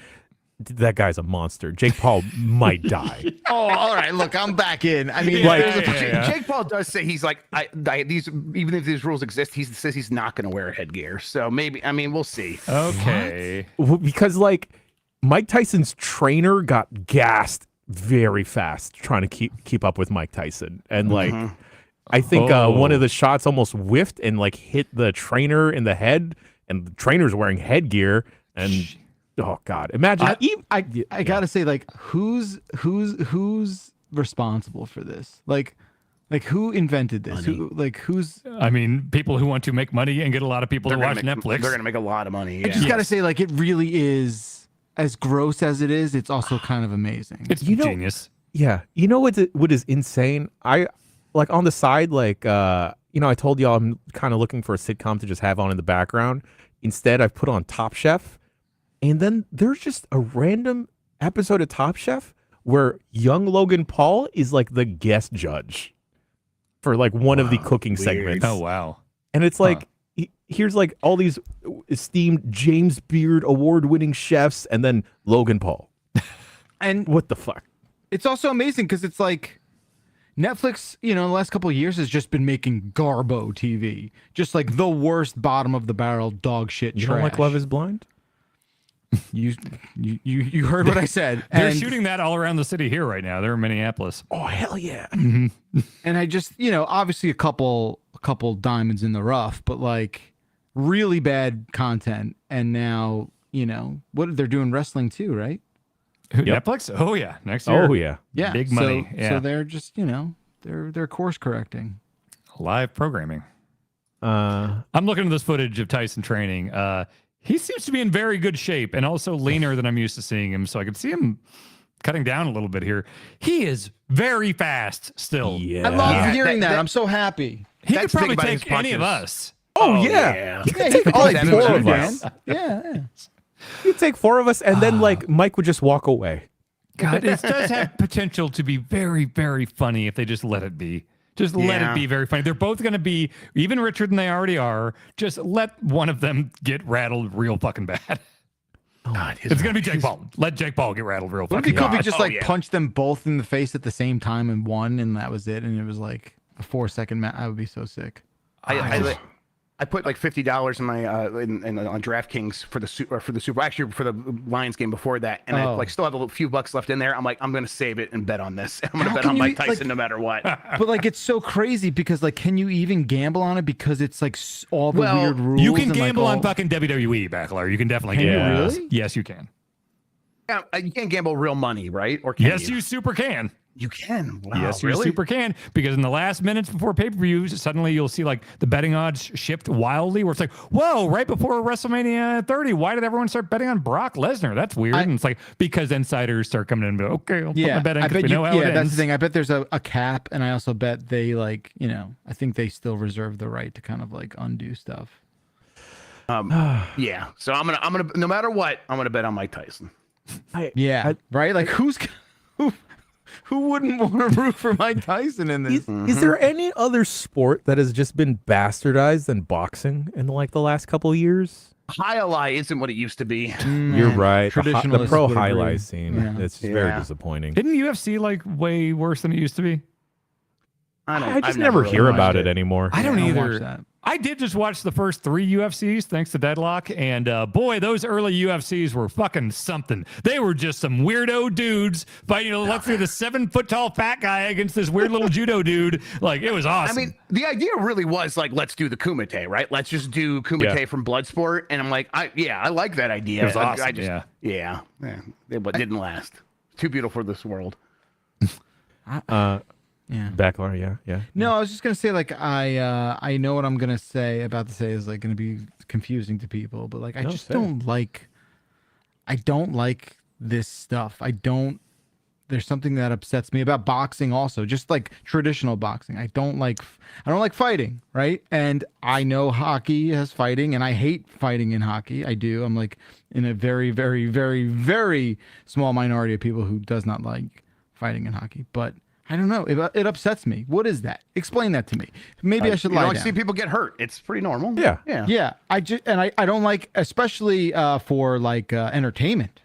That guy's a monster. Jake Paul might die. Oh, all right. Look, I'm back in. I mean, Jake Paul does say he's like, these even if these rules exist, he says he's not going to wear headgear. So maybe, I mean, we'll see. Okay. Well, because like Mike Tyson's trainer got gassed very fast trying to keep up with Mike Tyson, and like I think one of the shots almost whiffed and like hit the trainer in the head, and the trainer's wearing headgear and. Oh God! Imagine. I gotta say, like, who's responsible for this? Like who invented this? Who's? I mean, people who want to make money and get a lot of people to watch Netflix. They're gonna make a lot of money. Yeah. I just gotta say, like, it really is as gross as it is. It's also kind of amazing. It's genius. Yeah, you know what is insane? I like on the side, like I told y'all I'm kind of looking for a sitcom to just have on in the background. Instead, I've put on Top Chef. And then there's just a random episode of Top Chef where young Logan Paul is like the guest judge for like one of the cooking segments. Oh, wow. And it's like, here's like all these esteemed James Beard award-winning chefs and then Logan Paul. And what the fuck? It's also amazing because it's like Netflix, the last couple of years has just been making Garbo TV. Just like the worst bottom of the barrel dog shit You trash. don't like Love is Blind? You heard what I said. They're shooting that all around the city here right now. They're in Minneapolis. Oh hell yeah! And I just obviously a couple diamonds in the rough, but like really bad content. And now what they're doing wrestling too, right? Yep. Netflix? Oh yeah, next year. Oh yeah, big money. So they're just they're course correcting. Live programming. I'm looking at this footage of Tyson training. He seems to be in very good shape and also leaner than I'm used to seeing him. So I could see him cutting down a little bit here. He is very fast still. Yeah. I love hearing that. I'm so happy. He could probably take any of us. Oh yeah. He could take all like 4 of us. Yeah. He'd take 4 of us, and then like Mike would just walk away. God, it does have potential to be very, very funny if they just let it be. Just let it be very funny. They're both going to be even richer than they already are. Just let one of them get rattled real fucking bad. God, it's going to be Jake Paul. Let Jake Paul get rattled real fucking bad. Would it be cool if he just punch them both in the face at the same time and won, and that was it? And it was like a 4-second match. I would be so sick. I put like $50 in my on DraftKings for the Super, actually for the Lions game before that, and I like still have a few bucks left in there. I'm like, I'm gonna save it and bet on this. I'm gonna bet on Mike Tyson no matter what. But like, it's so crazy because like, can you even gamble on it because it's like all the weird rules? You can and, gamble like, on fucking WWE, Backler. You can definitely Can you gamble. really? Yes, you can. Yeah, you can't gamble real money, right? Or can Yes, you super can. You can. Wow, Yes, really? you super can. Because in the last minutes before pay-per-views, suddenly you'll see like the betting odds shift wildly where it's like, whoa, right before WrestleMania 30, why did everyone start betting on Brock Lesnar? That's weird. And it's like, because insiders start coming in and go, okay, I'll put my bet in because we know how it ends. That's the thing. I bet there's a cap, and I also bet they like, I think they still reserve the right to kind of like undo stuff. Yeah. So I'm gonna no matter what, I'm gonna bet on Mike Tyson. Right? Like who wouldn't want to root for Mike Tyson in this? Is there any other sport that has just been bastardized than boxing in like the last couple of years? Highlight isn't what it used to be. You're right. The pro would highlight agree. scene. Yeah. It's just very disappointing. Didn't UFC like way worse than it used to be? I just never hear about it anymore. I don't watch either. that. I did just watch the first 3 UFCs thanks to Deadlock, and boy, those early UFCs were fucking something. They were just some weirdo dudes fighting. Let's say the 7-foot-tall fat guy against this weird little judo dude. Like, it was awesome. I mean, the idea really was like, let's do the Kumite, right? Let's just do Kumite from Bloodsport, and I'm like, I like that idea. It was awesome. But didn't last. Too beautiful for this world. Backlar, yeah. No, I was just gonna say like I know what I'm gonna say about to say is like gonna be confusing to people, but like I just don't like this stuff. there's something that upsets me about boxing also, just like traditional boxing. I don't like fighting, right? And I know hockey has fighting, and I hate fighting in hockey. I do. I'm like in a very, very, very, very small minority of people who does not like fighting in hockey. But I don't know. It upsets me. What is that? Explain that to me. Maybe I should lie down. See people get hurt. It's pretty normal. Yeah. Yeah. I don't like, especially for like entertainment.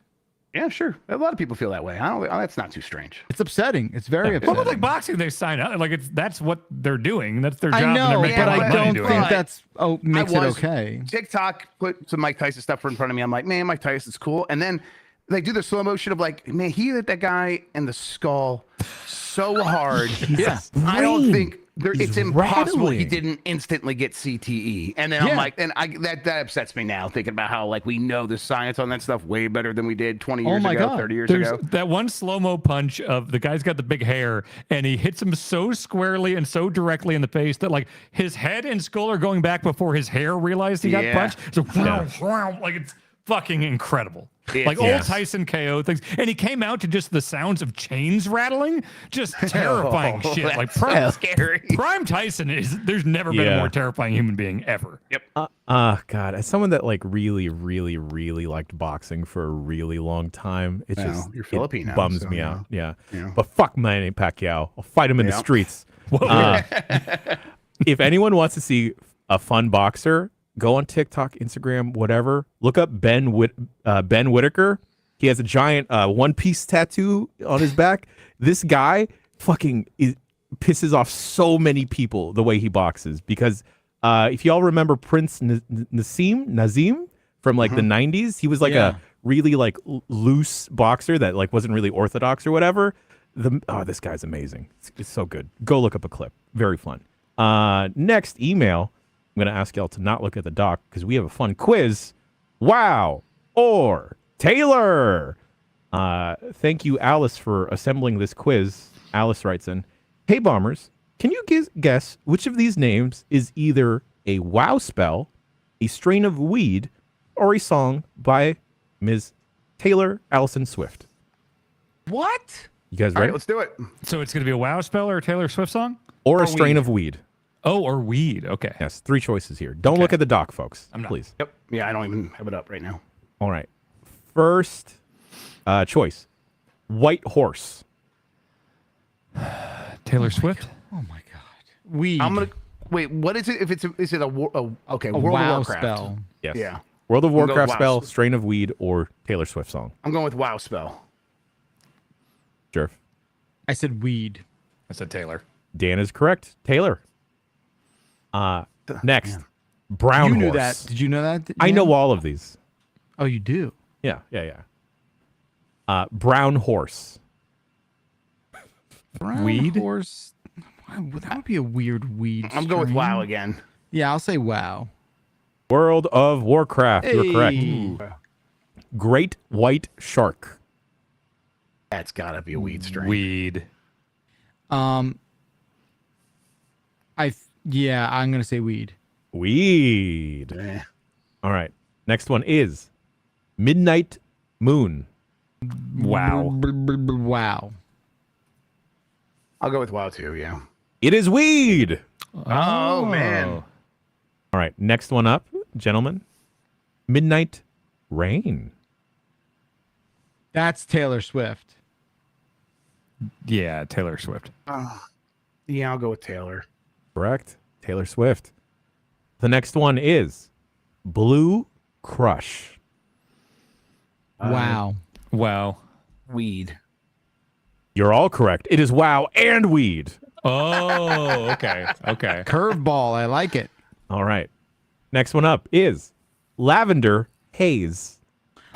Yeah, sure. A lot of people feel that way. I don't. That's not too strange. It's upsetting. It's very upsetting. Well, like boxing, they sign up. Like that's what they're doing. That's their job. I know, and they're making but a lot I of money don't doing think it. that's makes it okay. TikTok put some Mike Tyson stuff in front of me. I'm like, man, Mike Tyson's cool. And then they do the slow motion of like, man, he hit that guy in the skull so hard. Yes. I don't think it's impossible he rattling. didn't instantly get CTE. And then I'm like, that upsets me now, thinking about how like we know the science on that stuff way better than we did 20 years ago, 30 years There's ago. that one slow-mo punch of the guy's got the big hair and he hits him so squarely and so directly in the face that like his head and skull are going back before his hair realized he got punched. So like it's fucking incredible. Like old Tyson KO things. And he came out to just the sounds of chains rattling. Just terrifying shit. Like scary. Prime Tyson there's never been a more terrifying human being ever. Yep. God, as someone that like really, really, really liked boxing for a really long time, it's just you're Filipino, it bums so, me out. Yeah. Yeah. But fuck Manny Pacquiao. I'll fight him in the streets. Whoa. If anyone wants to see a fun boxer, go on TikTok, Instagram, whatever. Look up Ben Whitaker. He has a giant One Piece tattoo on his back. This guy fucking pisses off so many people the way he boxes because if y'all remember Prince Nazim from like the 90s, he was like a really like loose boxer that like wasn't really orthodox or whatever. This guy's amazing. It's so good. Go look up a clip. Very fun. Next email. I'm going to ask y'all to not look at the doc because we have a fun quiz. Wow or Taylor. Thank you, Alice, for assembling this quiz. Alice writes in, hey, Bombers, can you guess which of these names is either a wow spell, a strain of weed, or a song by Ms. Taylor Allison Swift? What? You guys All ready? right, let's do it. So it's going to be a WoW spell or a Taylor Swift song? Or a strain of weed. Oh, or weed. Okay. Yes, 3 choices here. Don't look at the doc, folks. I'm not. Please. Yep. Yeah, I don't even have it up right now. All right. First choice, White Horse. Taylor Swift? Oh my god. Weed. I'm gonna wait. What is it? If it's is it a World a of wow Warcraft spell. Yes. Yeah. World of I'm going Warcraft with spell, WoW. strain of weed, or Taylor Swift song. I'm going with WoW spell. Jerf. I said weed. I said Taylor. Dan is correct. Taylor. Next, Brown You knew Horse. that. Did you know that? I Dan? know all of these. Oh, you do. Yeah. Brown Horse. Brown Weed? horse. That would be a weird weed. I'm going with strain. WoW again. Yeah, I'll say wow. World of Warcraft. You're correct. Hey. Great White Shark. That's gotta be a weed strain. Weed. I'm gonna say weed. Weed. Eh. All right. Next one is Midnight Moon. Wow. Wow. I'll go with WoW too. Yeah. It is weed. Oh man. All right. Next one up, gentlemen. Midnight Rain. That's Taylor Swift. Yeah, Taylor Swift. Yeah, I'll go with Taylor. Correct. Taylor Swift. The next one is Blue Crush. Wow. Wow. Weed. You're all correct. It is wow and weed. Oh, okay. Okay. Curveball. I like it. All right. Next one up is Lavender Haze.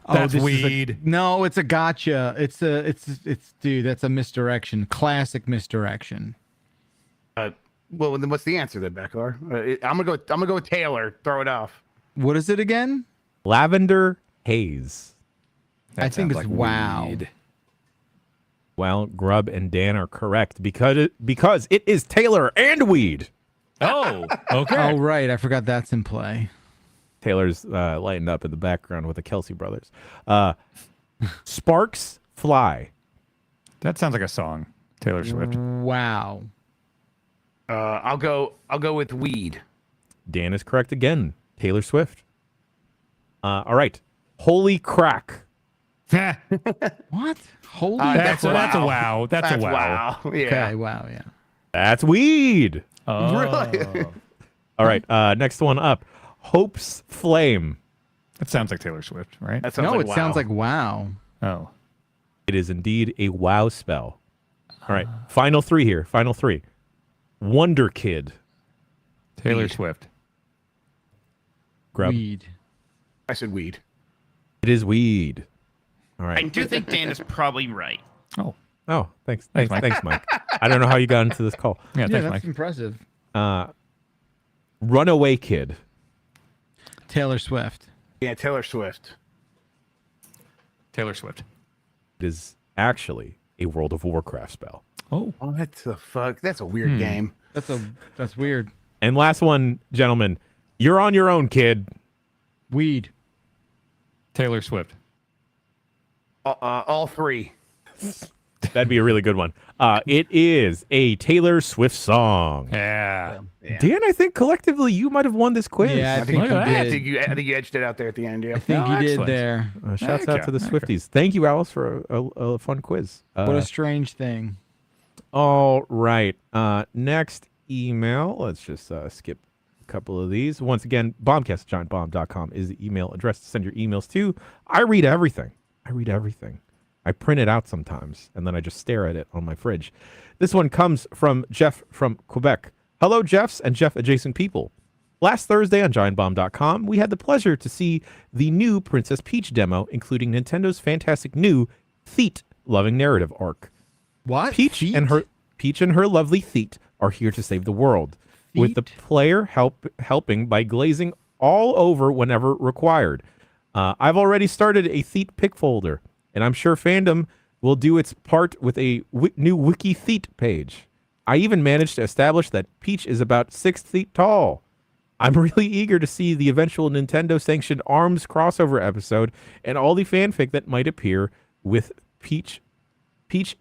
That's this is weed. No, it's a gotcha. It's dude, that's a misdirection. Classic misdirection. Well, then what's the answer then, Beckler? I'm gonna go with Taylor. Throw it off. What is it again? Lavender Haze. That I think sounds it's like wow. weed. Well, Grub and Dan are correct because it is Taylor and weed. Oh, okay. Oh right, I forgot that's in play. Taylor's lighting up in the background with the Kelsey brothers. Sparks Fly. That sounds like a song. Taylor Swift. Wow. I'll go with weed. Dan is correct again. Taylor Swift. All right. Holy crack. What? Holy. That's a wow. wow. That's a wow. Yeah. Okay. Wow. Yeah. That's weed. Oh. Really? All right. Next one up. Hope's Flame. That sounds like Taylor Swift, right? That sounds No, like it wow. sounds like wow. Oh. It is indeed a wow spell. All right. Final three here. Final three. Wonder Kid. Taylor Weed. Swift. Grub. Weed. I said weed. It is weed. All I right. do think Dan is probably right. Oh. Oh, thanks. Thanks, Thanks, Mike. I don't know how you got into this call. Yeah, Yeah, thanks, that's Mike. impressive. Runaway Kid. Taylor Swift. Yeah, Taylor Swift. Taylor Swift. It is actually a World of Warcraft spell. Oh. What the fuck? That's a weird game. That's weird. And last one, gentlemen. You're on your own, kid. Weed. Taylor Swift. All three. That'd be a really good one. It is a Taylor Swift song. Yeah. Dan, I think collectively you might have won this quiz. Yeah, I I think think, you look at that. did. I think you edged it out there at the end. Yeah. I think you did excellent. there. Shouts out to the Okay. Swifties. Thank you, Alice, for a fun quiz. What a strange thing. All right. Next email. Let's just skip a couple of these. Once again, bombcast@giantbomb.com is the email address to send your emails to. I read everything. I print it out sometimes, and then I just stare at it on my fridge. This one comes from Jeff from Quebec. Hello, Jeffs and Jeff-adjacent people. Last Thursday on giantbomb.com, we had the pleasure to see the new Princess Peach demo, including Nintendo's fantastic new Theet-loving narrative arc. What? Peach Feet? and her lovely Theet are here to save the world, with the Feet? player helping by glazing all over whenever required. I've already started a Theet pick folder, and I'm sure fandom will do its part with a new Wiki Theet page. I even managed to establish that Peach is about 6 feet tall. I'm really eager to see the eventual Nintendo-sanctioned ARMS crossover episode and all the fanfic that might appear with Peach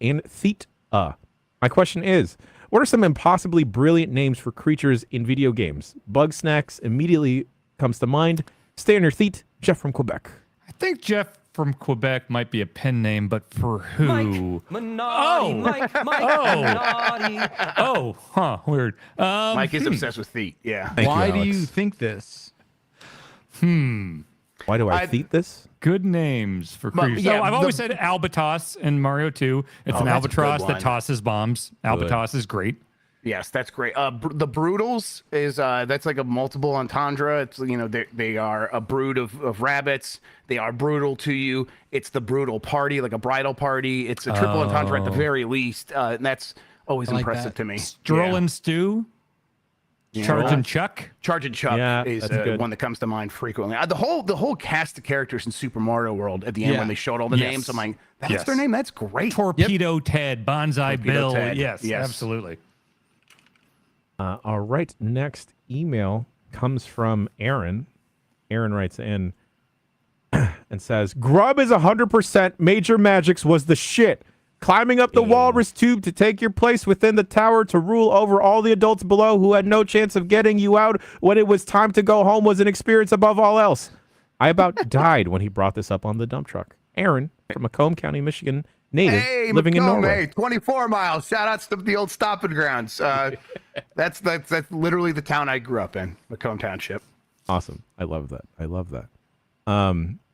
and Theet. My question is, what are some impossibly brilliant names for creatures in video games? Bug Snacks immediately comes to mind. Stay on your Theet. Jeff from Quebec. I think Jeff from Quebec might be a pen name, but for who? Minotti, Mike, Minotti. Oh, huh, weird. Mike is obsessed with feet. Yeah. Thank Why you, do you Alex. think this? Why do I Theet this? Good names for Well, creatures. yeah, so I've the- always said albatross in Mario 2. It's an that's a albatross good that one. tosses bombs. Albatross is great. Yes, that's great. The Broodals is that's like a multiple entendre. It's they are a brood of rabbits. They are brutal to you. It's the brutal party, like a bridal party. It's a triple entendre at the very least, and that's always I like impressive that. to me. Stroll and Stew. Charge and Chuck. Charge and Chuck Yeah, is that's good. one that comes to mind frequently. The whole cast of characters in Super Mario World at the end Yeah. when they showed all the Yes. names, I'm like, that's Yes. their name. That's great. Torpedo Ted. Bonsai Torpedo Bill. Ted. Yes, Yes. absolutely. All right. Next email comes from Aaron. Aaron writes in and says, Grub is 100%. Major Magics was the shit. Climbing up the walrus tube to take your place within the tower to rule over all the adults below who had no chance of getting you out when it was time to go home was an experience above all else. I about died when he brought this up on the dump truck. Aaron from Macomb County, Michigan, native, Hey, living in Macomb, Norway. hey, 24 miles. Shout outs to the old stomping grounds. That's literally the town I grew up in, Macomb Township. Awesome. I love that.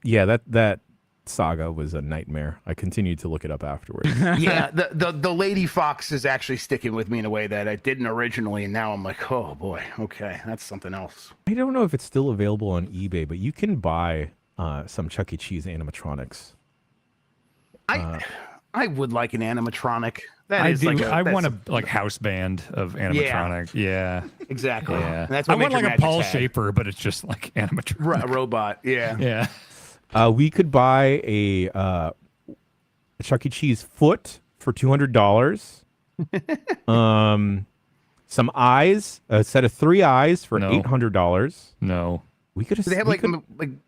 Yeah, that saga was a nightmare. I continued to look it up afterwards. Yeah, the Lady Fox is actually sticking with me in a way that I didn't originally, and now I'm like, oh boy, okay, that's something else. I don't know if it's still available on eBay, but you can buy some Chuck E. Cheese animatronics. I would like an animatronic. That I is do. like I that's want a like house band of animatronic. Yeah. exactly. Yeah. And that's I what want Major like a Magic's Paul had. Shaper, but it's just like animatronic. A robot. Yeah. Yeah. We could buy a Chuck E. Cheese foot for $200. Some eyes, a set of 3 eyes for No. $800. No. We could. Do they have like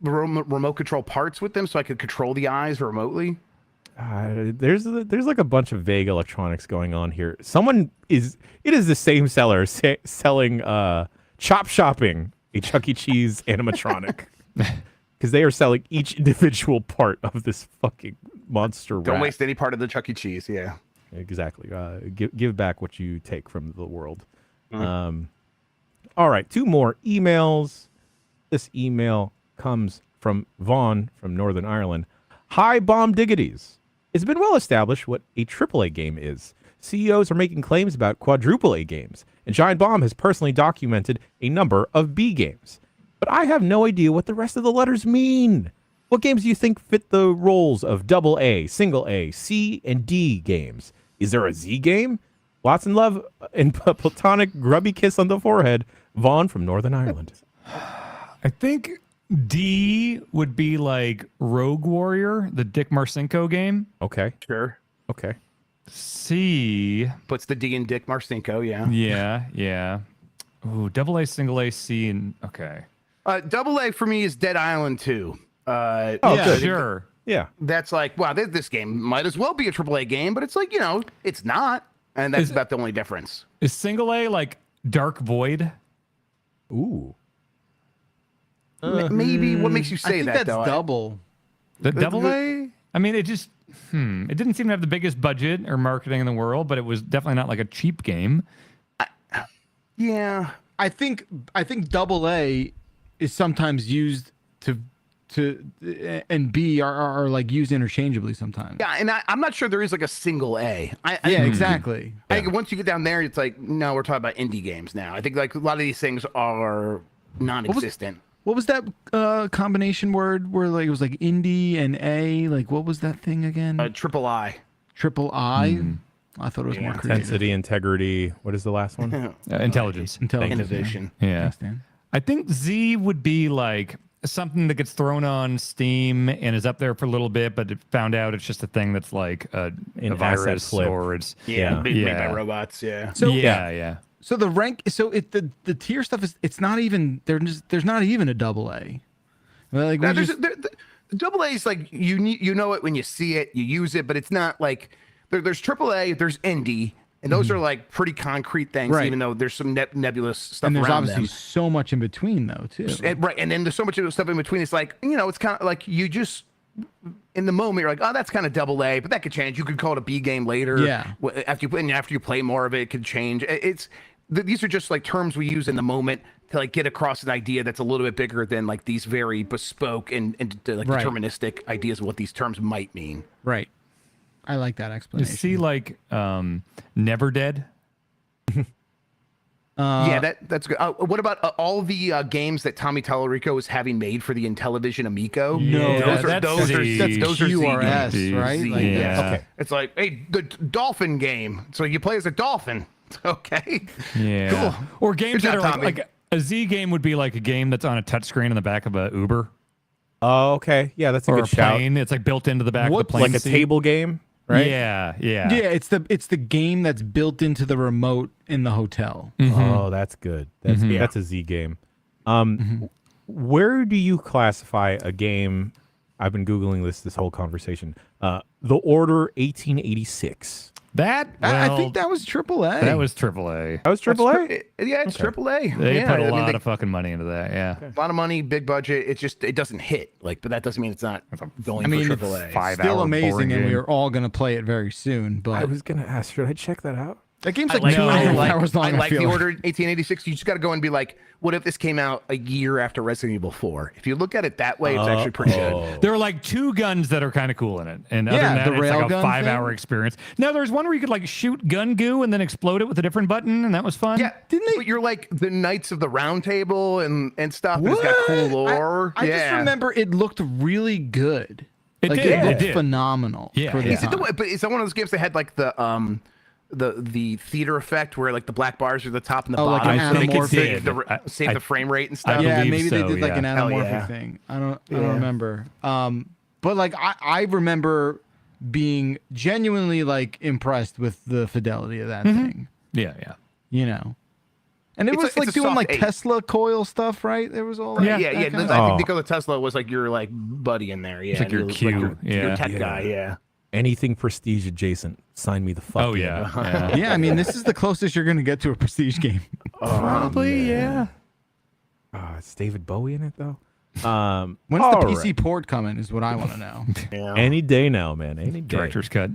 remote control parts with them so I could control the eyes remotely? There's like a bunch of vague electronics going on here. It is the same seller selling Chop Shopping, a Chuck E. Cheese animatronic. Because they are selling each individual part of this fucking monster rat. Don't waste any part of the Chuck E. Cheese. Yeah. Exactly. Give back what you take from the world. All right, 2 more emails. This email comes from Vaughn from Northern Ireland. Hi, Bomb Diggities. It's been well established what a AAA game is. CEOs are making claims about quadruple A games, and Giant Bomb has personally documented a number of B games. But I have no idea what the rest of the letters mean. What games do you think fit the roles of double A, single A, C, and D games? Is there a Z game? Lots and love and platonic grubby kiss on the forehead. Vaughn from Northern Ireland. I think D would be like Rogue Warrior, the Dick Marcinko game. Okay. Sure. Okay. C. Puts the D in Dick Marcinko. Yeah. Yeah. Ooh, double A, single A, C, and okay. Double A for me is Dead Island 2. Yeah, sure. Yeah. That's like, wow, this game might as well be a AAA game, but it's like, it's not. And that's about the only difference. Is single A like Dark Void? Ooh. Maybe. What makes you I say think that, that's though? double. The double A? I mean, it just, it didn't seem to have the biggest budget or marketing in the world, but it was definitely not like a cheap game. Yeah. I think double A is sometimes used to and B are like used interchangeably sometimes. Yeah, and I'm not sure there is like a single A. Yeah, exactly. I think once you get down there, it's like, no, we're talking about indie games now. I think like a lot of these things are non-existent. What was that combination word where like it was like indie and A? Like what was that thing again? Triple I. Triple I. I thought it was more creative. Intensity, integrity. What is the last one? Intelligence. Innovation. Yeah. Thanks, Dan. I think Z would be like something that gets thrown on Steam and is up there for a little bit, but it found out it's just a thing that's like a asset virus flip. or it's Yeah, made by Yeah. robots. Yeah. So yeah. So the rank, the tier stuff is it's not even there's not even a double A. Like Now, double A is like you know it when you see it, you use it, but it's not like there's triple A, there's indie, and those are like pretty concrete things, Right. even though there's some nebulous stuff and there's around obviously them. so much in between though too. Right, and then there's so much of the stuff in between. It's like it's kind of like you just in the moment you're like, oh, that's kind of double A, but that could change. You could call it a B game later. Yeah. After you play more of it, it could change. These are just like terms we use in the moment to like get across an idea that's a little bit bigger than like these very bespoke and like Right. deterministic ideas of what these terms might mean. Right. I like that You explanation. see like Never Dead? Yeah, that's good. What about all the games that Tommy Tallarico is having made for the Intellivision Amico? Yeah, those are Z QRS, games. right? Z Like, games. yeah. Okay. It's like, hey, the dolphin game. So you play as a dolphin. Okay. Yeah. Cool. Or games Good that job, are Tommy. like a Z game would be like a game that's on a touchscreen in the back of a Uber Oh, okay. Yeah, that's a or good a shout. plane. It's like built into the back of the plane. Like a seat. table game, right? Yeah. yeah, it's the game that's built into the remote in the hotel. Oh, that's good. That's a Z game. Where do you classify a game? I've been Googling this whole conversation. The Order 1886. I think that was triple A. That was AAA. That was AAA? Yeah, it's AAA. They yeah, put a I mean, lot of fucking money into that. Yeah. a lot of money, big budget. It doesn't hit. Like, but that doesn't mean it's not going I mean, for it's AAA. 5 still hour amazing, boring and we game. are all gonna play it very soon. I But was going to ask, should I check that out? that game's I like like, 2.5 hours long. I like feel the Order 1886. You just got to go and be like, what if this came out a year after Resident Evil 4? If you look at it that way, it's actually pretty good. There are like 2 guns that are kind of cool in it. And other Yeah, than that, the it's like a railgun 5-hour thing. experience. Now, there's one where you could like shoot gun goo and then explode it with a different button, and that was fun. Yeah, but you're like the Knights of the Round Table and stuff. And it's got cool lore. I just remember it looked really good. It like, did, It it looked did. phenomenal. Yeah, for the yeah. Is it time. but is that one of those games that had like the theater effect where like the black bars are the top and the Oh, like bottom, an so they can anamorphic- save the frame rate and stuff? I Yeah, believe maybe they so, did like an yeah. Hell anamorphic yeah. thing. I don't remember. But like I remember being genuinely like impressed with the fidelity of that thing. Yeah. You know. And it It's was a like doing soft like 8. Tesla coil stuff, right? There was all like, Yeah. that kind of- I think Nikola Tesla was like your like buddy in there. Yeah, like your he was, Q, your yeah. tech guy. Yeah. Anything prestige adjacent, sign me the fuck. Oh in. yeah. Yeah, I mean, this is the closest you're going to get to a prestige game. Probably yeah. Is David Bowie in it though? When's the all PC right. port coming is what I want to know. Any day now, man. Any day. Director's cut.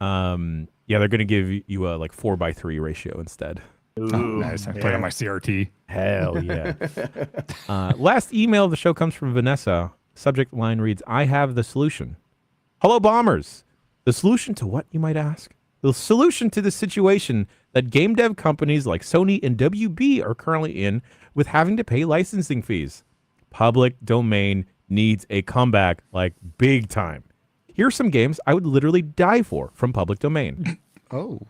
Yeah, they're gonna give you a like 4:3 ratio instead. Nice. I played on my CRT. Hell yeah. Last email of the show comes from Vanessa. Subject line reads, I have the solution. Hello, bombers. The solution to what, you might ask? The solution to the situation that game dev companies like Sony and WB are currently in with having to pay licensing fees. Public domain needs a comeback, like big time. Here's some games I would literally die for from public domain. Oh.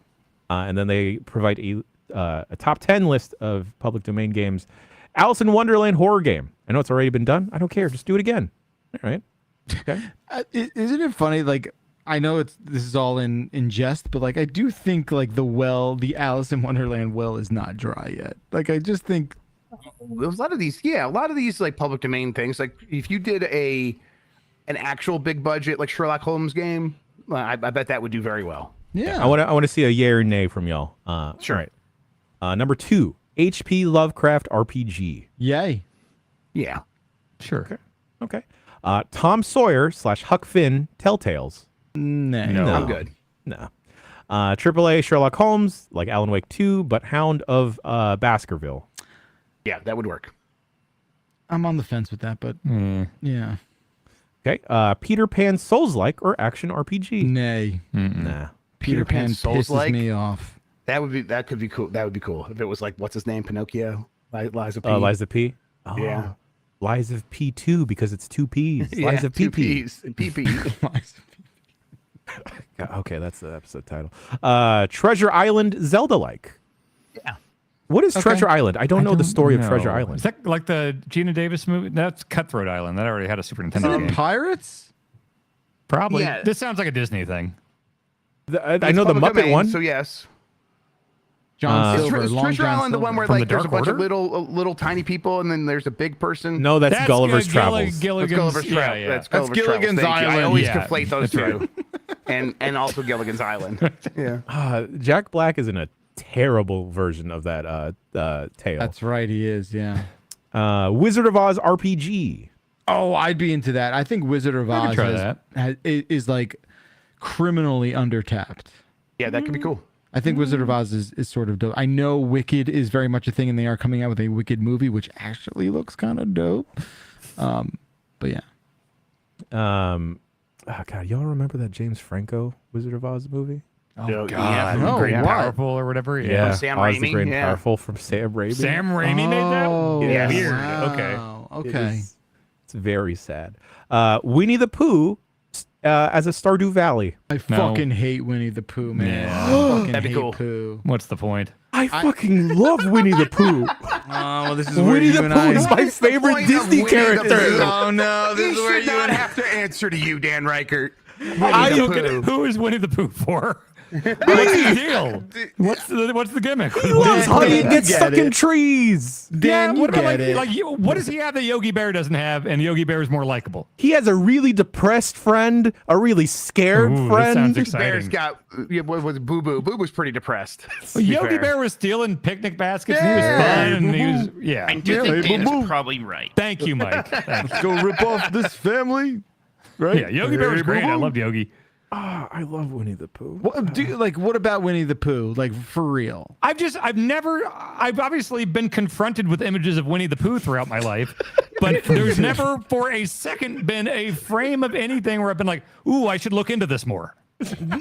And then they provide a top 10 list of public domain games. Alice in Wonderland horror game. I know it's already been done. I don't care. Just do it again. All right. Okay. Isn't it funny? Like, I know this is all in jest, but like, I do think like the Alice in Wonderland well is not dry yet. Like, I just think There's a lot of these like public domain things. Like if you did an actual big budget like Sherlock Holmes game, I bet that would do very well. yeah. I want to see a yay or nay from y'all. Sure. All right. Number 2, HP Lovecraft RPG. Yay. Yeah. Sure. Okay. Tom Sawyer / Huck Finn Telltales. No. I'm good. No. AAA Sherlock Holmes, like Alan Wake 2, but Hound of Baskerville. Yeah, that would work. I'm on the fence with that, but yeah. Okay. Peter Pan Souls-like or action RPG. Nay. Nah. Peter Pan pisses Souls-like? me off. That could be cool. That would be cool if it was like what's his name, Pinocchio, Liza P. Liza P. Oh, Yeah. Liza P2 because it's 2 P's. Yeah, Liza two PP. P's and PP. Okay, that's the episode title. Treasure Island Zelda-like. Yeah. What is Treasure Island? I don't know the story of Treasure know. Island. Is that like the Gina Davis movie? That's Cutthroat Island. That already had a Super Nintendo Isn't it game. Pirates? Probably. Yeah. This sounds like a Disney thing. I know the Public Muppet domain, one. So yes. John Is Silver. Long Treasure John Island the Silver. one where From like the there's a Dark bunch of Order? little tiny people and then there's a big person? No, that's Gulliver's Travels. That's Gilligan's, Gulliver's Travels. yeah. That's That's Gulliver's Gilligan's Travels. Thank you. I Island. always Yeah, conflate those that's two. and also Gilligan's Island. Yeah. Jack Black is in a terrible version of that tale. That's right, he is, yeah. Wizard of Oz RPG. Oh, I'd be into that. I think Wizard of I could Oz try is like criminally undertapped. Yeah, that could be cool. I think Wizard of Oz is sort of dope. I know Wicked is very much a thing, and they are coming out with a Wicked movie, which actually looks kind of dope. But yeah. Oh God, y'all remember that James Franco Wizard of Oz movie? Oh, God. No, Great and what? Powerful or whatever. Yeah, Sam Oz the Raimi, Great and yeah. Powerful from Sam Raimi. Sam Raimi made that? Oh, Yeah. Weird. wow. It Okay. is- it's very sad. Winnie the Pooh as a Stardew Valley. I fucking hate Winnie the Pooh, man. Yeah. I fucking That'd be hate cool. Okay. Pooh. What's the point? I fucking love Winnie the Pooh. Oh, well, this is where Winnie you the and Pooh I... is my What is the favorite point of Disney Winnie the character. Pooh? Oh, no. He This is where should you not and I... have to answer to you, Dan Reichert. I Winnie the don't Pooh. Who is Winnie the Pooh for? What's the deal? What's the gimmick? He loves Dan, honey you and gets get stuck in it. trees. Dan, you what about get it. what does he have that Yogi Bear doesn't have, and Yogi Bear is more likable? He has a really depressed friend, a really scared Ooh, that friend. sounds Bear's exciting. got what was Boo Boo? Boo Boo's pretty depressed. to be Yogi fair. Bear was stealing picnic baskets. And he was Yeah. fun, and he was I do think hey, Dan's boo-boo. probably right. Thank you, Mike. Thank you. Go rip off this family. Right? Yeah, Yogi Bear was great. I loved Yogi. I love Winnie the Pooh. What about Winnie the Pooh? Like, for real? I've obviously been confronted with images of Winnie the Pooh throughout my life, but there's never for a second been a frame of anything where I've been like, ooh, I should look into this more.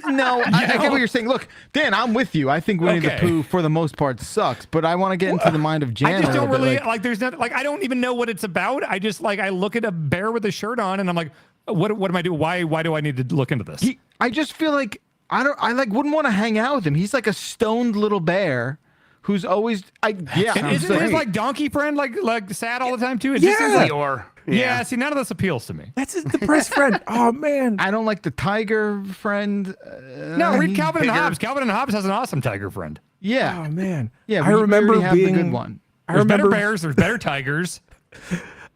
No, I get know? what you're saying. Look, Dan, I'm with you. I think Winnie the Okay. Pooh, for the most part, sucks. But I want to get into the mind of Jan. I just a don't little bit, really like. There's not like I don't even know what it's about. I just like I look at a bear with a shirt on, and I'm like, what am I doing? Why do I need to look into this? I just feel like I wouldn't want to hang out with him. He's like a stoned little bear who's always and I'm isn't sorry. his like donkey friend like sad all the time too? It Yeah. just seems like, Or yeah. See, none of this appeals to me. That's his depressed friend. Oh man. I don't like the tiger friend. No, read he's Calvin and bigger. Hobbes. Calvin and Hobbes has an awesome tiger friend. Yeah, Oh man. yeah. I remember already have being the good one. I There's remember better bears. There's better tigers.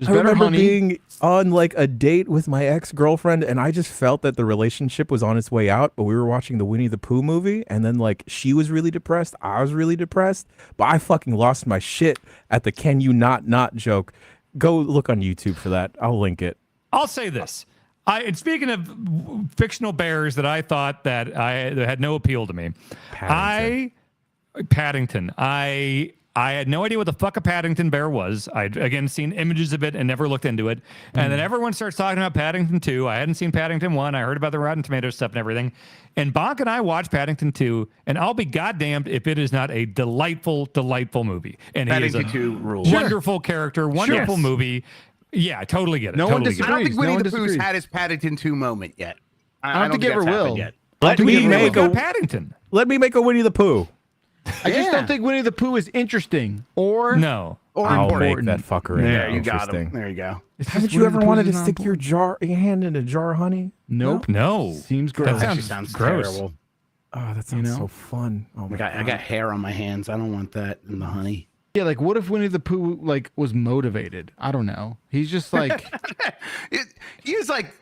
I remember being on like a date with my ex-girlfriend, and I just felt that the relationship was on its way out, but we were watching the Winnie the Pooh movie, and then like she was really depressed, I was really depressed, but I fucking lost my shit at the "can you not" joke. Go look on YouTube for that. I'll link it. I'll say this. And speaking of fictional bears that I thought that had no appeal to me, Paddington. I had no idea what the fuck a Paddington bear was. I'd, again, seen images of it and never looked into it. And then everyone starts talking about Paddington 2. I hadn't seen Paddington 1. I heard about the Rotten Tomatoes stuff and everything. And Bonk and I watched Paddington 2, and I'll be goddamned if it is not a delightful, delightful movie. And Paddington 2 rules. Wonderful character, wonderful movie. Yeah, I totally get it. No one totally get I don't it. think Winnie the Pooh's had his Paddington 2 moment yet. I don't think it ever will. Yet. Let me make a Paddington. Let me make a Winnie the Pooh. I just don't think Winnie the Pooh is interesting or I'll important. make that fucker in There there. you got Interesting. him. There you go. Haven't you ever wanted to stick your hand in a jar of honey? Nope. No. Seems gross. That Actually sounds gross. terrible. Oh, that sounds so fun. Oh my I got hair on my hands. I don't want that in the honey. Yeah, like what if Winnie the Pooh like was motivated? I don't know. He's just like He's like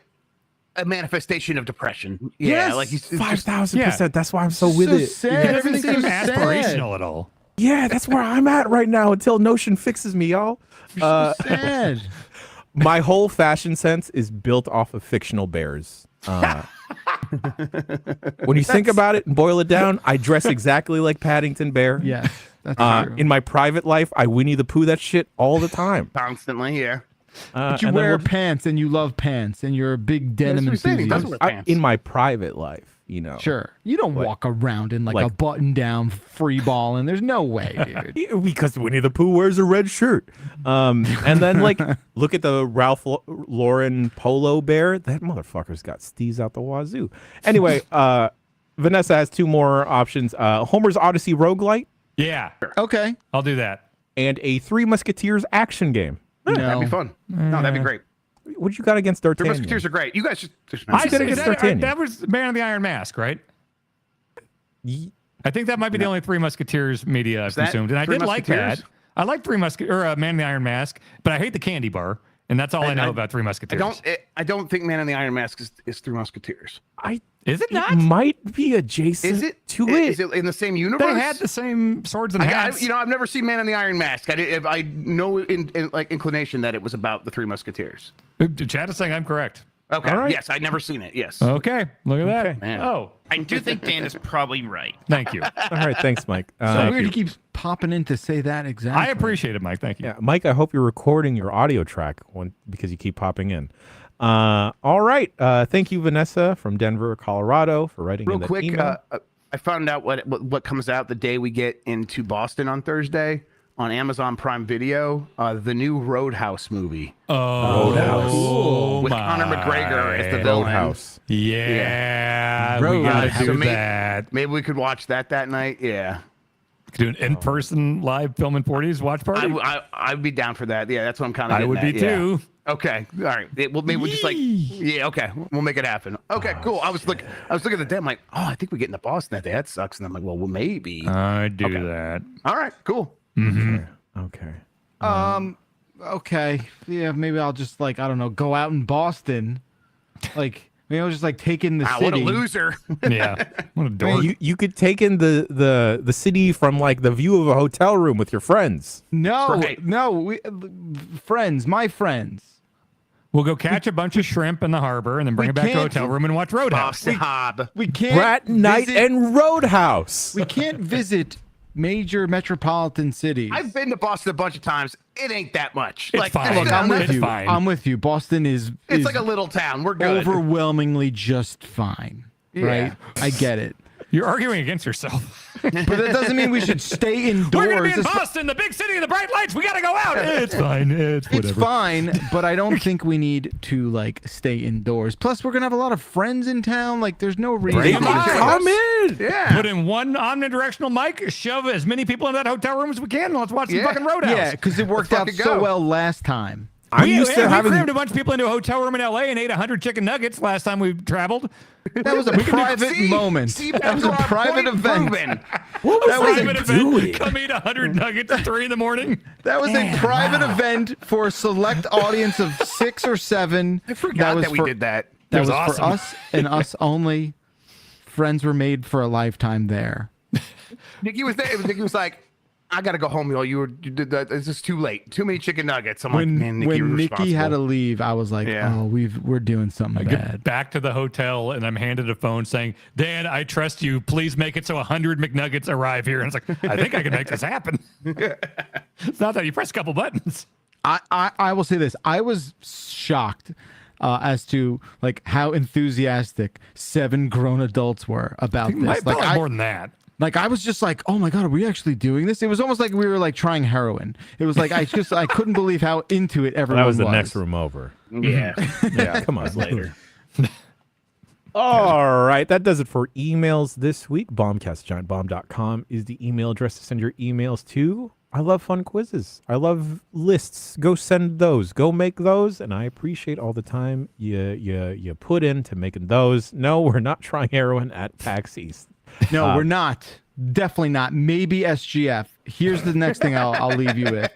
a manifestation of depression. Yes, Yeah, like he's 5,000%. That's why I'm so with it. sad. It doesn't Everything's seem so sad. aspirational at all. Yeah, that's where I'm at right now until Notion fixes me, y'all. Sad. My whole fashion sense is built off of fictional bears. When you think about it and boil it down, I dress exactly like Paddington Bear. Yes, that's true. In my private life, I Winnie the Pooh that shit all the time. constantly, yeah. But you and then wear we'll- pants and you love pants and you're a big denim That's what I'm saying, he does enthusiast. wear pants. in my private life, you know. Sure. You don't walk around in like a like- button down free ball and there's no way, dude. Yeah, because Winnie the Pooh wears a red shirt. And then like look at the Ralph Lauren polo bear. That motherfucker's got steez out the wazoo. Anyway, Vanessa has two more options. Homer's Odyssey roguelite Yeah, Okay. I'll do that. and a Three Musketeers action game. That'd be fun. No, that'd be great. What you got against Three D'Artagnan? Musketeers are great. You guys just I gotta said get D'Artagnan. that was Man of the Iron Mask, right? I think that might be the only Three Musketeers media I've that consumed, and I Three did like Musketeers? that. I like Three Musketeers or Man of the Iron Mask, but I hate the candy bar, and that's all I know about Three Musketeers. I don't think Man in the Iron Mask is Three Musketeers. Is it not? It might be adjacent Is it to Is it. it in the same universe? They had the same swords and I, hats. I've never seen Man in the Iron Mask. I know in like inclination that it was about the Three Musketeers. Chad is saying I'm correct. Okay. All right. Yes, I'd never seen it. Yes. Okay, look at that. Man. Oh, I do think Dan is probably right. thank you. All right, thanks, Mike. So weird he keeps popping in to say that exactly. I appreciate it, Mike. Thank you. Yeah, Mike, I hope you're recording your audio track because you keep popping in. All right. Thank you, Vanessa from Denver, Colorado, for writing Real in that quick, email. I found out what comes out the day we get into Boston on Thursday on Amazon Prime Video. The new Roadhouse movie Oh, with Conor McGregor as the villain. Roadhouse. Yeah, we gotta Roadhouse. do So that. Maybe we could watch that night. Yeah, Do an in-person live film in 40s watch party. I'd be down for that. Yeah, that's what I'm kind of. I would be too. Okay, all right. Well, maybe we'll just like, yeah, okay, we'll make it happen. Okay, cool. I was looking at the day. I'm like, oh, I think we get into Boston that day. That sucks. And I'm like, well, maybe. I do that. All right, cool. Okay. Okay. Yeah, maybe I'll just like, I don't know, go out in Boston. Like maybe I'll just like take in the city. What a loser. Yeah, what a dork. You could take in the city from like the view of a hotel room with your friends. No, Right. no, friends, my friends. We'll go catch a bunch of shrimp in the harbor and then bring it back to a hotel room and watch Roadhouse. Bob. We can't Brat Night visit- and Roadhouse. we can't visit major metropolitan cities. I've been to Boston a bunch of times. It ain't that much. It's fine. this Look, town, I'm with it's you. Fine. I'm with you. Boston is like a little town. We're good. overwhelmingly just fine. Right? I get it. You're arguing against yourself. But that doesn't mean we should stay indoors. We're gonna be in It's- Boston, the big city of the bright lights. We gotta go out. It's fine. It's whatever. It's fine, but I don't think we need to like stay indoors. Plus, we're gonna have a lot of friends in town. Like, there's no reason. Bring to them just- on. Come in. Yeah. Put in one omnidirectional mic, shove as many people in that hotel room as we can, and let's watch some Yeah. fucking Roadhouse. Yeah, because it worked out fucking so go. well last time. I'm we used to having. crammed a bunch of people into a hotel room in LA and ate 100 chicken nuggets last time we traveled. That was a private moment. That was a private event. What was Private I event. doing? Come eat 100 nuggets at 3 in the morning. That was a private event for a select audience of 6 or 7. I forgot that we did that. That was was awesome. for us and us only. Friends were made for a lifetime there. Nikki was there. Nikki was like, I gotta go home, y'all. You did that. It's just too late. Too many chicken nuggets. I'm like, man, Nikki, When you're Nikki had to responsible. leave, I was like, Yeah. oh, we're doing something Get bad. back to the hotel and I'm handed a phone saying, Dan, I trust you. Please make it so 100 McNuggets arrive here. And it's like, I think I can make this happen. It's not that you press a couple buttons. I will say this. I was shocked as to like how enthusiastic 7 grown adults were about this. Might Like more than that. Like I was just like, oh my god, are we actually doing this? It was almost like we were like trying heroin. It was like I couldn't believe how into it everyone That was was. the next room over. Yeah. Yeah, come on, later. All right, that does it for emails this week. Bombcast@giantbomb.com is the email address to send your emails to. I love fun quizzes. I love lists. Go send those. Go make those, and I appreciate all the time you put into making those. No, we're not trying heroin at PAX East. No, we're not. Definitely not. Maybe SGF. Here's the next thing I'll leave you with.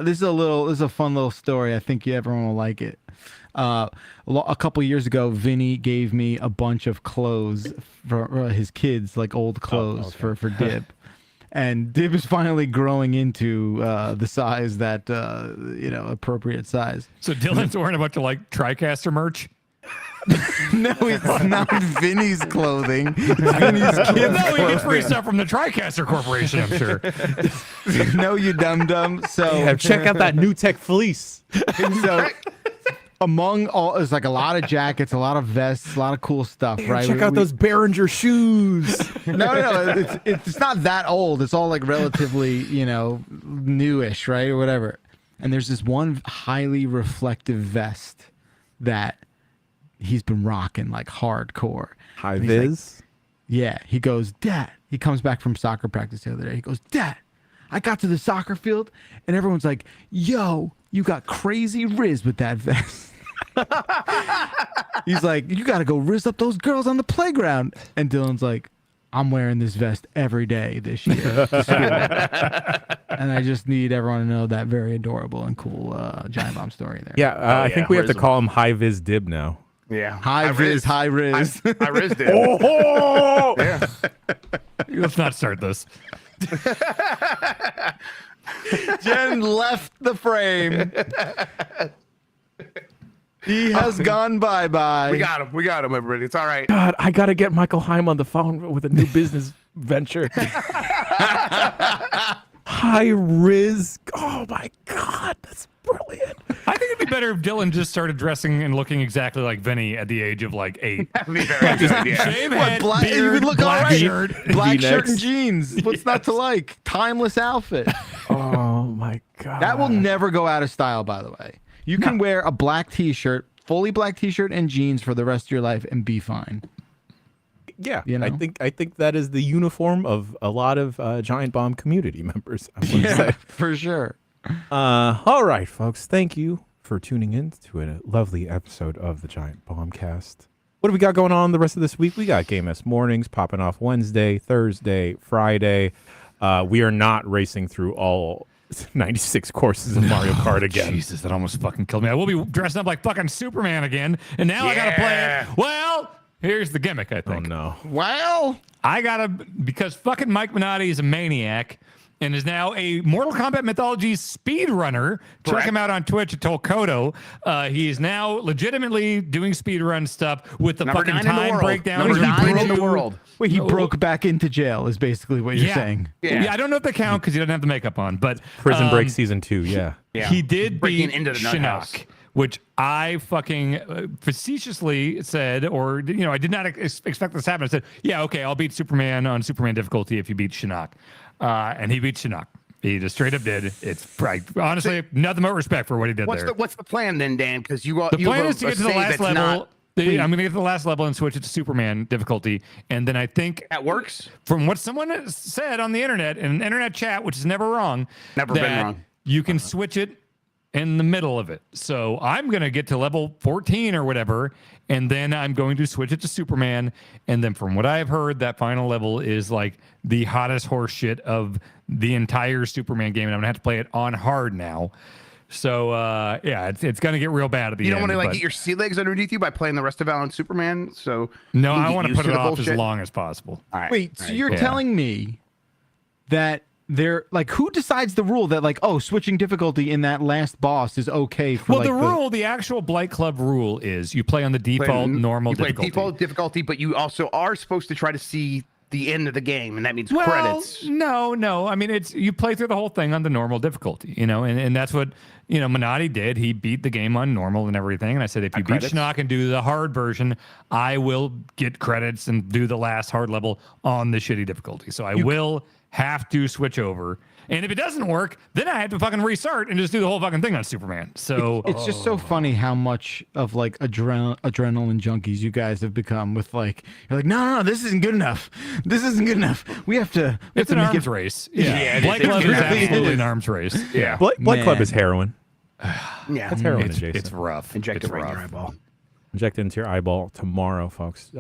This is a fun little story. I think everyone will like it. A couple years ago, Vinny gave me a bunch of clothes for his kids, like old clothes for Dib. And Dib is finally growing into the size that appropriate size. So Dylan's wearing a bunch of like TriCaster merch. No, it's not Vinny's clothing. It's Vinny's kids' No, he gets free clothing. stuff from the TriCaster Corporation, I'm sure. No, you dum-dum. So Yeah, check out that new tech fleece. so among all, it's like a lot of jackets, a lot of vests, a lot of cool stuff, right? Check out those Behringer shoes. No, it's not that old. It's all like relatively, newish, right, or whatever. And there's this one highly reflective vest that he's been rocking like hardcore. Hi-Rizz. Yeah, he goes, Dad. He comes back from soccer practice the other day. He goes, Dad, I got to the soccer field and everyone's like, yo, you got crazy Rizz with that vest. He's like, you got to go Rizz up those girls on the playground. And Dylan's like, I'm wearing this vest every day this year to school. And I just need everyone to know that very adorable and cool Giant Bomb story there. Yeah, I think we have to Rizz. call him Hi-Rizz Dib now. Yeah. Hi-Rizz. Hi-Rizz did. Oh! Yeah. Let's not start this. Jen left the frame. He has gone bye-bye. We got him, everybody. It's all right. God, I got to get Michael Heim on the phone with a new business venture. Hi-Rizz. Oh, my God. That's brilliant. I think it'd be better if Dylan just started dressing and looking exactly like Vinny at the age of like 8. That'd be very good. Yeah. Shave What, head, black, beard, you would look all black right. shirt. Black shirt V-necks. and jeans. What's not to like? Timeless outfit. Oh, my God. That will never go out of style, by the way. You can wear a black t-shirt, fully black t-shirt and jeans for the rest of your life and be fine. Yeah, You know? I think that is the uniform of a lot of Giant Bomb community members. I want to say. For sure. All right, folks. Thank you for tuning in to a lovely episode of the Giant Bombcast. What do we got going on the rest of this week? We got Game S Mornings popping off Wednesday, Thursday, Friday. We are not racing through all 96 courses of Mario Kart again. Jesus, that almost fucking killed me. I will be dressing up like fucking Superman again, and now I gotta play Yeah. it. Well, here's the gimmick, I Oh, think. no. Well, I gotta, because fucking Mike Minotti is a maniac and is now a Mortal Kombat Mythology speedrunner. Check Correct. him out on Twitch at Tolkoto. He is now legitimately doing speedrun stuff with the Number fucking 9 in the time world. breakdowns. Number He 9 in broke- the world. wait, he broke back into jail is basically what you're Yeah. saying. Yeah. I don't know if they count because he doesn't have the makeup on, but Prison Break Season 2, yeah. Yeah. he did Breaking beat into the nut house. Shinnok, which I fucking facetiously said, or I did not expect this to happen. I said, yeah, okay, I'll beat Superman on Superman difficulty if you beat Shinnok. And he beat Shinnok. He just straight up did. It's honestly nothing but respect for what he did there. What's the plan then, Dan? Because The plan is to get to the last level. I'm going to get to the last level and switch it to Superman difficulty. And then I think that works. from what someone said on the internet, in an internet chat, which is never wrong, Never been that wrong. You can switch it in the middle of it. So I'm going to get to level 14 or whatever, and then I'm going to switch it to Superman. And then from what I've heard, that final level is like the hottest horse shit of the entire Superman game, and I'm going to have to play it on hard now. So, yeah, it's going to get real bad at the end. You don't want to like get your sea legs underneath you by playing the rest of it on Superman? So no, I want to put it off as long as possible. All right. Wait, so you're telling me that they're like, who decides the rule that like, oh, switching difficulty in that last boss is okay for well, like, the actual Blight Club rule is you play on the default normal difficulty. You play default difficulty, but you also are supposed to try to see the end of the game, and that means credits. No. I mean, it's you play through the whole thing on the normal difficulty, and that's what Minotti did. He beat the game on normal and everything. And I said, if you beat Schnock and do the hard version, I will get credits and do the last hard level on the shitty difficulty. So I will have to switch over. And if it doesn't work, then I have to fucking restart and just do the whole fucking thing on Superman. So it's just so funny how much of like adrenaline junkies you guys have become with like, you're like, no, this isn't good enough. This isn't good enough. We have to it's an arms race. Yeah. Blight Club is absolutely an arms race. Yeah. Blight Club is heroin. Yeah. That's heroin adjacent. It's rough. Inject it right in your eyeball. Inject it into your eyeball tomorrow, folks.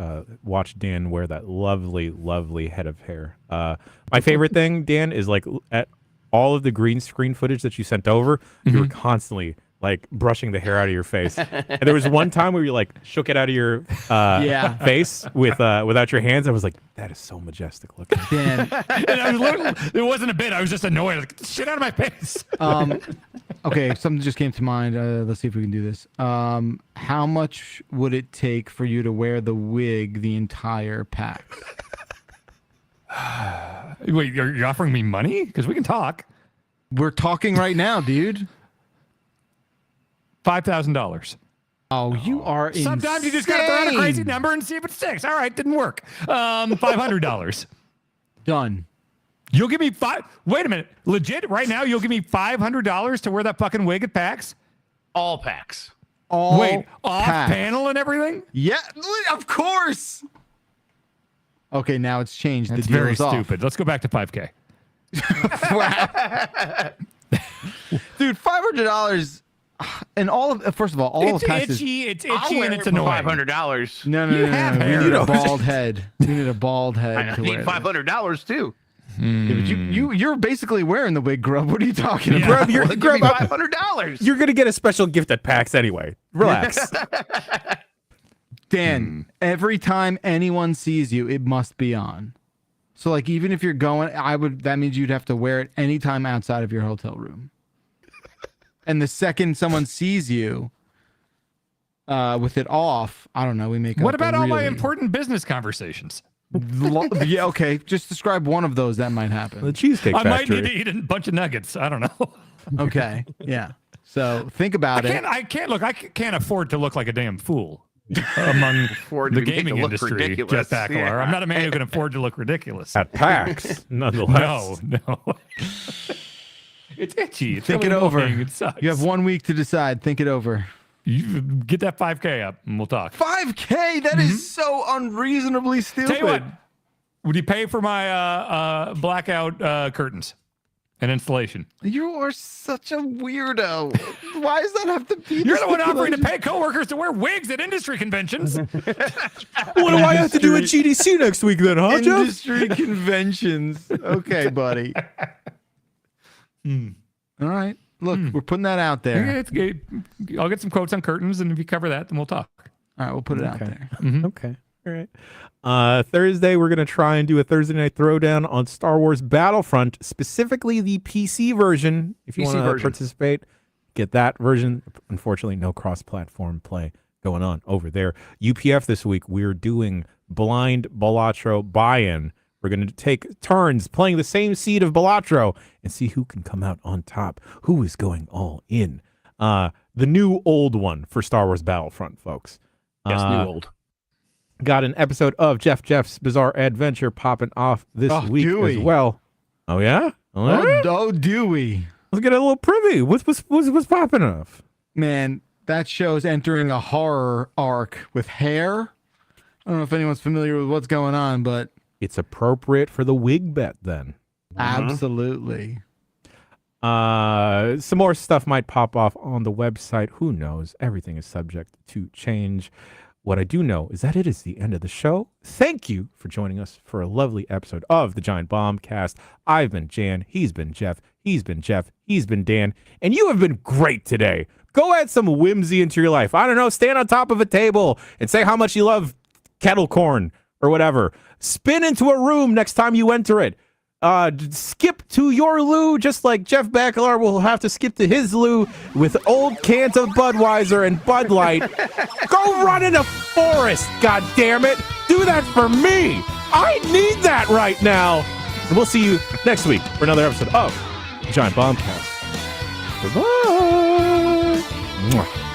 Watch Dan wear that lovely, lovely head of hair. My favorite thing, Dan, is like at all of the green screen footage that you sent over, you were constantly like brushing the hair out of your face. And there was one time where you like shook it out of your face with without your hands. I was like, that is so majestic looking. Dan. And I was it wasn't a bit. I was just annoyed. Like, get the shit out of my face. Okay, something just came to mind. Let's see if we can do this. How much would it take for you to wear the wig the entire pack? Wait, you're offering me money? Because we can talk. We're talking right now, dude. $5,000. Oh, you are insane. Sometimes you just gotta throw out a crazy number and see if it sticks. All right, didn't work. $500. Done. You'll give me Wait a minute. Legit, right now, you'll give me $500 to wear that fucking wig at PAX? All packs. Wait, off panel and everything? Yeah, of course. Okay, now it's changed. That's the deal very is off. stupid. Let's go back to 5K. Dude, $500 and all of first of all it's of PAX itchy. It's itchy and it's annoying. $500. No. We need a bald head. We need a bald head. I need $500 too. Yeah, but you're basically wearing the wig, Grub. What are you talking about? Grub, Grub, $500. You're gonna get a special gift at PAX anyway. Relax. Dan, every time anyone sees you, it must be on. So like even if you're going, that means you'd have to wear it anytime outside of your hotel room. And the second someone sees you with it off, I don't know, we make What about all my important business conversations? Yeah, okay. Just describe one of those that might happen. The Cheesecake I Factory. might need to eat a bunch of nuggets. I don't know. Okay. Yeah. So think about it. I can't afford to look like a damn fool among the gaming industry. Jeff Baclar. Yeah. I'm not a man who can afford to look ridiculous. At PAX, nonetheless. No. It's itchy. It's Think really it over. annoying. It sucks. You have 1 week to decide. Think it over. You get that 5K up and we'll talk. 5K? That is so unreasonably stupid. Tell you what, would you pay for my blackout curtains and installation? You are such a weirdo. Why does that have to be? You're the one offering to pay coworkers to wear wigs at industry conventions. What do I have to do at GDC next week then, huh, Jeff? Industry conventions. Okay, buddy. All right. Look, we're putting that out there. Yeah, it's good. I'll get some quotes on curtains, and if you cover that, then we'll talk. All right, we'll put it out there. Okay. All right. Thursday, we're going to try and do a Thursday night throwdown on Star Wars Battlefront, specifically the PC version. If you want to participate, get that version. Unfortunately, no cross-platform play going on over there. UPF this week, we're doing Blind Balatro buy-in. We're going to take turns playing the same seed of Balatro and see who can come out on top. Who is going all in? The new old one for Star Wars Battlefront, folks. Yes, new old. Got an episode of Jeff's Bizarre Adventure popping off this week Dewey. as well. Oh, yeah? Oh, Dewey. Let's get a little privy. What's popping off? Man, that show's entering a horror arc with hair. I don't know if anyone's familiar with what's going on, but It's appropriate for the wig bet then. absolutely. Some more stuff might pop off on the website. Who knows? Everything is subject to change. What I do know is that it is the end of the show. Thank you for joining us for a lovely episode of the Giant Bombcast. I've been Jan. He's been Jeff. He's been Jeff. He's been Dan. And you have been great today. Go add some whimsy into your life. I don't know. Stand on top of a table and say how much you love kettle corn or whatever. Spin into a room next time you enter it. Skip to your loo, just like Jeff Bakalar will have to skip to his loo with old cans of Budweiser and Bud Light. Go run in a forest, God damn it! Do that for me! I need that right now! And we'll see you next week for another episode of Giant Bombcast. Goodbye! Mwah.